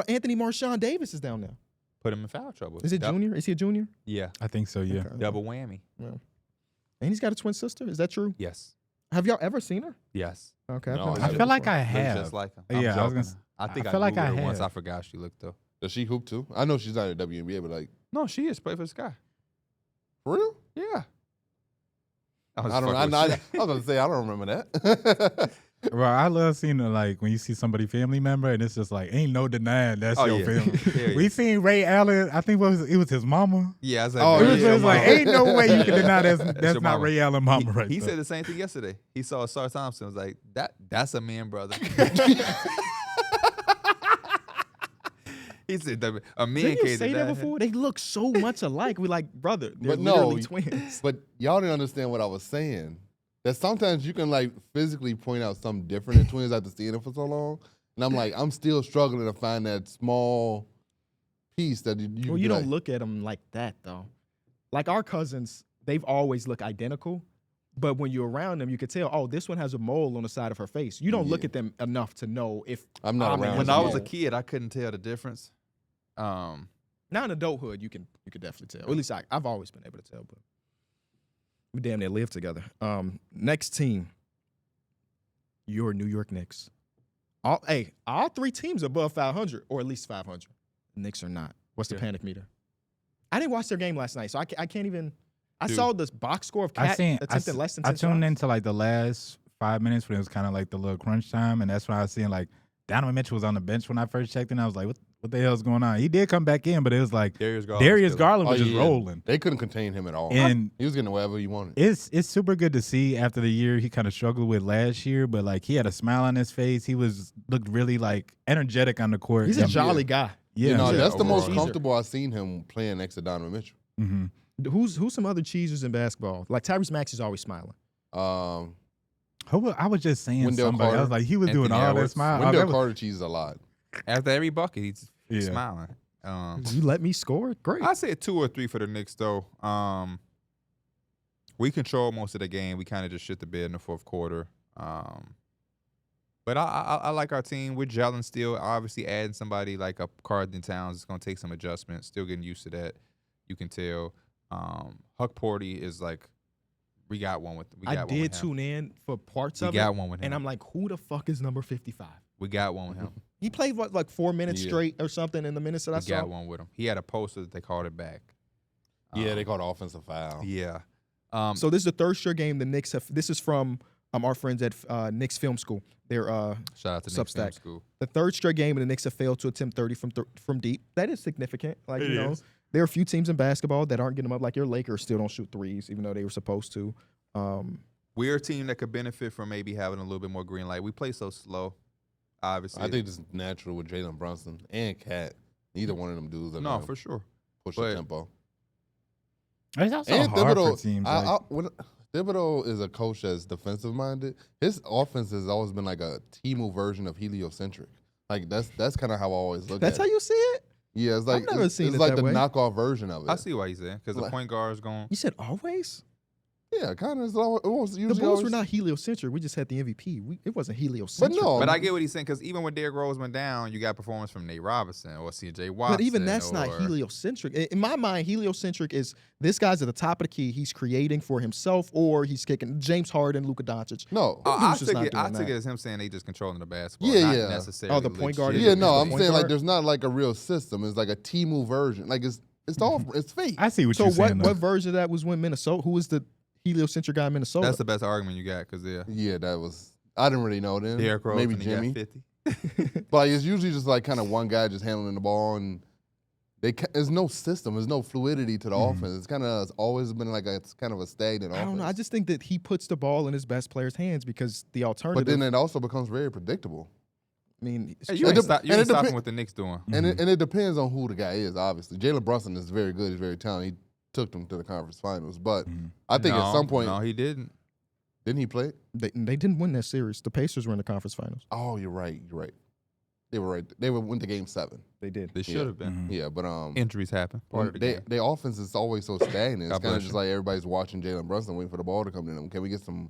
Anthony Marshawn Davis is down there. put him in foul trouble. Is it junior? Is he a junior? Yeah, I think so. Yeah. Okay. double whammy. And he's got a twin sister. Is that true? Yes, Have y'all ever seen her? yes. Okay. No, I've I I never feel seen like her I Looks have. just like him. Yeah, I'm I was joking. gonna s- I think I feel like I Googled her once. I have. forgot she looked though. Does she hoop too? I know she's not in the WNBA, but like, No, she is play for the Sky. for real? Yeah. I was gonna say I don't remember that. Well, I love seeing like when you see somebody family member and it's just like ain't no denying that's Oh, your yeah. family. Period. We seen Ray Allen. I think it was his mama. Yeah, I was Oh, like, It yeah, was just like ain't no way you can deny that's your not mama. Ray Allen mama right he there. said the same thing yesterday. He saw Sar Thompson, was like, that's a man, brother. He said a man Didn't you can't say deny that before? They look so much alike. We like, brother, they're But no, literally twins. But y'all didn't understand what I was saying. That sometimes you can like physically point out something different in twins after seeing them for so long. And I'm like, I'm still struggling to find that small piece that you. Well, you don't look at them like that though. Like our cousins, they've always looked identical. But when you're around them, you can tell, oh, this one has a mole on the side of her face. You don't look Yeah. at them enough to know if I'm not I mean, around. When them I was a yet. kid, I couldn't tell the difference. Now in adulthood, you could definitely tell. Or at least I've always been able to tell, but we damn near live together. Next team, your New York Knicks. All three teams above 500, or at least 500. The Knicks are not. What's the panic meter? I didn't watch their game last night, so I can't even. I saw this box score of Cat attempting less than 10 shots. I tuned into like the last 5 minutes when it was kind of like the little crunch time, and that's when I was seeing like Donovan Mitchell was on the bench when I first checked, and I was like, what the hell's going on? He did come back in, but it was like Darius Garland was just rolling. They couldn't contain him at all. And he was getting whatever he wanted. It's super good to see after the year he kind of struggled with last year, but like he had a smile on his face. He looked really like energetic on the court. He's a jolly guy. Yeah, that's the most comfortable I've seen him playing next to Donovan Mitchell. Mm-hmm. Who's some other cheesers in basketball? Like Tyrese Maxey's always smiling. I was just saying Wendell somebody. Carter. I was like, he was doing all that smile. Wendell Carter cheeses a lot. After every bucket, he's smiling. You let me score? Great. I say 2 or 3 for the Knicks, though. We control most of the game. We kind of just shit the bed in the fourth quarter. But I like our team. We're gelling still. Obviously, adding somebody like a Carlton Towns is going to take some adjustments. Still getting used to that. You can tell. Huck Porty is like, we got one with him. I did tune in for parts of it. We got one with him. And I'm like, who the fuck is number 55? We got one with him. He played, like 4 minutes straight or something in the minutes that I saw? We got one with him. He had a poster that they called it back. They called offensive foul. Yeah. So this is the third straight game the Knicks have. This is from our friends at Knicks Film School. Their shout out to Knicks Film School. The third straight game the Knicks have failed to attempt 30 from deep. That is significant. Like, you know, there are a few teams in basketball that aren't getting them up. Like your Lakers still don't shoot threes, even though they were supposed to. We're a team that could benefit from maybe having a little bit more green light. We play so slow, obviously. I think it's natural with Jalen Brunson and Cat. Neither one of them dudes are for sure. Push the tempo. It's also And hard Thibodeau, for teams. Thibodeau is a coach that's defensive minded. His offense has always been like a Timu version of heliocentric. Like that's kind of how I always look at it. That's how you see it? Yeah, it's like I've never seen it's it like that the way. knockoff version of it. I see why he's there because the point guard is going. You said always? Yeah, kind of. It was usually The Bulls were not heliocentric. We just had the MVP. It wasn't heliocentric. But no. But I get what he's saying because even when Derrick Rose went down, you got performance from Nate Robinson or C.J. Watson. But even that's not heliocentric. In my mind, heliocentric is this guy's at the top of the key. He's creating for himself, or he's kicking James Harden, Luka Doncic. No, I took it as him saying they just controlling the basketball. Yeah, not yeah. necessarily. Oh, the point guard. Yeah, no, I'm point saying guard? like there's not like a real system. It's like a Timu version. Like it's all it's fake. I see what So you're saying. what version of that was when Minnesota? Who was the heliocentric guy in Minnesota? That's the best argument you got because Yeah, that was. I didn't really know then. Derrick Rose Maybe and he got Jimmy. 50. But like, it's usually just like kind of one guy just handling the ball, and there's no system, there's no fluidity to the offense. It's kind of always been like it's kind of a stagnant offense. I don't know. I just think that he puts the ball in his best player's hands because the alternative. But then it also becomes very predictable. I mean, Hey, you ain't stopping what the Knicks doing. And it depends on who the guy is, obviously. Jalen Brunson is very good. He's very talented. He took them to the conference finals. But I think at some point. No, he didn't. Didn't he play? they didn't win that series. The Pacers were in the conference finals. Oh, you're right. They were right. They went to game 7. They did. They should have been. Yeah, but Injuries happen. Part of the game. their offense is always so stagnant. It's God kind of bless just you. like everybody's watching Jalen Brunson waiting for the ball to come to them. Can we get some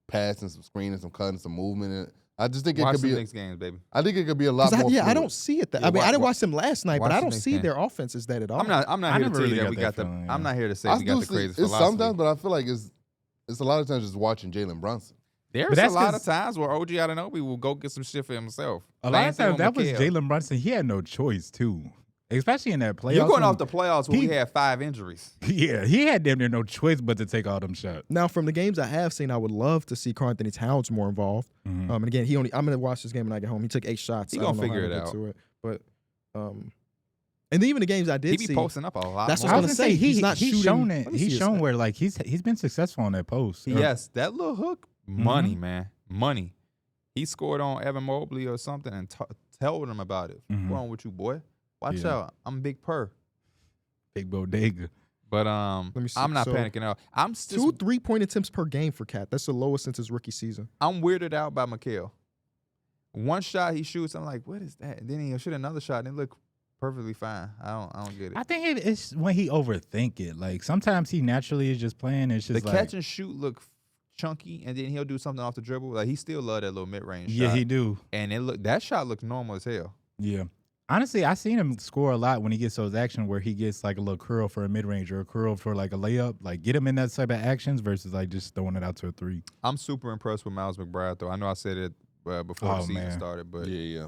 passing, some screening, some cutting, some movement? I just think it Watch could the be. Knicks games, baby. I think it could be a lot more. I don't see it. Yeah, I mean, I didn't wa- watch them last night, but watch I the don't Knicks see game. their offense as that at all. I'm not I here to never tell you really that got we that got the. feeling, I'm yeah. not here to say I we got the do see- craziest it's philosophy. sometimes, but I feel like it's a lot of times just watching Jalen Brunson. There's But a that's lot of 'cause- times where OG Anunoby will go get some shit for himself. A lot of Same thing times that with was Mikal. Jalen Brunson. He had no choice too, especially in that playoffs. You're going when- off the playoffs where we had 5 injuries. Yeah, he had damn near no choice but to take all them shots. Now, from the games I have seen, I would love to see Karl-Anthony Towns more involved. And again, I'm gonna watch this game when I get home. He took 8 shots. He I don't gonna know how figure to it get out. to it. But and even the games I did He be see, posting up a lot. That's more. what I was gonna say. He's not shooting. shown Let it. me see He's his shown stats. where like he's been successful on that post. Yes, that little hook, money, man, money. He scored on Evan Mobley or something and told him about it. What's wrong with you, boy? Watch Yeah. out. I'm Big Purr. Big bodega. But me see. I'm not So, panicking out. I'm 2 still 3-point attempts per game for Cat. That's the lowest since his rookie season. I'm weirded out by Mikal. One shot he shoots, I'm like, what is that? And then he'll shoot another shot and it look perfectly fine. I don't get it. I think it's when he overthink it. Like sometimes he naturally is just playing. It's The just like catch and shoot look chunky, and then he'll do something off the dribble. Like he still love that little mid range. yeah, shot. he do. And that shot looked normal as hell. Yeah, Honestly, I seen him score a lot when he gets those actions where he gets like a little curl for a mid range or a curl for like a layup. Like get him in that type of actions versus like just throwing it out to a three. I'm super impressed with Miles McBride, though. I know I said it before the season started, but yeah.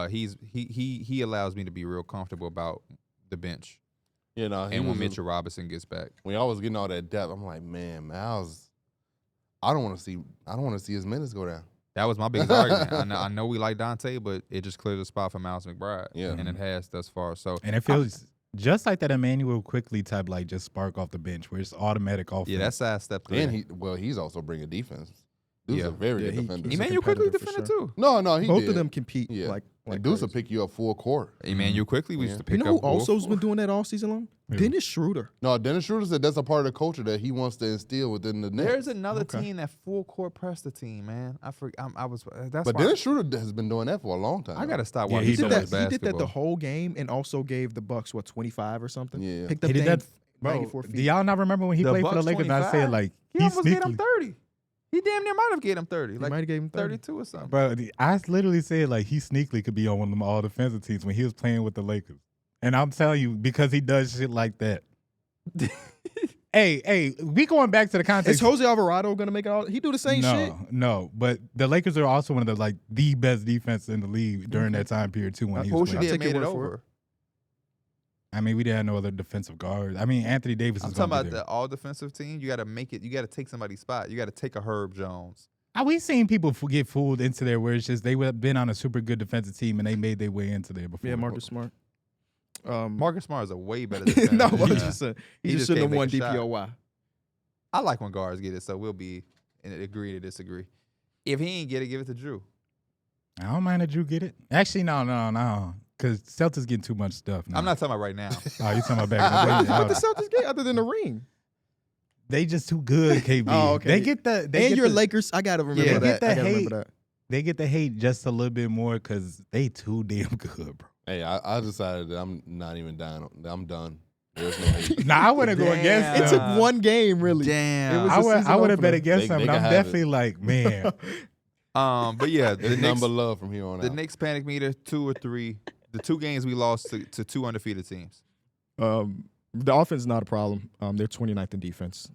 He allows me to be real comfortable about the bench. You know, And when Mitchell Robinson gets back, when y'all was getting all that depth, I'm like, man, Miles, I don't want to see his minutes go down. that was my biggest argument. I know we like Dante, but it just cleared the spot for Miles McBride. Yeah. And it has thus far. So And it feels just like that Emmanuel Quickly type, like just spark off the bench where it's automatic offense. yeah, that side step. And he's also bringing defense. Dude's a very good defender. he's a Emmanuel Quickly competitor for defended sure. too. No, he Both did. of them compete Yeah. like And Deuce will crazy. pick you up full court. Emmanuel Quickly we used to You pick know who up. also has Wolf. been doing that all season long? Who? Dennis Schroeder. No, Dennis Schroeder said that's a part of the culture that he wants to instill within the Knicks. There's another Okay. team that full court pressed the team, man. I forgot. I was. That's But why Dennis Schroeder has been doing that for a long time. I gotta stop Yeah, watching He so did much that. basketball. He did that the whole game and also gave the Bucks 25 or something. Yeah. Picked up He did Dame that. Bro, 94 feet. do y'all not remember when he played for the Bucks Lakers? And I 25? said like He he's almost gave him sneaky. 30. He damn near might have gave him 30. He Like might have gave him 30. 32 or something. Bro, I literally said like he sneakily could be on one of them all defensive teams when he was playing with the Lakers. And I'm telling you, because he does shit like that. Hey, we going back to the Is context. Jose Alvarado going to make it all? He do the same shit? No, but the Lakers are also one of the best defense in the league during that time period too when he was Who playing. should take have your made it word for over? I mean, we didn't have no other defensive guards. I mean, Anthony Davis I'm is talking going to about be there. the all defensive team. You got to make it. You got to take somebody's spot. You got to take a Herb Jones. We seen people get fooled into there where it's just they would have been on a super good defensive team and they made their way into there before. Yeah, Marcus Smart. Marcus Smart is a way better defender. no, than I'm that. just saying. He He just just shouldn't have can't won make a shot. DPOY. I like when guards get it, so we'll be in agree to disagree. If he ain't get it, give it to Drew. I don't mind that Drew get it. Actually, no. Because Celtics getting too much stuff now. I'm not talking about right now. Oh, you talking about back in the day? What the Celtics get other than the ring? They just too good, KB. Oh, okay. They get the And get your the, Lakers, I got to remember Yeah, that. get the I gotta hate. remember that. They get the hate just a little bit more because they too damn good, bro. Hey, I decided that I'm not even dying. I'm done. There's no hate. Nah, I wouldn't go against It them. took one game, really. Damn. It was I a would season have opener. bet against They them, but can I'm have it. definitely like, man. But yeah, the There's Knicks, number love from here on the out. Knicks panic meter 2 or 3. The 2 games we lost to 2 undefeated teams. The offense is not a problem. They're 29th in defense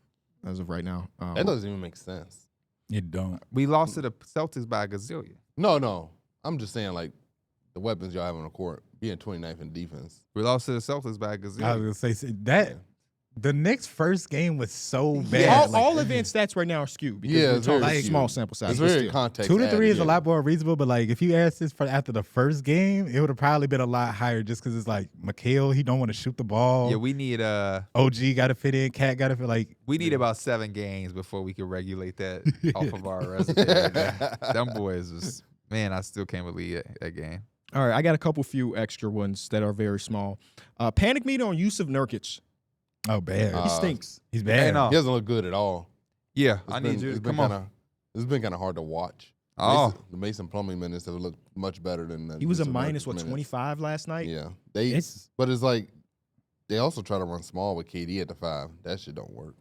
as of right now. That doesn't even make sense. You don't. We lost to the Celtics by a gazillion. No. I'm just saying, like, the weapons y'all have on the court, being 29th in defense. We lost to the Celtics by a I was gazillion. gonna say that. Yeah. The Knicks' first game was so bad. Yeah, Like, all advanced stats right now are skewed because Yeah, we're it's talking very like skewed. small sample size. It's but very still. context. 2 to 3 is a added, lot more reasonable, but like if you asked this for after the first game, it would have probably been a lot higher just because it's like Mikhail, he don't want to shoot the ball. Yeah, we need OG got to fit in, Cat got to fit like. we need about 7 games before we can regulate that off of our resume. Right now. Them boys was I still can't believe that game. All right, I got a few extra ones that are very small. Panic meter on Jusuf Nurkic. Oh, bad. He stinks. He's bad. Hey, no. He doesn't look good at all. Yeah, It's I been- need you it's to been come on. kinda- It's been kind of hard to watch. Oh. The Mason Plumlee minutes have looked much better than He was a Jusuf minus, Nurkic what, minutes. 25 last night? Yeah, It's but it's like they also try to run small with KD at the 5. That shit don't work.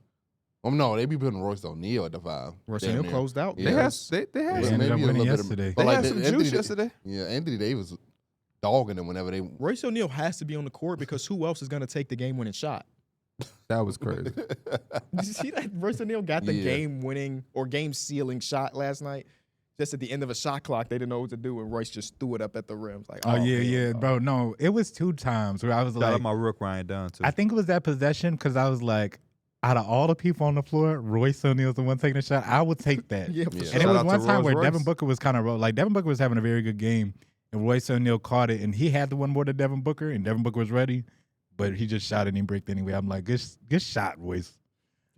No, they be putting Royce O'Neal at the 5. Royce Damn O'Neal near. closed out. Yeah. They because- had They But ended up maybe a winning little bit of- yesterday. but They like had some Anthony juice Da- yesterday. Yeah, Anthony Davis was dogging them whenever they. Royce O'Neal has to be on the court because who else is going to take the game-winning shot? That was crazy. Did you see that Royce O'Neal got the Yeah. game-winning or game-sealing shot last night? Just at the end of a shot clock, they didn't know what to do, and Royce just threw it up at the rim. It's like, Oh, yeah, hell yeah, no. bro. No, it was 2 times where I was Shout out like, my rook Ryan Dunn too. I think it was that possession because I was like, out of all the people on the floor, Royce O'Neal's the one taking a shot. I would take that. Yeah, for Yeah. sure. And it Shout was out one to time where Rolls Devin Royce. Booker was kind of like Devin Booker was having a very good game, and Royce O'Neal caught it, and he had the one more than Devin Booker, and Devin Booker was ready, but he just shot it and he bricked anyway. I'm like, good shot, Royce.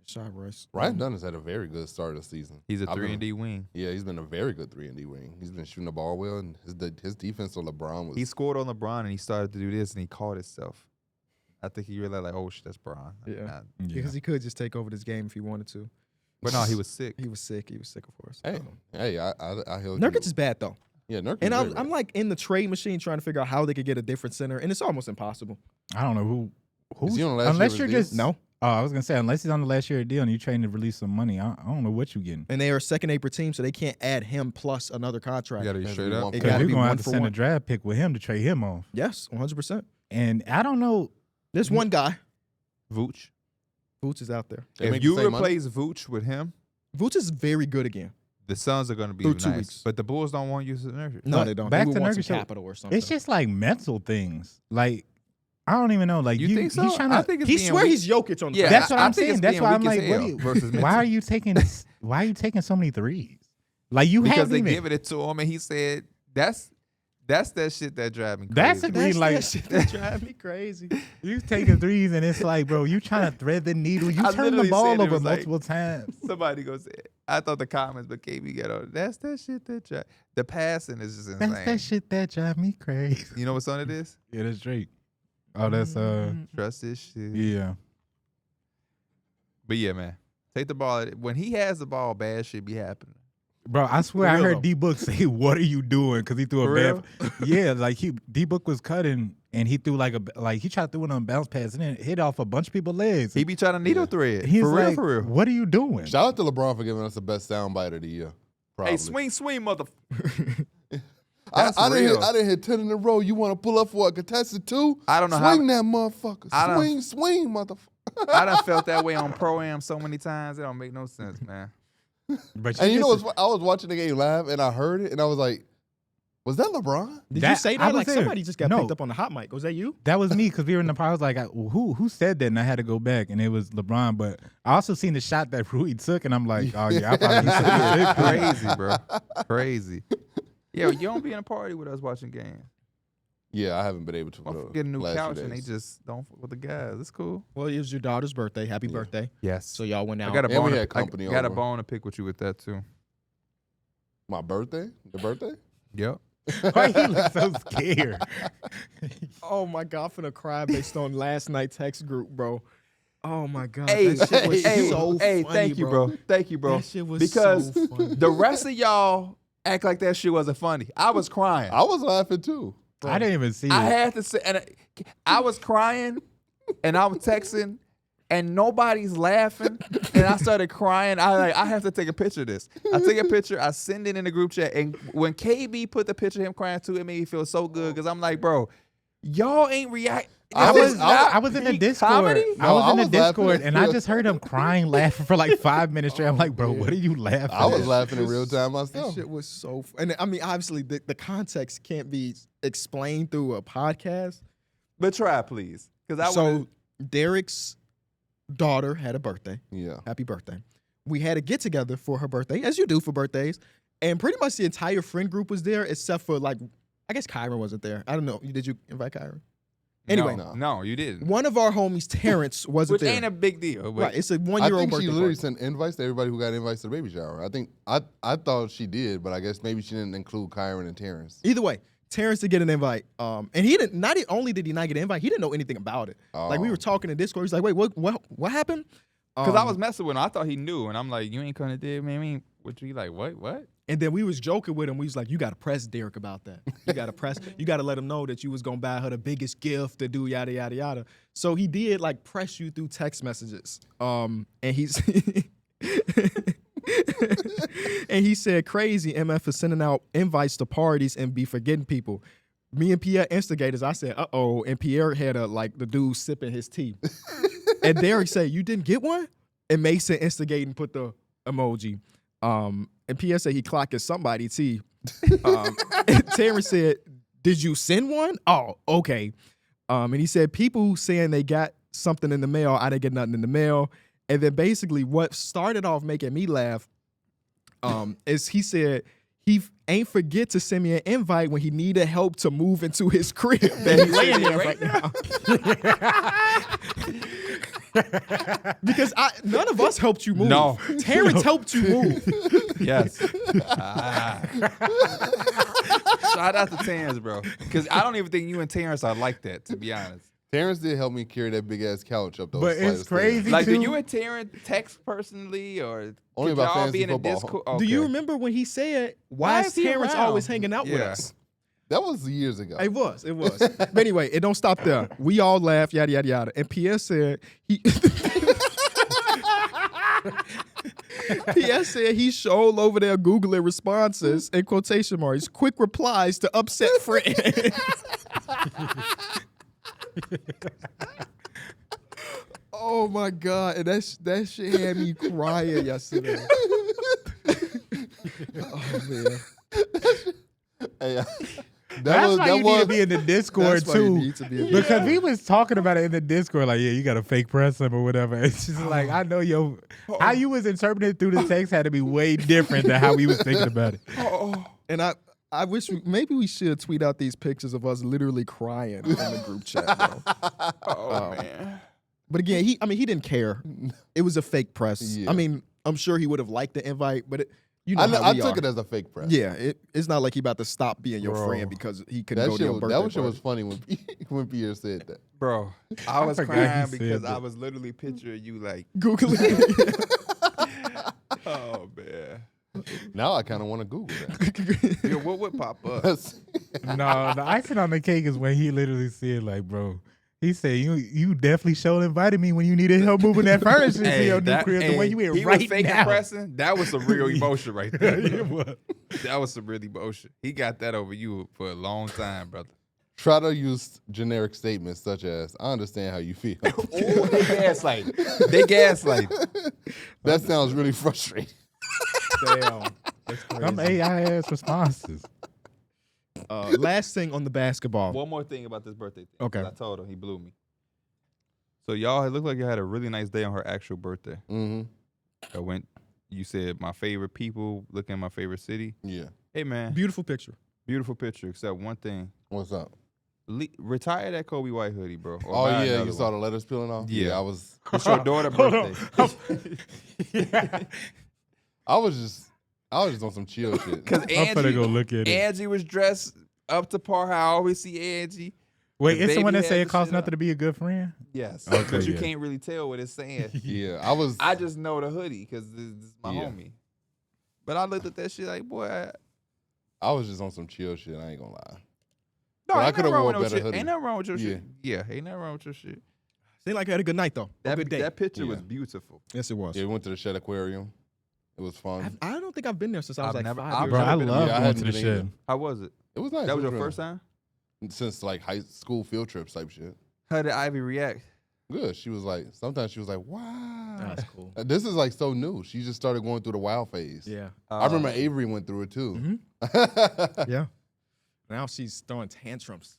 Shot Royce. Ryan Dunn has had a very good start of the season. He's a I've been- 3-and-D wing. Yeah, he's been a very good 3-and-D wing. He's been shooting the ball well, and his defense on LeBron was. He scored on LeBron and he started to do this and he caught himself. I think he realized like, oh shit, that's Bron. Yeah. Yeah. Because he could just take over this game if he wanted to. But no, he was sick. He was sick. He was sick, of course. hey, I held Nurkic you. is bad, though. Yeah, Nurkic. And is I'm very bad. like in the trade machine trying to figure out how they could get a different center, and it's almost impossible. I don't know who. Is he on the last Unless year you're of his just No. Oh, I was gonna say, unless he's on the last year of deal and you're trying to release some money, I don't know what you getting. And they are a second April team, so they can't add him plus another contract. You got to be Has straight to be up. one It Because gotta we're be gonna one have to for send a one. draft pick with him to trade him off. Yes, 100%. And I don't know. There's one guy. Vooch. Vooch is out there. They If make the you same money? replace Vooch with him, Vooch is very good again. the Suns are going to be Through nice. 2 weeks. But the Bulls don't want Jusuf Nurkic. No, But they don't. back They would to want some Nurkic, so capital or something. It's just like mental things. Like I don't even know. Like You think so? He's trying I to. think it's He being swear weak. he's Jokic on the Yeah, That's what I I'm think saying. it's That's being why I'm weak as like, what hell do you, versus why are you taking this? Why are you taking so many threes? Like you because haven't they even. giving it to him, and he said that's that shit that drive me crazy. That's a green light. that shit that drive me crazy. You taking threes and it's like, bro, you trying to thread the needle. You I turn the literally ball said it over was like- multiple times. Somebody goes, I thought the comments, but KB got on. That's that shit that drive. The passing is just insane. That's that shit that drive me crazy. You know what song it is? Yeah, that's Drake. Oh, that's Trust this shit. yeah. But yeah, man, take the ball. When he has the ball, bad shit be happening. Bro, I swear For I real, heard though. D-Book say, "What are you doing?" Because he threw For a bad. Yeah, like D-Book was cutting and he threw he tried to throw it on bounce pass and then it hit off a bunch of people's legs. He be trying to needle thread. He's For real, like, for real. "What are you doing?" Shout out to LeBron for giving us the best soundbite of the year. Probably. Hey, swing, mother. I That's didn't real. hit 10 in a row. You want to pull up for a contested 2? I don't know how- Swing that motherfucker. I don't- Swing, motherfucker. I done felt that way on Pro-Am so many times. It don't make no sense, man. But And you know just- what's I was watching the game live and I heard it and I was like, was that LeBron? Did That- you say I that? was Like there. somebody just got No. picked up on the hot mic. Was that you? That was me because we were in the I was like, who said that? And I had to go back, and it was LeBron. But I also seen the shot that Rudy took, and I'm like, oh yeah, I probably said that. Crazy, bro. Crazy. Yeah, you don't be in a party with us watching games. Yeah, I haven't been able to. Don't get a new last few couch and they days. just don't fuck with the guys. It's cool. Well, it was your daughter's birthday. Happy Yeah. birthday. Yes. So y'all went out. I got a And we bone. had company I got a over. bone to pick with you with that too. My birthday? The birthday? Yep. Why he look so scared? Oh my God, I'm finna cry based on last night's text group, bro. Oh my God, Hey, that shit was hey, so hey, funny, thank you, bro. Thank you, bro. That shit was Because so funny. the rest of y'all act like that shit wasn't funny. I was crying. I was laughing too. I didn't even see I it. had to say, and I was crying, and I was texting, and nobody's laughing, and I started crying. I have to take a picture of this. I take a picture, I send it in the group chat, and when KB put the picture of him crying too, it made me feel so good because I'm like, bro, y'all ain't react. I This is was not I was in the peak Discord. comedy? I was in the I was laughing. Discord, and I just heard him crying, laughing for like 5 minutes straight. I'm like, bro, what are you laughing? I was at? laughing in real time That myself. shit was so and I mean, obviously, the context can't be explained through a podcast. But try, please. Because I So Darrick's daughter had a birthday. Yeah. Happy birthday. We had a get together for her birthday, as you do for birthdays. And pretty much the entire friend group was there, except for like, I guess Kyron wasn't there. I don't know. Did you invite Kyron? Anyway, no, you didn't. one of our homies, Terrence, wasn't Which there. ain't a big deal. But Right, it's a I 1-year-old think birthday she literally party. sent invites to everybody who got invites to the baby shower. I thought she did, but I guess maybe she didn't include Kyron and Terrence. Either way, Terrence did get an invite. And he didn't. Not only did he not get an invite, he didn't know anything about it. Like we were talking in Discord. He's like, "Wait, what happened?" Because I was messing with him. I thought he knew. And I'm like, you ain't gonna do it, man. What you like, what? And then we was joking with him. We was like, "You got to press Darrick about that. You got to press. You got to let him know that you was gonna buy her the biggest gift to do yada yada yada." So he did like press you through text messages. And he's and he said, "Crazy MF is sending out invites to parties and be forgetting people." Me and Pierre instigators. I said, "Uh-oh," and Pierre had the dude sipping his tea. And Darrick said, "You didn't get one?" And Mason instigating put the emoji. And Pierre said he clocked at somebody tea. And Terrence said, "Did you send one?" Oh, okay. And he said people saying they got something in the mail. I didn't get nothing in the mail. And then basically what started off making me laugh is he said he ain't forget to send me an invite when he needed help to move into his crib that he's laying there right now. Because none of us helped you move. No. Terrence helped you move. Yes. Shout out to Terrence, bro. Because I don't even think you and Terrence are like that, to be honest. Terrence did help me carry that big ass couch up those But flight it's of stairs. crazy. Like, do too. you and Terrence text personally, or Only could about y'all fantasy be in a football. Discord? Do Okay. you remember when he said, why is is he Terrence around? always hanging out with Yeah. us? That was years ago. It was. But anyway, it don't stop there. We all laughed, yada, yada, yada. And Pierre said, Pierre said he showed over there Googling responses in quotation marks, quick replies to upset friends. Oh my God. And that shit had me crying yesterday. Oh man. Hey, That's why you need to be in the Discord That's why you too. need to be in the Because we was talking about it in the Discord, like, yeah, you got to fake press him or whatever. It's just like, I know how you was interpreting it through the text had to be way different than how we was thinking about it. And I wish maybe we should tweet out these pictures of us literally crying in the group chat, bro. man. But again, he didn't care. It was a fake press. Yeah. I mean, I'm sure he would have liked the invite, but I took it as a fake press. Yeah, it's not like he about to stop being your friend because he couldn't go to your birthday That shit was party. funny when Pierre said that. Bro, I was forgot he crying said because that. I was literally picturing you like, Google it. oh man. Now I kind of want to Google that. Yo, what would pop up? No, the icing on the cake is when he literally said, like, bro, he said, you definitely showed invited me when you needed help moving that furniture to your new crib the way you in he right was fake now. pressing. That was some real emotion right there. It was. That was some real emotion. He got that over you for a long time, brother. Try to use generic statements such as, I understand how you feel. Ooh, they gaslight. They gaslight. That sounds really frustrating. Damn. That's crazy. Some AI ass responses. Last thing on the basketball. One more thing about this birthday thing. Okay. 'Cause I told him, he blew me. So y'all, it looked like you had a really nice day on her actual birthday. Mm-hmm. You said my favorite people, looking at my favorite city. Yeah. Hey man, Beautiful picture. beautiful picture, except one thing. What's up? Retire that Kobe White hoodie, bro. Or Oh, buy yeah. another You saw the letters peeling off? Yeah. I was It's your daughter's Hold on. birthday. I was just on some chill shit. Because I'm finna go look at it. Angie was dressed up to par. How I always see Angie. Wait, The it's the one baby that say had it costs the shit nothing up. to be a good friend? Yes. Okay, But you yeah. can't really tell what it's saying. Yeah. I just know the hoodie because this is my Yeah. homie. But I looked at that shit like, boy, I was just on some chill shit. I ain't gonna lie. no, But I ain't coulda nothing wrong wore with a no better shit. hoodie. Ain't nothing wrong with your Yeah. shit. Yeah, ain't nothing wrong with your shit. Seemed like you had a good night though. That, good day. that picture was Yeah. beautiful. Yes, it was. Yeah, we went to the Shed Aquarium. It was fun. I don't think I've been there since I was I've like never- 5 I've years Bro, old. I been- love Yeah, I going to hadn't the been shed. either. How was it? It was nice. That was It your real first time? Since like high school field trips type shit. How did Ivy react? Good. She was like, sometimes she was like, wow. That's cool. This is like so new. She just started going through the wild phase. Yeah. I remember Avery went through it too. Yeah. Now she's throwing tantrums.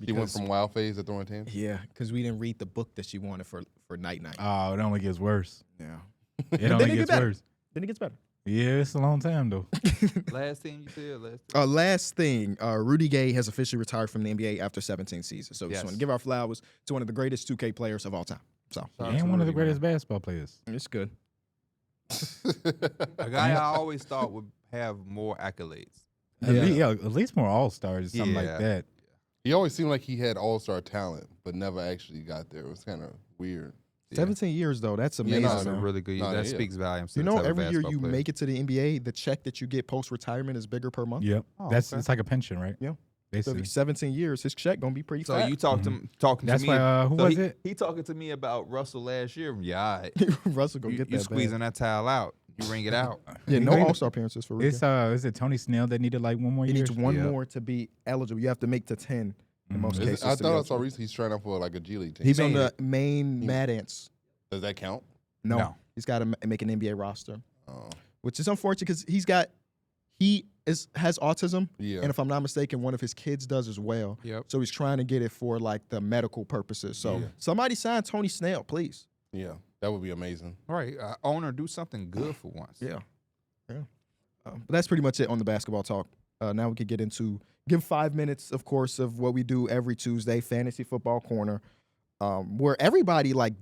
She went from wild phase to throwing tantrums. Yeah, because we didn't read the book that she wanted for night. Oh, it only gets worse. Yeah. It Then only it get gets better. worse. Then it gets better. Yeah, it's a long time, though. Last thing you said? Last thing, Rudy Gay has officially retired from the NBA after 17 seasons. So we just Yes. want to give our flowers to one of the greatest 2K players of all time. So Shout out And to one of the Rudy, greatest man. basketball players. it's good. A guy I always thought would have more accolades. At least more All-Stars, something Yeah. like that. He always seemed like he had all-star talent, but never actually got there. It was kind of weird. 17 years, though. That's Yeah, amazing. no, That's a man. really good. No, that yeah. speaks volumes. To You the know, type of every year basketball you player. make it to the NBA, the check that you get post-retirement is bigger per month. Yep. Oh, That's okay. It's like a pension, right? Yeah. So Basically. if he's 17 years, his check going to be pretty So fat. you talking That's to me? why, who so was he, it? He talking to me about Russell last year. Yeah, all right. Russell going to you get that squeezing that towel out. You wring it out. Yeah, no All-Star appearances for Rudy. It's is it Tony Snell that needed like one more He year? needs one Yeah. more to be eligible. You have to make to 10 in most Is it- cases. I to be thought I eligible. saw recently he's trying out for like a G League team. He's on made the main Mad Ants. Does that count? No. He's got to make an NBA roster, Oh, which is unfortunate because he has autism, yeah. and if I'm not mistaken, one of his kids does as well. Yep. So he's trying to get it for like the medical purposes. So Yeah. somebody sign Tony Snell, please. Yeah, that would be amazing. Right. Owner, do something good for once. Yeah. But that's pretty much it on the basketball talk. Now we could get into give 5 minutes, of course, of what we do every Tuesday, Fantasy Football Corner, where everybody like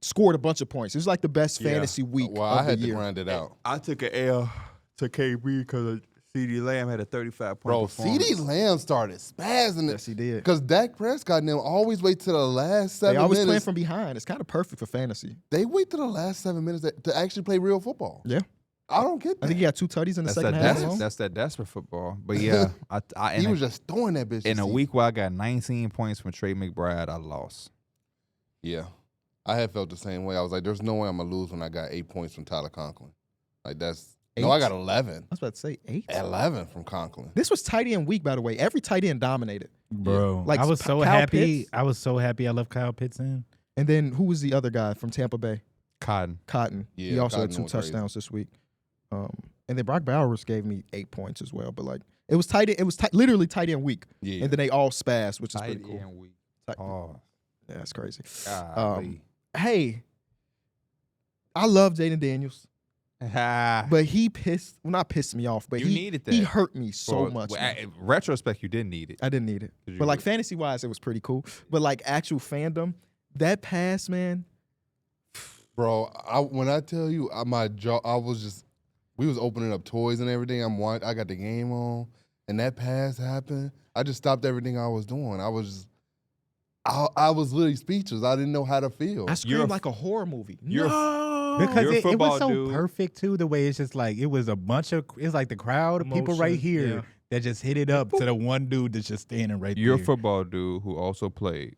scored a bunch of points. It was like the best Yeah. fantasy week Well, of I had the to year. grind it out. I took an L to KB because CD Lamb had a 35-point Bro, performance. CD Lamb started spazzing Yes, he did. because Dak Prescott and them always wait to the last 7 They always playing minutes. from behind. It's kind of perfect for fantasy. They wait to the last 7 minutes to actually play real football. Yeah. I don't get that. I think he got 2 tutties in the second half alone. That's that desperate football. But yeah, he was just throwing that bitch. in to a see. week where I got 19 points from Trey McBride, I lost. Yeah. I had felt the same way. I was like, there's no way I'm going to lose when I got 8 points from Tyler Conklin. Like, that's – no, I got 11. I was about to say 8. 11 from Conklin. This was tight end week, by the way. Every tight end dominated. Bro, Like I was so Kyle happy. Pitts. I was so happy I left Kyle Pitts in. And then who was the other guy from Tampa Bay? Cotton. Cotton. Yeah, He also Cotton had 2 went crazy. touchdowns this week. And then Brock Bowers gave me 8 points as well. But like it was tight. It was literally tight end week. Yeah. And then they all spazzed, which is pretty Tight cool. end week. Tight- Oh, Yeah, that's crazy. golly. Hey, I love Jaden Daniels, but he not pissed me off, but You he needed that. he hurt me so For- much. well, man. in retrospect, you didn't need it. I didn't need it. 'Cause you But like were- fantasy wise, it was pretty cool. But like actual fandom, that pass, man. Bro, when I tell you, my jaw, I was just, we was opening up toys and everything. I got the game on, and that pass happened. I just stopped everything I was doing. I was literally speechless. I didn't know how to feel. I You're screamed a- like a horror movie. you're a- No. Because You're a it was football so dude. perfect too. The way it's just like it was a bunch of it's like the crowd of people right Emotion, here yeah. that just hit it up to the one dude that's just standing right You're a there. football dude who also played.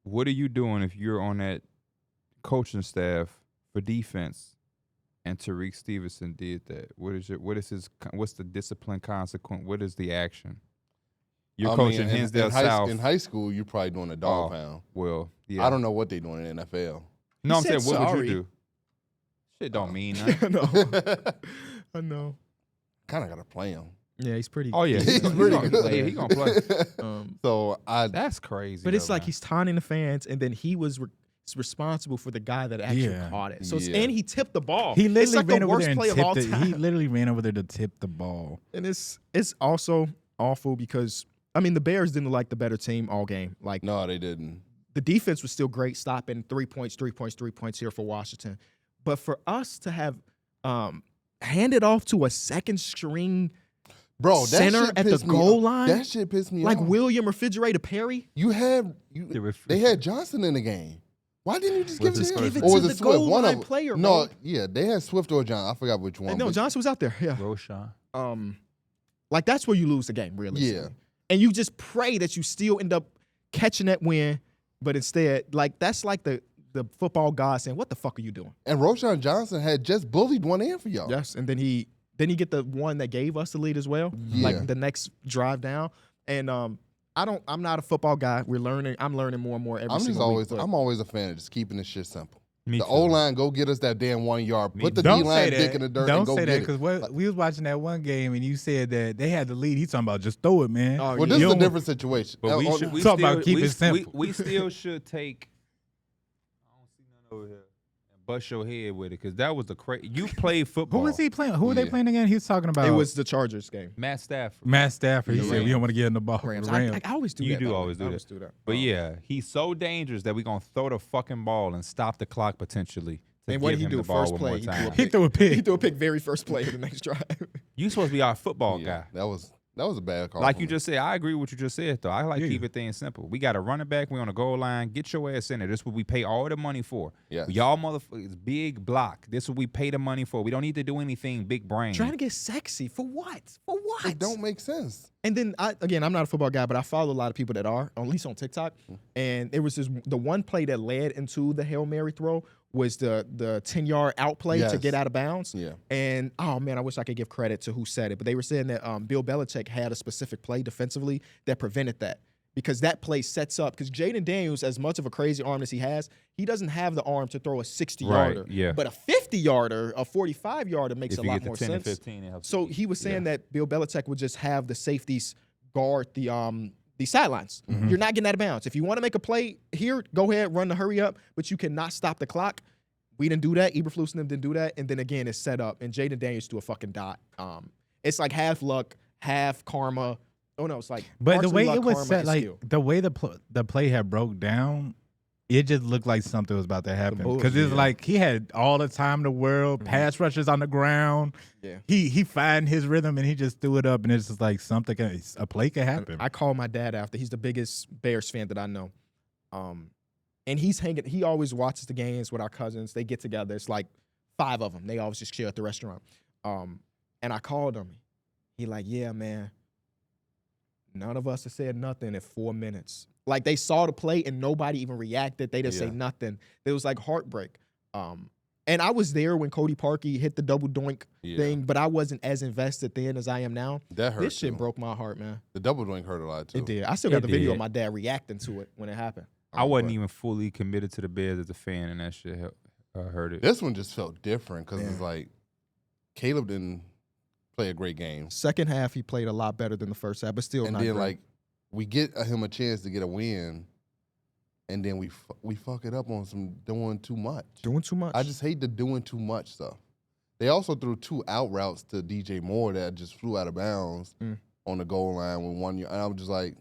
What are you doing if you're on that coaching staff for defense and Tariq Stevenson did that? What's the discipline consequence? What is the action? You're I mean, coaching in Hinsdale high, South. In high school, you're probably doing a dog pound. Well, yeah. I don't know what they doing in the NFL. No, I'm said saying, what would sorry. you do? Shit don't mean I nothing. know. I know. Kind of got to play him. Yeah, he's pretty. Oh yeah, He's gonna- pretty gonna good. play. Yeah, he gonna play. So That's crazy. But it's though, like man. he's taunting the fans, and then he was responsible for the guy that actually Yeah. caught it. So Yeah. and he tipped the ball. He literally it's like ran the over worst there play and of all tipped it. time. He literally ran over there to tip the ball. And it's also awful because I mean the Bears didn't look like the better team all game. Like no, they didn't. the defense was still great, stopping 3 points here for Washington. But for us to have handed off to a second string Bro, that center shit at the pissed me goal off. line, That shit pissed me like off. William Refrigerator Perry, They had Johnson in the game. Why didn't you just give Was it it to him? Swift? Give it Or to was the it Swift? goal One line of them. player, No, bro. yeah, they had Swift or John. I forgot which one. no, but- Johnson was out there. Yeah. Roshan. Like that's where you lose the game, realistically. Yeah. And you just pray that you still end up catching that win, but instead, like that's like the football god saying, "What the fuck are you doing?" And Roshan Johnson had just bullied one in for y'all. Yes, and then he get the one that gave us the lead as well, Yeah. like the next drive down. And I'm not a football guy. I'm learning more and more every single week. but- I'm always a fan of just keeping this shit simple. Me The too. O-line, go get us that damn 1 yard. Put the Don't D-line say dick that. in the dirt Don't and go say get that it. because we was watching that one game and you said that they had the lead. He's talking about just throw it, man. Oh, Well, yeah. this You is a don't different situation. But we On- should. We Talk still, about keep we, it simple. We still should take. I don't see none over here. And bust your head with it because that was the crazy. You played football. Who was he playing? Who were they Yeah. playing again? He was talking about it was the Chargers game. Matt Stafford. Matt Stafford. He The said we Rams. don't want to get in the ball. Rams. The I Rams. always do You that. do by the way. always do I that. always do that. But yeah, he's so dangerous that we're gonna throw the fucking ball and stop the clock potentially. To And what give did he him do? the ball First one play, more he threw a time. He threw a He pick. threw a pick very first play of the next drive. You supposed to be our football Yeah, guy. that was a bad call. Like for you me. just said, I agree with what you just said though. I like Yeah. keeping things simple. We got a running back. We on the goal line. Get your ass in there. This is what we pay all the money for. Yes. Y'all motherfuckers, big block. This is what we pay the money for. We don't need to do anything big brain. Trying to get sexy for what? For what? It don't make sense. And then I'm not a football guy, but I follow a lot of people that are, at least on TikTok. And it was the one play that led into the Hail Mary throw was the 10-yard outplay to Yes. get out of bounds. Yeah. And oh man, I wish I could give credit to who said it, but they were saying that Bill Belichick had a specific play defensively that prevented that. Because that play sets up, because Jaden Daniels, as much of a crazy arm as he doesn't have the arm to throw a 60-yarder. Right, yeah. But a 50-yarder, a 45-yarder makes if a you lot get to more 10 sense. and 15, it helps. So he was saying that Bill Belichick would just have the safeties guard the sidelines. You're not getting out of bounds. If you want to make a play here, go ahead, run the hurry up, but you cannot stop the clock. We didn't do that. Eberflus and them didn't do that. And then again, it's set up. And Jaden Daniels do a fucking dot. It's like half luck, half karma. Oh no, it's like. But the partially way luck, it was karma, set, and like skill. the way the play had broke down, it just looked like something was about to happen. Because bullshit. it's like he had all the time in the world, pass rushers on the ground. Yeah. He find his rhythm and he just threw it up, and it's just like a play could happen. I called my dad after. He's the biggest Bears fan that I know. And he's hanging. He always watches the games with our cousins. They get together. It's like 5 of them. They always just chill at the restaurant. And I called him. He like, yeah, man. None of us have said nothing in 4 minutes. Like, they saw the play and nobody even reacted. They didn't say nothing. It was like heartbreak. And I was there when Cody Parkey hit the double doink thing, but I wasn't as invested then as I am now. That hurt. This shit too. broke my heart, man. The double doink hurt a lot too. It did. I still got It the video of did. my dad reacting to it when it happened. I wasn't but even fully committed to the Bears as a fan, and that shit hurt it. This one just felt different because it's like Caleb didn't play a great game. Second half, he played a lot better than the first half, but still And not then great. like we get him a chance to get a win, and then we fuck it up on some doing too much. Doing too much. I just hate the doing too much stuff. They also threw 2 out routes to DJ Moore that just flew out of bounds on the goal line with 1 yard. And I'm just like,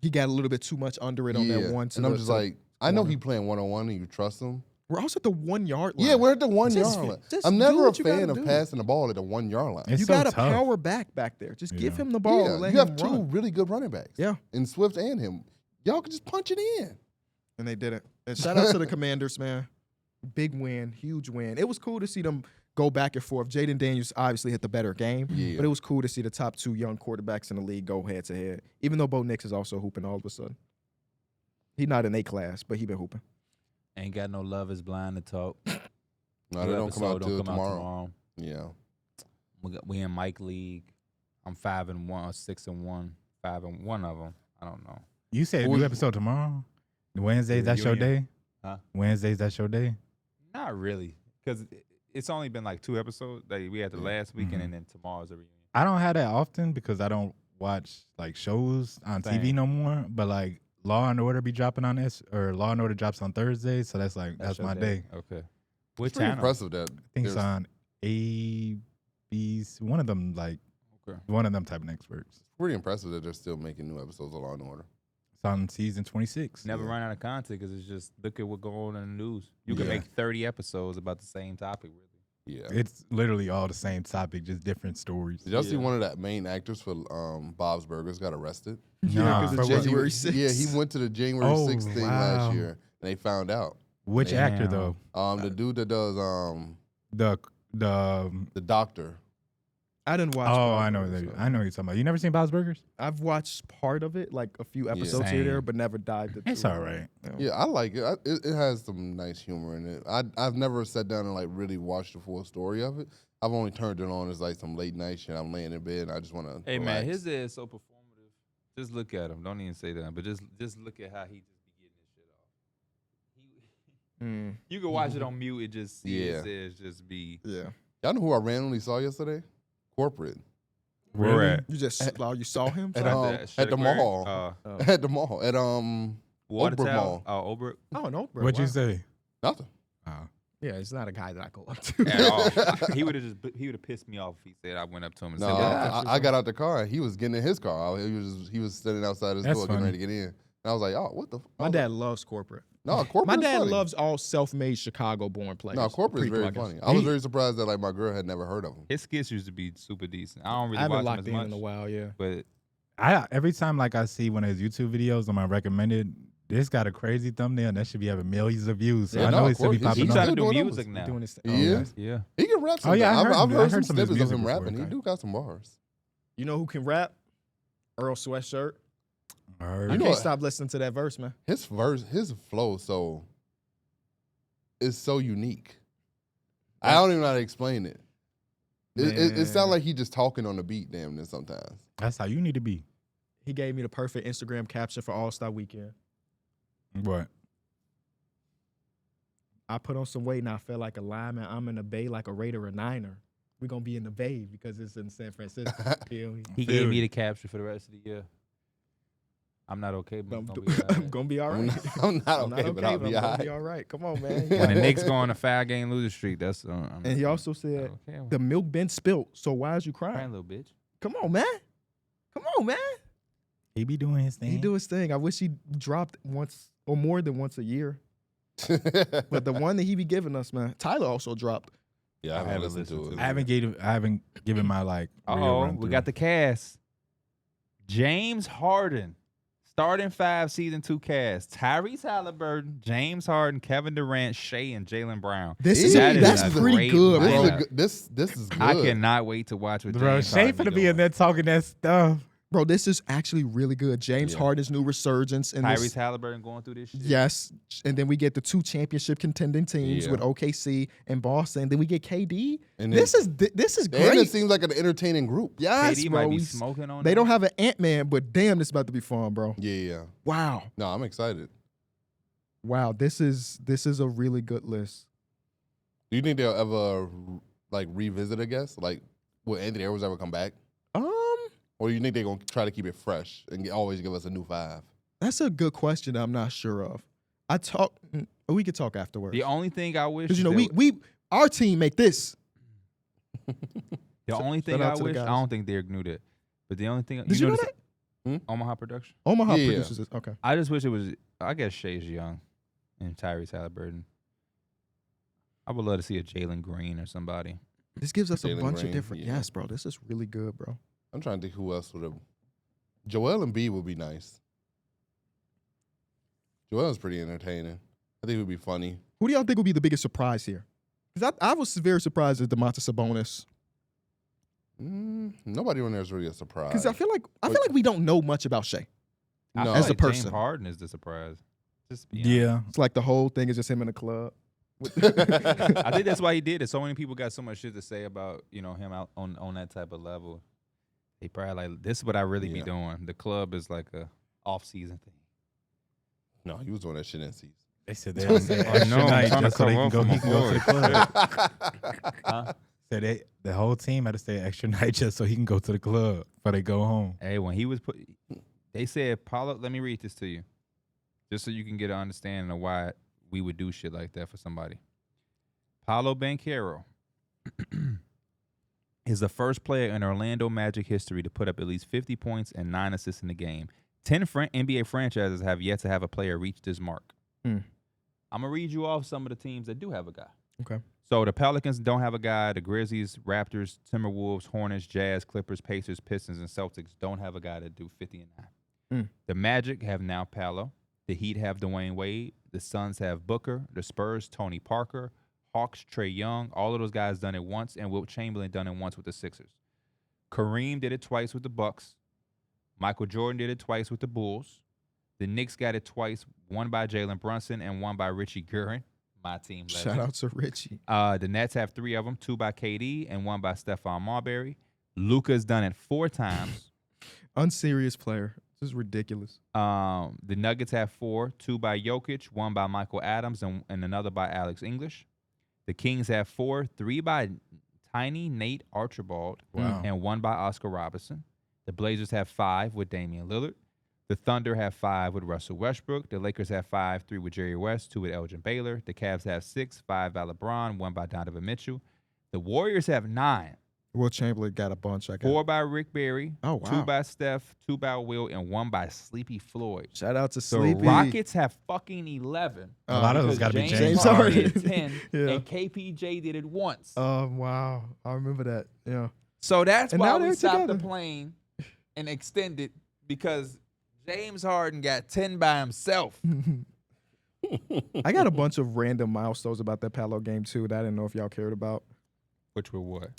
he got a little bit too much under it on that one. And I'm just like, I know he playing 1-on-1 and you trust him. we're also at the 1 yard line. Yeah, we're at the 1 Just- yard line. just I'm do never a what you gotta fan of do. passing the ball at the 1 yard line. It's You so got a tough. power back there. Just give Yeah. him the ball. Yeah, and let you him have 2 run. really good running backs. Yeah. In Swift and him. Y'all can just punch it in. And they didn't. And shout out to the Commanders, man. Big win, huge win. It was cool to see them go back and forth. Jaden Daniels obviously hit the better game, Yeah. but it was cool to see the top 2 young quarterbacks in the league go head to head. Even though Bo Nix is also hooping all of a sudden. He's not in A class, but he been hooping. Ain't got no Love is Blind to talk. No, they New don't come out episode till don't come out tomorrow. Yeah. We in Mike League. I'm 5-1 or 6-1. 5-1 of them. I don't know. You said Who new is- episode tomorrow? Wednesdays, that's your Reunion. day? Huh? Wednesdays, that's your day? Not really, because it's only been like 2 episodes. Like we had the last weekend, and then tomorrow's a reunion. I don't have that often because I don't watch like shows on TV Same. no more. But like Law and Order be dropping on this, or Law and Order drops on Thursday, so that's that's your my day. Okay. It's What pretty channel? impressive that I think it's there's- on ABC, one of them Okay. one of them type of networks. pretty impressive that they're still making new episodes of Law and Order. It's on season 26. Never Yeah. run out of content because it's just look at what's going on in the news. You can Yeah. make 30 episodes about the same topic, really. Yeah. It's literally all the same topic, just different stories. Did y'all see Yeah. one of the main actors for Bob's Burgers got arrested? Nah, because for of what? January Yeah, 6th. he went to the January Oh, 6th thing wow. last year, and they found out. Which actor Damn. though? The dude that does The the doctor. I didn't watch. oh, Bob's I know Burgers, that. so. I know you're talking about. You never seen Bob's Burgers? I've watched part of it, like a few episodes here or there, Same. but never dived into it. It's all right. Yeah, I like it. It has some nice humor in it. I've never sat down and like really watched the full story of it. I've only turned it on as like some late night shit. I'm laying in bed and I just want to. Hey man, his is so performative. Just look at him. Don't even say that, but just look at how he just be getting his shit off. You can watch it on mute. It just says just be. Yeah. Y'all know who I randomly saw yesterday? Corporate. Where Really? at? You just you saw him? At, Sorry. at the mall. Oh. At the mall. At Water Oakbrook Tower? Mall. Oh, Oakbrook. Oh no, bro. What'd you Wow. say? Nothing. Oh. Yeah, he's not a guy that I go up to. At all. He would have pissed me off if he said I went up to him and No, said, "Well, I got out the car and he was getting in his car. He was standing outside his That's door getting funny. ready to get in. And I was like, oh, what the? My dad loves corporate. No, corporate. My is dad funny. loves all self-made Chicago-born players. No, corporate is very Pre-plugins. funny. I was very surprised that like my girl had never heard of him. his skits used to be super decent. I don't I really haven't watch locked him in as in a much, while. Yeah. but Every time like I see one of his YouTube videos on my recommended, this got a crazy thumbnail and that should be having millions of views. So Yeah, I no, know of it should be course. he's popping He's trying up. to do doing music numbers. now. Doing his thing. He Oh, is? okay. Yeah. He can rap. Oh, yeah, I sometimes. heard him. I've I heard some heard some of his snippets of him music rapping. before. He do got some bars. You know who can rap? Earl Sweatshirt. Heard. I know can't what? stop listening to that verse, man. His flow, is so unique. I don't even know how to explain it. It Man. sounds like he just talking on the beat, damn near sometimes. That's how you need to be. He gave me the perfect Instagram caption for All-Star Weekend. What? I put on some weight and I felt like a lineman. I'm in the Bay like a Raider or Niner. We're going to be in the Bay because it's in San Francisco. Feel me? He Feel gave me you. the caption for the rest of the year. I'm not okay, but I'm, it's gonna be all right. going to be all I'm right. not, I'm not I'm okay, but I'll be I'm all going to be right. all right. Come on, man. When the Knicks go on a 5-game losing streak, that's And he also said, okay. the milk been spilt, so why is you crying, crying? little bitch. Come on, man. Come on, man. He be doing his thing. He do his thing. I wish he dropped once or more than once a year. But the one that he be giving us, man. Tyler also dropped. Yeah, I haven't listened to it. I haven't given my like. real Oh, run we through. got the cast. James Harden, starting 5 season 2 cast. Tyrese Halliburton, James Harden, Kevin Durant, Shea, and Jalen Brown. This Yeah, is that is that's a pretty great good, lineup. bro. This is good. I cannot wait to watch what Bro, James Shea Harden finna be in doing. there talking that stuff. Bro, this is actually really good. James Harden's new resurgence. And Tyrese Halliburton going through this shit. Yes. And then we get the 2 championship contending teams with OKC and Boston. Then we get KD. And this is great. And it seems like an entertaining group. Yes, KD bro. might be smoking on They them. don't have an Ant-Man, but damn, this is about to be fun, bro. Yeah. Wow. No, I'm excited. Wow, this is a really good list. Do you think they'll ever like revisit, I guess? Like, will Anthony Edwards ever come back? Or do you think they're going to try to keep it fresh and always give us a new 5? That's a good question that I'm not sure of. We could talk afterwards. The only thing I wish, because our team make this. The only thing I wish, I don't think Derrick knew that, but the only thing Did you know that? Omaha production. Omaha produces this. Okay. I just wish it was. I guess Shay's young, and Tyrese Halliburton. I would love to see a Jalen Green or somebody. This gives us a Jalen bunch Green, of different. yeah. Yes, bro. This is really good, bro. I'm trying to think who else would have. Joel Embiid would be nice. Joel's pretty entertaining. I think it would be funny. Who do y'all think would be the biggest surprise here? Because I was very surprised at Domantas Sabonis. Nobody on there is really a surprise. Because I feel like we don't know much about Shea. I feel as a like person. James Harden is the surprise. Just to be Yeah. honest. It's like the whole thing is just him in the club. I think that's why he did it. So many people got so much shit to say about him out on that type of level. They probably like, this is what I really be doing. The club is like a off-season thing. No, he was doing that shit in season. They said they had extra night just so they can go to the club. Huh? Said the whole team had to stay extra night just so he can go to the club before they go home. Hey, when he was they said, Paolo, let me read this to you, just so you can get an understanding of why we would do shit like that for somebody. Paolo Banchero is the first player in Orlando Magic history to put up at least 50 points and 9 assists in the game. 10 NBA franchises have yet to have a player reach this mark. I'm going to read you off some of the teams that do have a guy. Okay. So the Pelicans don't have a guy. The Grizzlies, Raptors, Timberwolves, Hornets, Jazz, Clippers, Pacers, Pistons, and Celtics don't have a guy that do 50 and 9. The Magic have now Paolo. The Heat have Dwyane Wade. The Suns have Booker. The Spurs, Tony Parker. Hawks, Trae Young. All of those guys done it once, and Wilt Chamberlain done it once with the Sixers. Kareem did it twice with the Bucks. Michael Jordan did it twice with the Bulls. The Knicks got it twice, one by Jalen Brunson and one by Richie Guerin, my team legend. Shout out to Richie. The Nets have 3 of them, 2 by KD and 1 by Stephon Marbury. Luka's done it 4 times. Unserious player. This is ridiculous. The Nuggets have 4, 2 by Jokic, 1 by Michael Adams, and another by Alex English. The Kings have 4, 3 by Tiny Nate Archibald, and 1 by Oscar Robertson. The Blazers have 5 with Damian Lillard. The Thunder have 5 with Russell Westbrook. The Lakers have 5, 3 with Jerry West, 2 with Elgin Baylor. The Cavs have 6, 5 by LeBron, 1 by Donovan Mitchell. The Warriors have 9. Will Chamberlain got a bunch. 4 by Rick Barry, Oh, wow. 2 by Steph, 2 by Will, and 1 by Sleepy Floyd. Shout out to The Sleepy. Rockets have fucking 11. A lot of those because got to be James James Harden. Harden. did 10, Yeah. and KPJ did it once. Wow. I remember that. Yeah. So that's And why now we they're stopped together. the plane and extended, because James Harden got 10 by himself. I got a bunch of random milestones about that Paolo game, too, that I didn't know if y'all cared about. Which were what?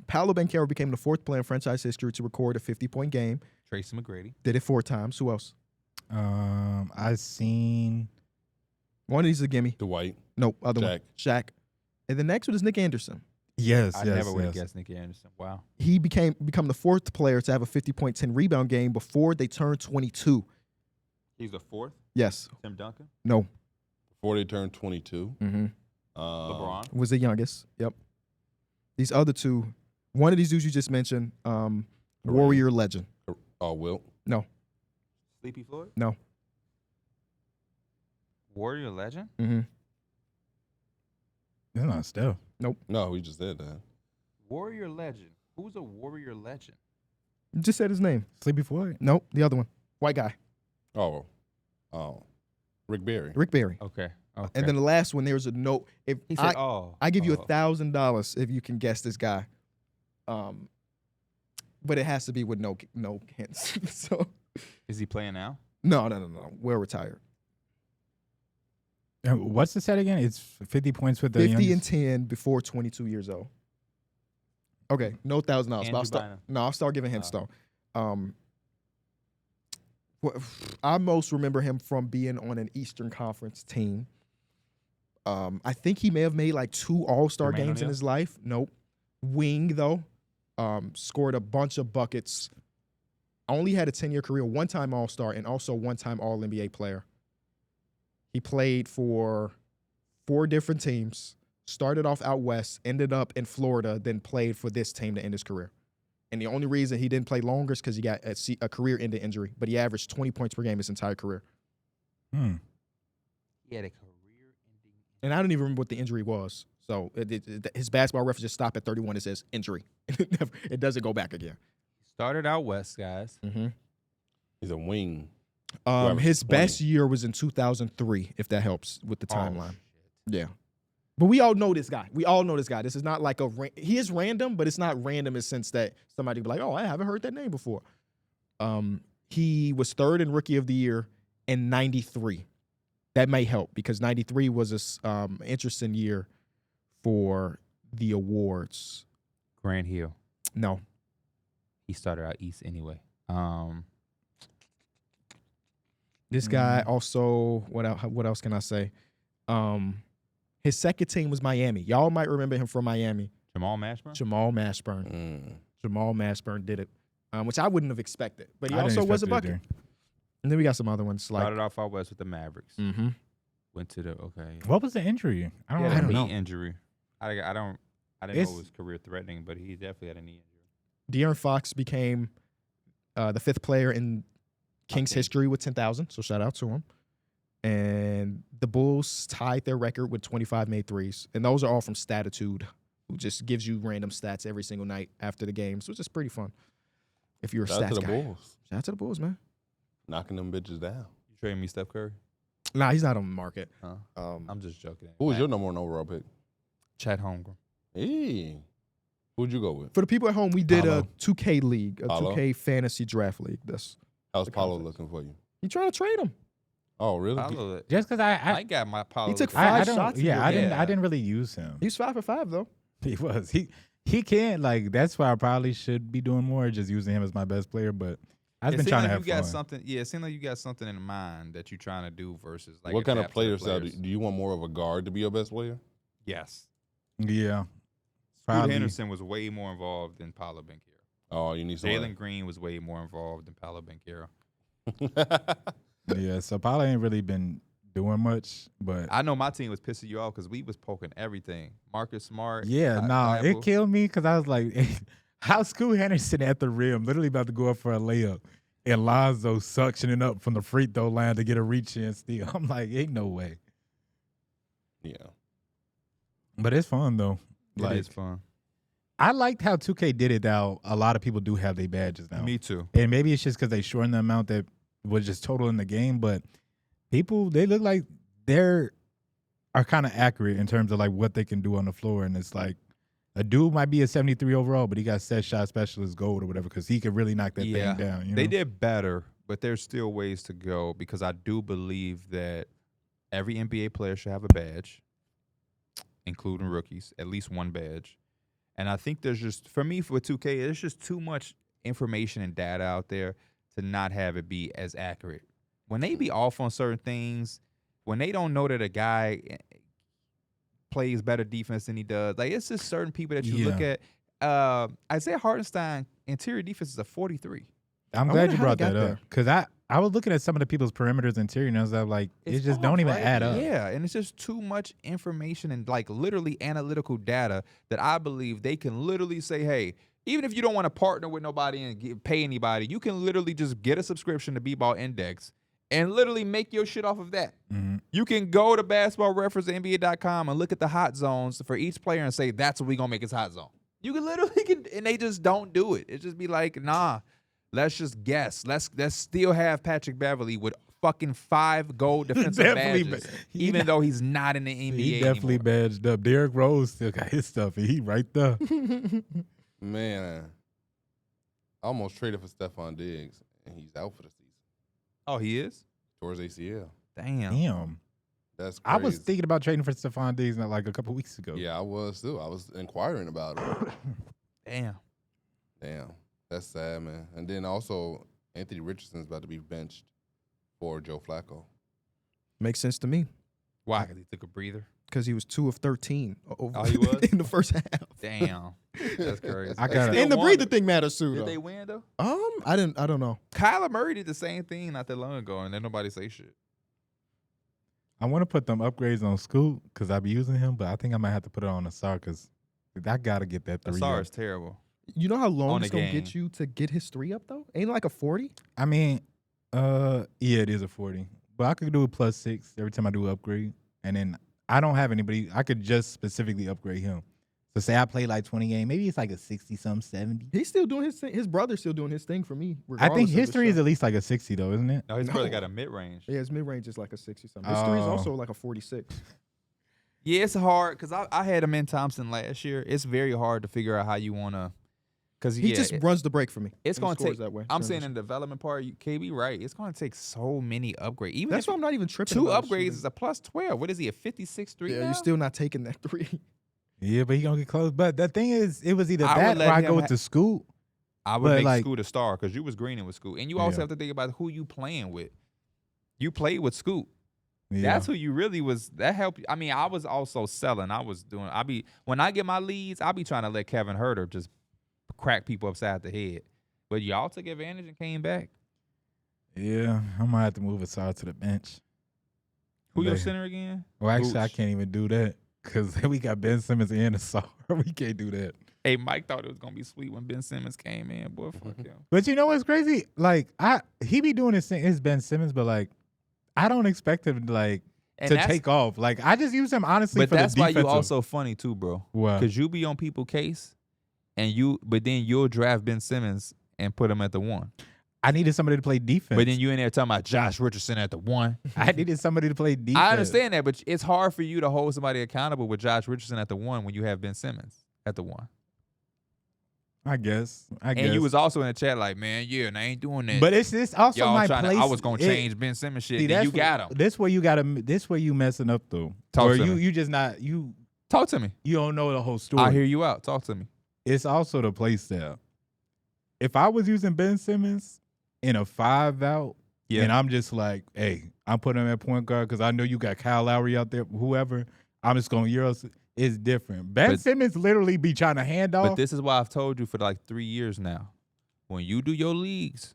Paolo Banchero became the 4th player in franchise history to record a 50-point game. Tracy McGrady. Did it 4 times. Who else? I seen One of these is a gimme. Dwight. No, other one. Shaq. And the next one is Nick Anderson. I never would have guessed Nicky Anderson. Wow. He become the 4th player to have a 50-point, 10-rebound game before they turned 22. He's the 4th? Yes. Tim Duncan? No. Before they turned 22. LeBron? Was the youngest. Yep. These other 2, one of these dudes you just mentioned, Warrior legend. Wilt. No. Sleepy Floyd? No. Warrior legend? Mm-hmm. It's not Steph. No, we just did that. Warrior legend. Who's a warrior legend? You just said his name. Sleepy Floyd. Nope. The other one. White guy. Oh. Rick Barry. Rick Barry. Okay. And then the last one, there's a note. If he said, I give you $1,000 if you can guess this guy. But it has to be with no hints. So is he playing now? no. We're retired. What's the set again? It's 50 points with the 50 youngest. and 10 before 22 years old. Okay, no $1,000. But Andrew Bynum. I'll start giving hints though. I most remember him from being on an Eastern Conference team. I think he may have made like 2 All-Star Jermaine games in O'Neal? his life. Nope. Wing, though. Scored a bunch of buckets. Only had a 10-year career, 1-time All-Star, and also 1-time All-NBA player. He played for 4 different teams, started off out west, ended up in Florida, then played for this team to end his career. And the only reason he didn't play longer is because he got a career-ending injury, but he averaged 20 points per game his entire career. He had a career-ending. And I don't even remember what the injury was. So his basketball reference just stopped at 31. It says injury. It doesn't go back again. Started out west, guys. Mm-hmm. He's a wing. His 20. best year was in 2003, if that helps with the Oh, timeline. shit. Yeah. But we all know this guy. This is not like he is random, but it's not random in the sense that somebody be like, oh, I haven't heard that name before. He was 3rd in Rookie of the Year in 93. That may help because 93 was an interesting year for the awards. Grant Hill. No. He started out east anyway. This guy also, what else can I say? His second team was Miami. Y'all might remember him from Miami. Jamal Mashburn? Jamal Mashburn. Jamal Mashburn did it, which I wouldn't have expected. But he I didn't also was a expect it bucket. And then we got some other ones like. Started off out west with the Mavericks. Mm-hmm. Went to the okay. What was the injury? I don't He had a know. knee injury. I didn't know it was career threatening, but he definitely had a knee injury. De'Aaron Fox became the 5th player in Kings history with 10,000. So shout out to him. And the Bulls tied their record with 25 made threes. And those are all from Statitude, who just gives you random stats every single night after the game. So it's just pretty fun if you're a Shout out stats to the guy. Bulls. Shout out to the Bulls, man. Knocking them bitches down. You trading me Steph Curry? Nah, he's not on the market. Huh? I'm just joking. Who was your number 1 overall pick? Chet Holmgren? Hey. Who'd you go with? For the people at home, we did Paolo. a 2K league, a Paolo. 2K fantasy draft league. How's the Paolo contest. looking for you? You trying to trade him? Oh, really? Just because I got my Paolo. He took looking- five I don't, shots in yeah, your I didn't. game. I didn't really use him. He was 5 for 5 though. He was. He can't like. That's why I probably should be doing more, just using him as my best player. But I've It been seemed trying like to have you got fun. something. Yeah, it seemed like you got something in mind that you're trying to do versus like. what kind of adapt to the player style? players. Do you want more of a guard to be your best player? Yes. Yeah, Scoot probably. Henderson was way more involved than Paolo Banchero. Oh, you need Jalen Green was way more involved than Paolo Banchero. Yeah, so Paolo ain't really been doing much, but I know my team was pissing you off because we was poking everything. Marcus Smart. yeah, it killed me because I was like, how Scoot Henderson at the rim, literally about to go up for a layup, and Lonzo suctioning up from the free throw line to get a reach in steal. I'm like, ain't no way. Yeah. But it's fun though. It is fun. I liked how 2K did it. Now a lot of people do have their badges now. Me too. And maybe it's just because they shortened the amount that was just total in the game, but people, they look like are kind of accurate in terms of like what they can do on the floor. And it's like a dude might be a 73 overall, but he got set shot specialist gold or whatever because he could really knock that thing down. You know? They did better, but there's still ways to go because I do believe that every NBA player should have a badge, including rookies, at least one badge. And I think there's just, for me, for 2K, there's just too much information and data out there to not have it be as accurate. When they be off on certain things, when they don't know that a guy plays better defense than he does, like it's just certain people that you look at. Isaiah Hartenstein, interior defense is a 43. I'm I glad wonder you how brought they got that up there. because I was looking at some of the people's perimeters interior and I was like, it just don't even add up. Yeah, and it's just too much information and like literally analytical data that I believe they can literally say, hey, even if you don't want to partner with nobody and pay anybody, you can literally just get a subscription to B-Ball Index and literally make your shit off of that. Mm-hmm. You can go to Basketball Reference NBA.com and look at the hot zones for each player and say, that's what we're going to make his hot zone. You can literally, and they just don't do it. It just be like, nah, let's just guess. Let's still have Patrick Beverly with fucking 5 gold defensive Definitely badges, even though he's not in the NBA He definitely anymore. badged up. Derrick Rose still got his stuff and he right there. Man, I almost traded for Stephon Diggs, and he's out for the season. Oh, he is? Towards ACL. Damn. Damn. That's crazy. I was thinking about trading for Stephon Diggs like a couple weeks ago. Yeah, I was too. I was inquiring about it. Damn. Damn. That's sad, man. And then also, Anthony Richardson is about to be benched for Joe Flacco. Makes sense to me Why? Because he took a breather. because he was 2 of 13 Oh, he was? in the first half. Damn, that's crazy. I gotta- They And the still breather won. thing matters too, Did though. they win though? I don't know. Kyler Murray did the same thing not that long ago, and then nobody say shit. I want to put them upgrades on Scoot because I be using him, but I think I might have to put it on Asar because I gotta get that 3. Asar up. is terrible. You know how long On it's the gonna game. get you to get his 3 up though? Ain't it like a 40? I mean, yeah, it is a 40, but I could do a +6 every time I do an upgrade, and then I don't have anybody. I could just specifically upgrade him. So say I play like 20 games, maybe it's like a 60-something, 70. He's still doing his thing. His brother's still doing his thing for me. I think regardless of history is shot. at least like a 60 though, isn't it? No, his brother No. got a mid range. Yeah, his mid range is like a 60 something. His 3 is Oh. also like a 46. Yeah, it's hard because I had him in Thompson last year. It's very hard to figure out how you want to. Because He just runs the break for me. it's and going to scores take. that way. I'm saying transition. in the development part, KB, right? It's going to take so many upgrades. Even That's if why I'm not even tripping. 2 about upgrades shooting. is a +12. What is he, a 56-3 Yeah, now? you're still not taking that 3. Yeah, but he gonna get close. But the thing is, it was either I would that or let I him go with the Scoot. I would but, make like- Scoot a star because you was greening with Scoot. And you also Yeah. have to think about who you playing with. You played with Scoot. Yeah. That's who you really was. That helped you. I mean, I was also selling. When I get my leads, I be trying to let Kevin Huerter just crack people upside the head. But y'all took advantage and came back. Yeah, I might have to move Asar to the bench. Who your They- center again? Well, actually, I Vooch. can't even do that because we got Ben Simmons and Asar. We can't do that. Hey, Mike thought it was gonna be sweet when Ben Simmons came in. Boy, fuck him. But you know what's crazy? Like, he be doing his thing. It's Ben Simmons, but like, I don't expect him to And to that's- take off. Like, I just use him honestly But for that's the why defensive. you also funny too, bro. What? Because you be on people's case, but then you'll draft Ben Simmons and put him at the 1. I needed somebody to play defense. But then you in there talking about Josh Richardson at the 1. I needed somebody to play defense. I understand that, but it's hard for you to hold somebody accountable with Josh Richardson at the 1 when you have Ben Simmons at the 1. I guess. And you was also in the chat like, man, yeah, and I ain't doing that. But it's also y'all my trying place. to, I was gonna change Ben Simmons shit. Then you got him. This where you gotta. This where you messing up though. Talk or to you me. you just not you. Talk to me. You don't know the whole story. I hear you out. Talk to me. It's also the play style. If I was using Ben Simmons in a 5 out, Yeah. and I'm just like, hey, I'm putting him at point guard because I know you got Kyle Lowry out there, whoever. I'm just going Euro. It's different. Ben But- Simmons literally be trying to hand off. But this is why I've told you for like 3 years now. When you do your leagues,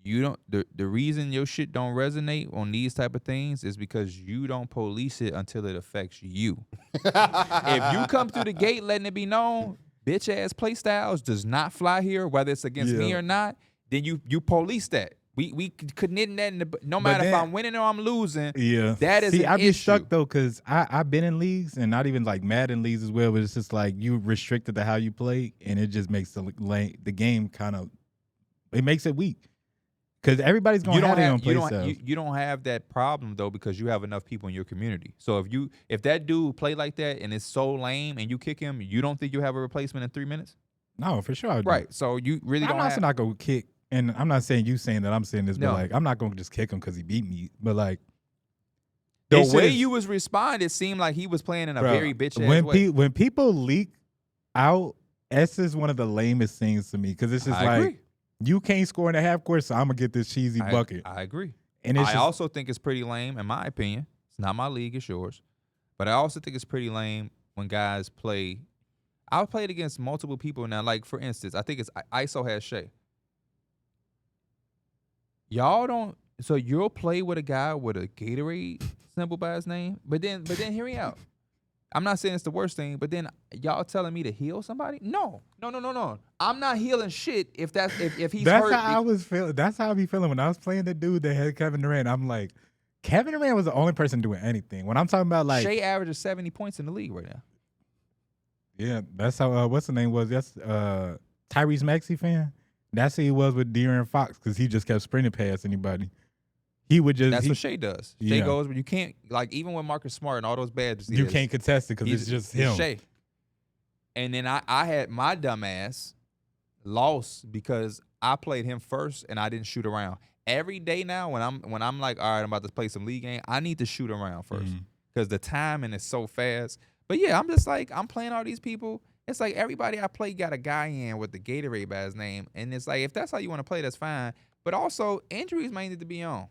you don't the reason your shit don't resonate on these type of things is because you don't police it until it affects you. If you come through the gate letting it be known, bitch ass play styles does not fly here, whether it's against me Yeah. or not, then you police that. We could knit that in the no matter if then- I'm winning or I'm losing. Yeah, That is See, an I be issue. stuck though because I've been in leagues and not even like Madden leagues as well, but it's just like you restricted to how you play, and it just makes the game kind of it makes it weak because everybody's going to have their own play styles. You don't have that problem though because you have enough people in your community. So if that dude play like that and it's so lame and you kick him, you don't think you have a replacement in 3 minutes? No, for sure, I do. Right. So you really I'm don't also have. not gonna kick, and I'm not saying you saying that I'm saying this, No. but like I'm not gonna just kick him because he beat me. But like The it way should've- you was responding, it seemed like he was playing in a Bro, very bitch ass when way. when people leak out, S is one of the lamest things to me because it's just I like agree. you can't score in the half court, so I'm gonna get this cheesy bucket. I agree. And it's I just, also think it's pretty lame, in my opinion. It's not my league, it's yours. But I also think it's pretty lame when guys play. I've played against multiple people now. Like, for instance, I think it's ISO has Shea. Y'all don't. So you'll play with a guy with a Gatorade symbol by his name, but then hear me out. I'm not saying it's the worst thing, but then y'all telling me to heal somebody? No. I'm not healing shit if he's that's hurt. how I was feeling. That's how I be feeling when I was playing the dude that had Kevin Durant. I'm like, Kevin Durant was the only person doing anything. When I'm talking about like, Shea averages 70 points in the league right now. yeah, that's how. What's the name was? That's Tyrese Maxey fan. That's who he was with De'Aaron Fox because he just kept sprinting past anybody. He would just. That's what Shea does. Shea Yeah. goes, but you can't, like, even with Marcus Smart and all those bad you can't contest it because it's just him. Shea. And then I had my dumb ass lost because I played him first and I didn't shoot around. Every day now when I'm like, all right, I'm about to play some league game, I need to shoot around first Mhm. because the timing is so fast. But yeah, I'm just like, I'm playing all these people It's like everybody I play got a guy in with the Gatorade by his name. And it's like, if that's how you want to play, that's fine. But also, injuries might need to be on.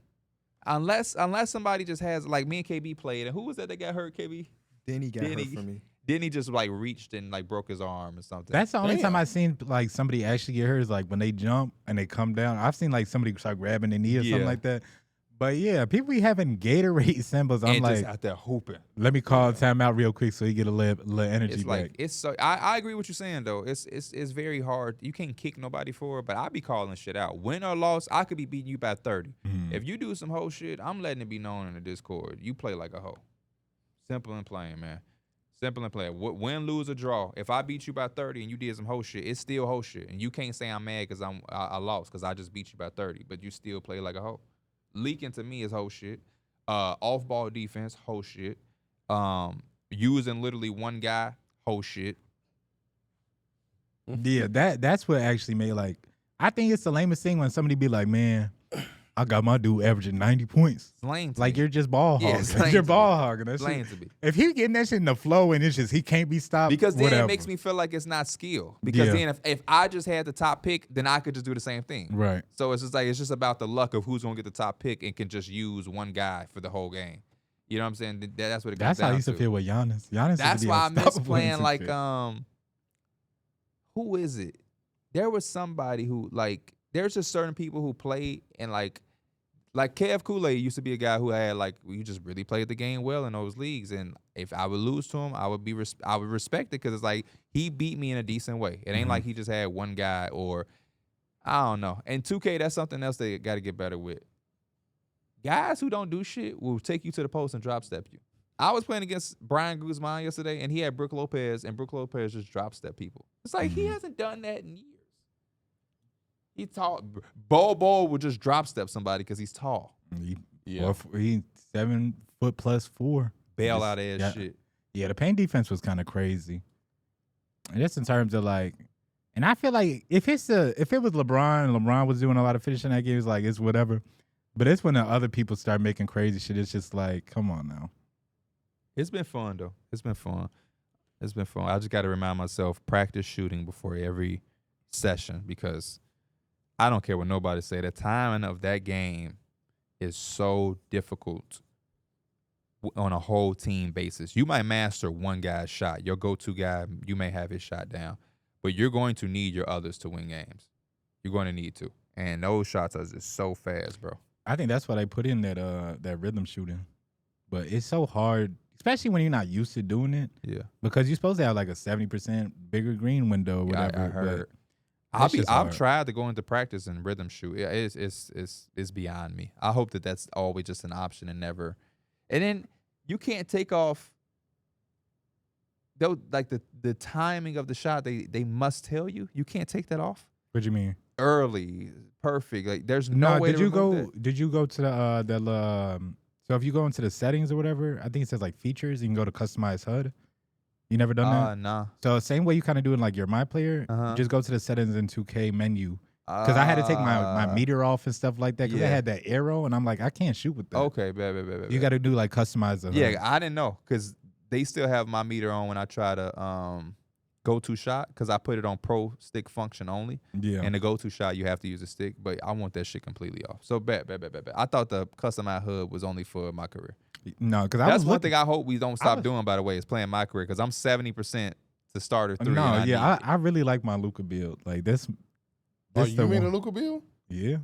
Unless somebody just has, like me and KB played. And who was that got hurt, KB? Denny got hurt for me. Then he just like reached and like broke his arm or something. That's the only time I've seen like somebody actually get hurt is like when they jump and they come down. I've seen like somebody start grabbing their knee or something like that. But yeah, people be having Gatorade symbols. I'm and like, just out there hooping. let me call timeout real quick so he get a little energy It's back. like it's so. I agree with you saying though. It's very hard. You can't kick nobody for it, but I be calling shit out. Win or loss, I could be beating you by 30. If you do some hoe shit, I'm letting it be known in the Discord. You play like a hoe. Simple and plain, man. Simple and plain. Win, lose, or draw. If I beat you by 30 and you did some hoe shit, it's still hoe shit, and you can't say I'm mad because I lost because I just beat you by 30, but you still play like a hoe. Leaking to me is whole shit. Off-ball defense, whole shit. Using literally one guy, whole shit. Yeah, that's what actually made like. I think it's the lamest thing when somebody be like, "Man, I got my dude averaging 90 points." It's lame to Like me. you're just ball Yeah, hogging. it's lame You're to ball me. hogging. That's Lame to me. If he getting that shit in the flow and it's just he can't be stopped. Because then whatever. it makes me feel like it's not skill. Because then if I just had the top pick, then I could just do the same thing. Right. So it's just about the luck of who's gonna get the top pick and can just use one guy for the whole game. You know what I'm saying? That's what it comes That's down how I used to feel with Giannis. Giannis. That's why I miss unstoppable in playing some like shit. who is it? There was somebody who like there's just certain people who play and like Kev Kool-Aid used to be a guy who had like you just really played the game well in those leagues, and if I would lose to him, I would respect it because it's like he beat me in a decent way. It ain't like he just had one guy or I don't know. And 2K, that's something else they got to get better with. Guys who don't do shit will take you to the post and drop step you. I was playing against Brian Guzman yesterday, and he had Brook Lopez, and Brook Lopez just drop step people. It's like he hasn't done that in years. He tall. Bo would just drop step somebody because he's tall. He 7 foot plus 4. Bail out ass shit. Yeah, the paint defense was kind of crazy. And just in terms of like, and I feel like if it was LeBron and LeBron was doing a lot of finishing that game, it's like it's whatever. But it's when the other people start making crazy shit. It's just like, come on now. It's been fun though. It's been fun. I just got to remind myself practice shooting before every session because I don't care what nobody say. The timing of that game is so difficult on a whole team basis. You might master one guy's shot. Your go-to guy, you may have his shot down, but you're going to need your others to win games. You're going to need to. And those shots are just so fast, bro. I think that's why they put in that rhythm shooting. But it's so hard, especially when you're not used to doing it. Yeah. Because you're supposed to have like a 70% bigger green window or whatever. I heard. I've I've tried to go into practice and rhythm shoot. Yeah, it's beyond me. I hope that's always just an option and never. And then you can't take off. Though, like the timing of the shot, they must tell you. You can't take that off. What do you mean? Early, perfect. Like there's no way. Did you go to the so if you go into the settings or whatever, I think it says like features. You can go to customize HUD. You never done that? Nah. So same way you kind of do in like your My Player, just go to the settings in 2K menu. Because I had to take my meter off and stuff like that because I had that arrow and I'm like, I can't shoot with that. Okay, bad. You got to do like customize the HUD. Yeah, I didn't know because they still have my meter on when I try to go-to shot because I put it on pro stick function only. Yeah. And the go-to shot, you have to use a stick, but I want that shit completely off. So bad. I thought the customized HUD was only for my career. No, because that's one thing I hope we don't stop doing. By the way, is playing my career because I'm 70% to starter 3. No, I really like my Luka build. Like this. You mean a Luka build? Yeah.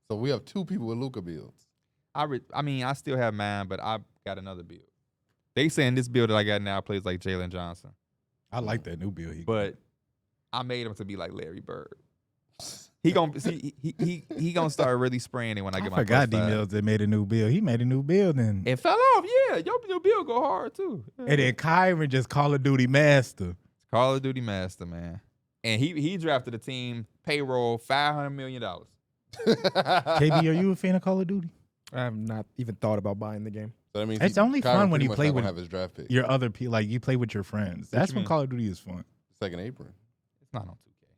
So we have 2 people with Luka builds. I mean, I still have mine, but I got another build. They saying this build that I got now plays like Jalen Johnson. I like that new build. But I made him to be like Larry Bird. He gonna see he gonna start really spraying it when I get my. I forgot D-Mills that made a new build. He made a new build and it fell off. Yeah, your build go hard too. Yeah. And then Kyron just Call of Duty master. Call of Duty master, man. And he drafted a team payroll $500 million. KB, are you a fan of Call of Duty? I have not even thought about buying the game. So that means it's only fun when you play with have his draft pick. your other people. Like you play with your friends. That's when Call of Duty is fun. Second apron. It's not on 2K.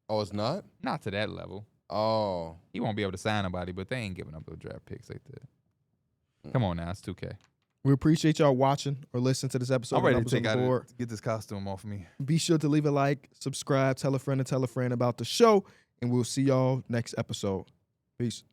Oh, it's not? Not to that level. Oh. He won't be able to sign nobody, but they ain't giving up those draft picks like that. Come on now, it's 2K. We appreciate y'all watching or listening to this episode. I'm ready to Numbers on take the out board. get this costume off of me. Be sure to leave a like, subscribe, tell a friend about the show, and we'll see y'all next episode. Peace.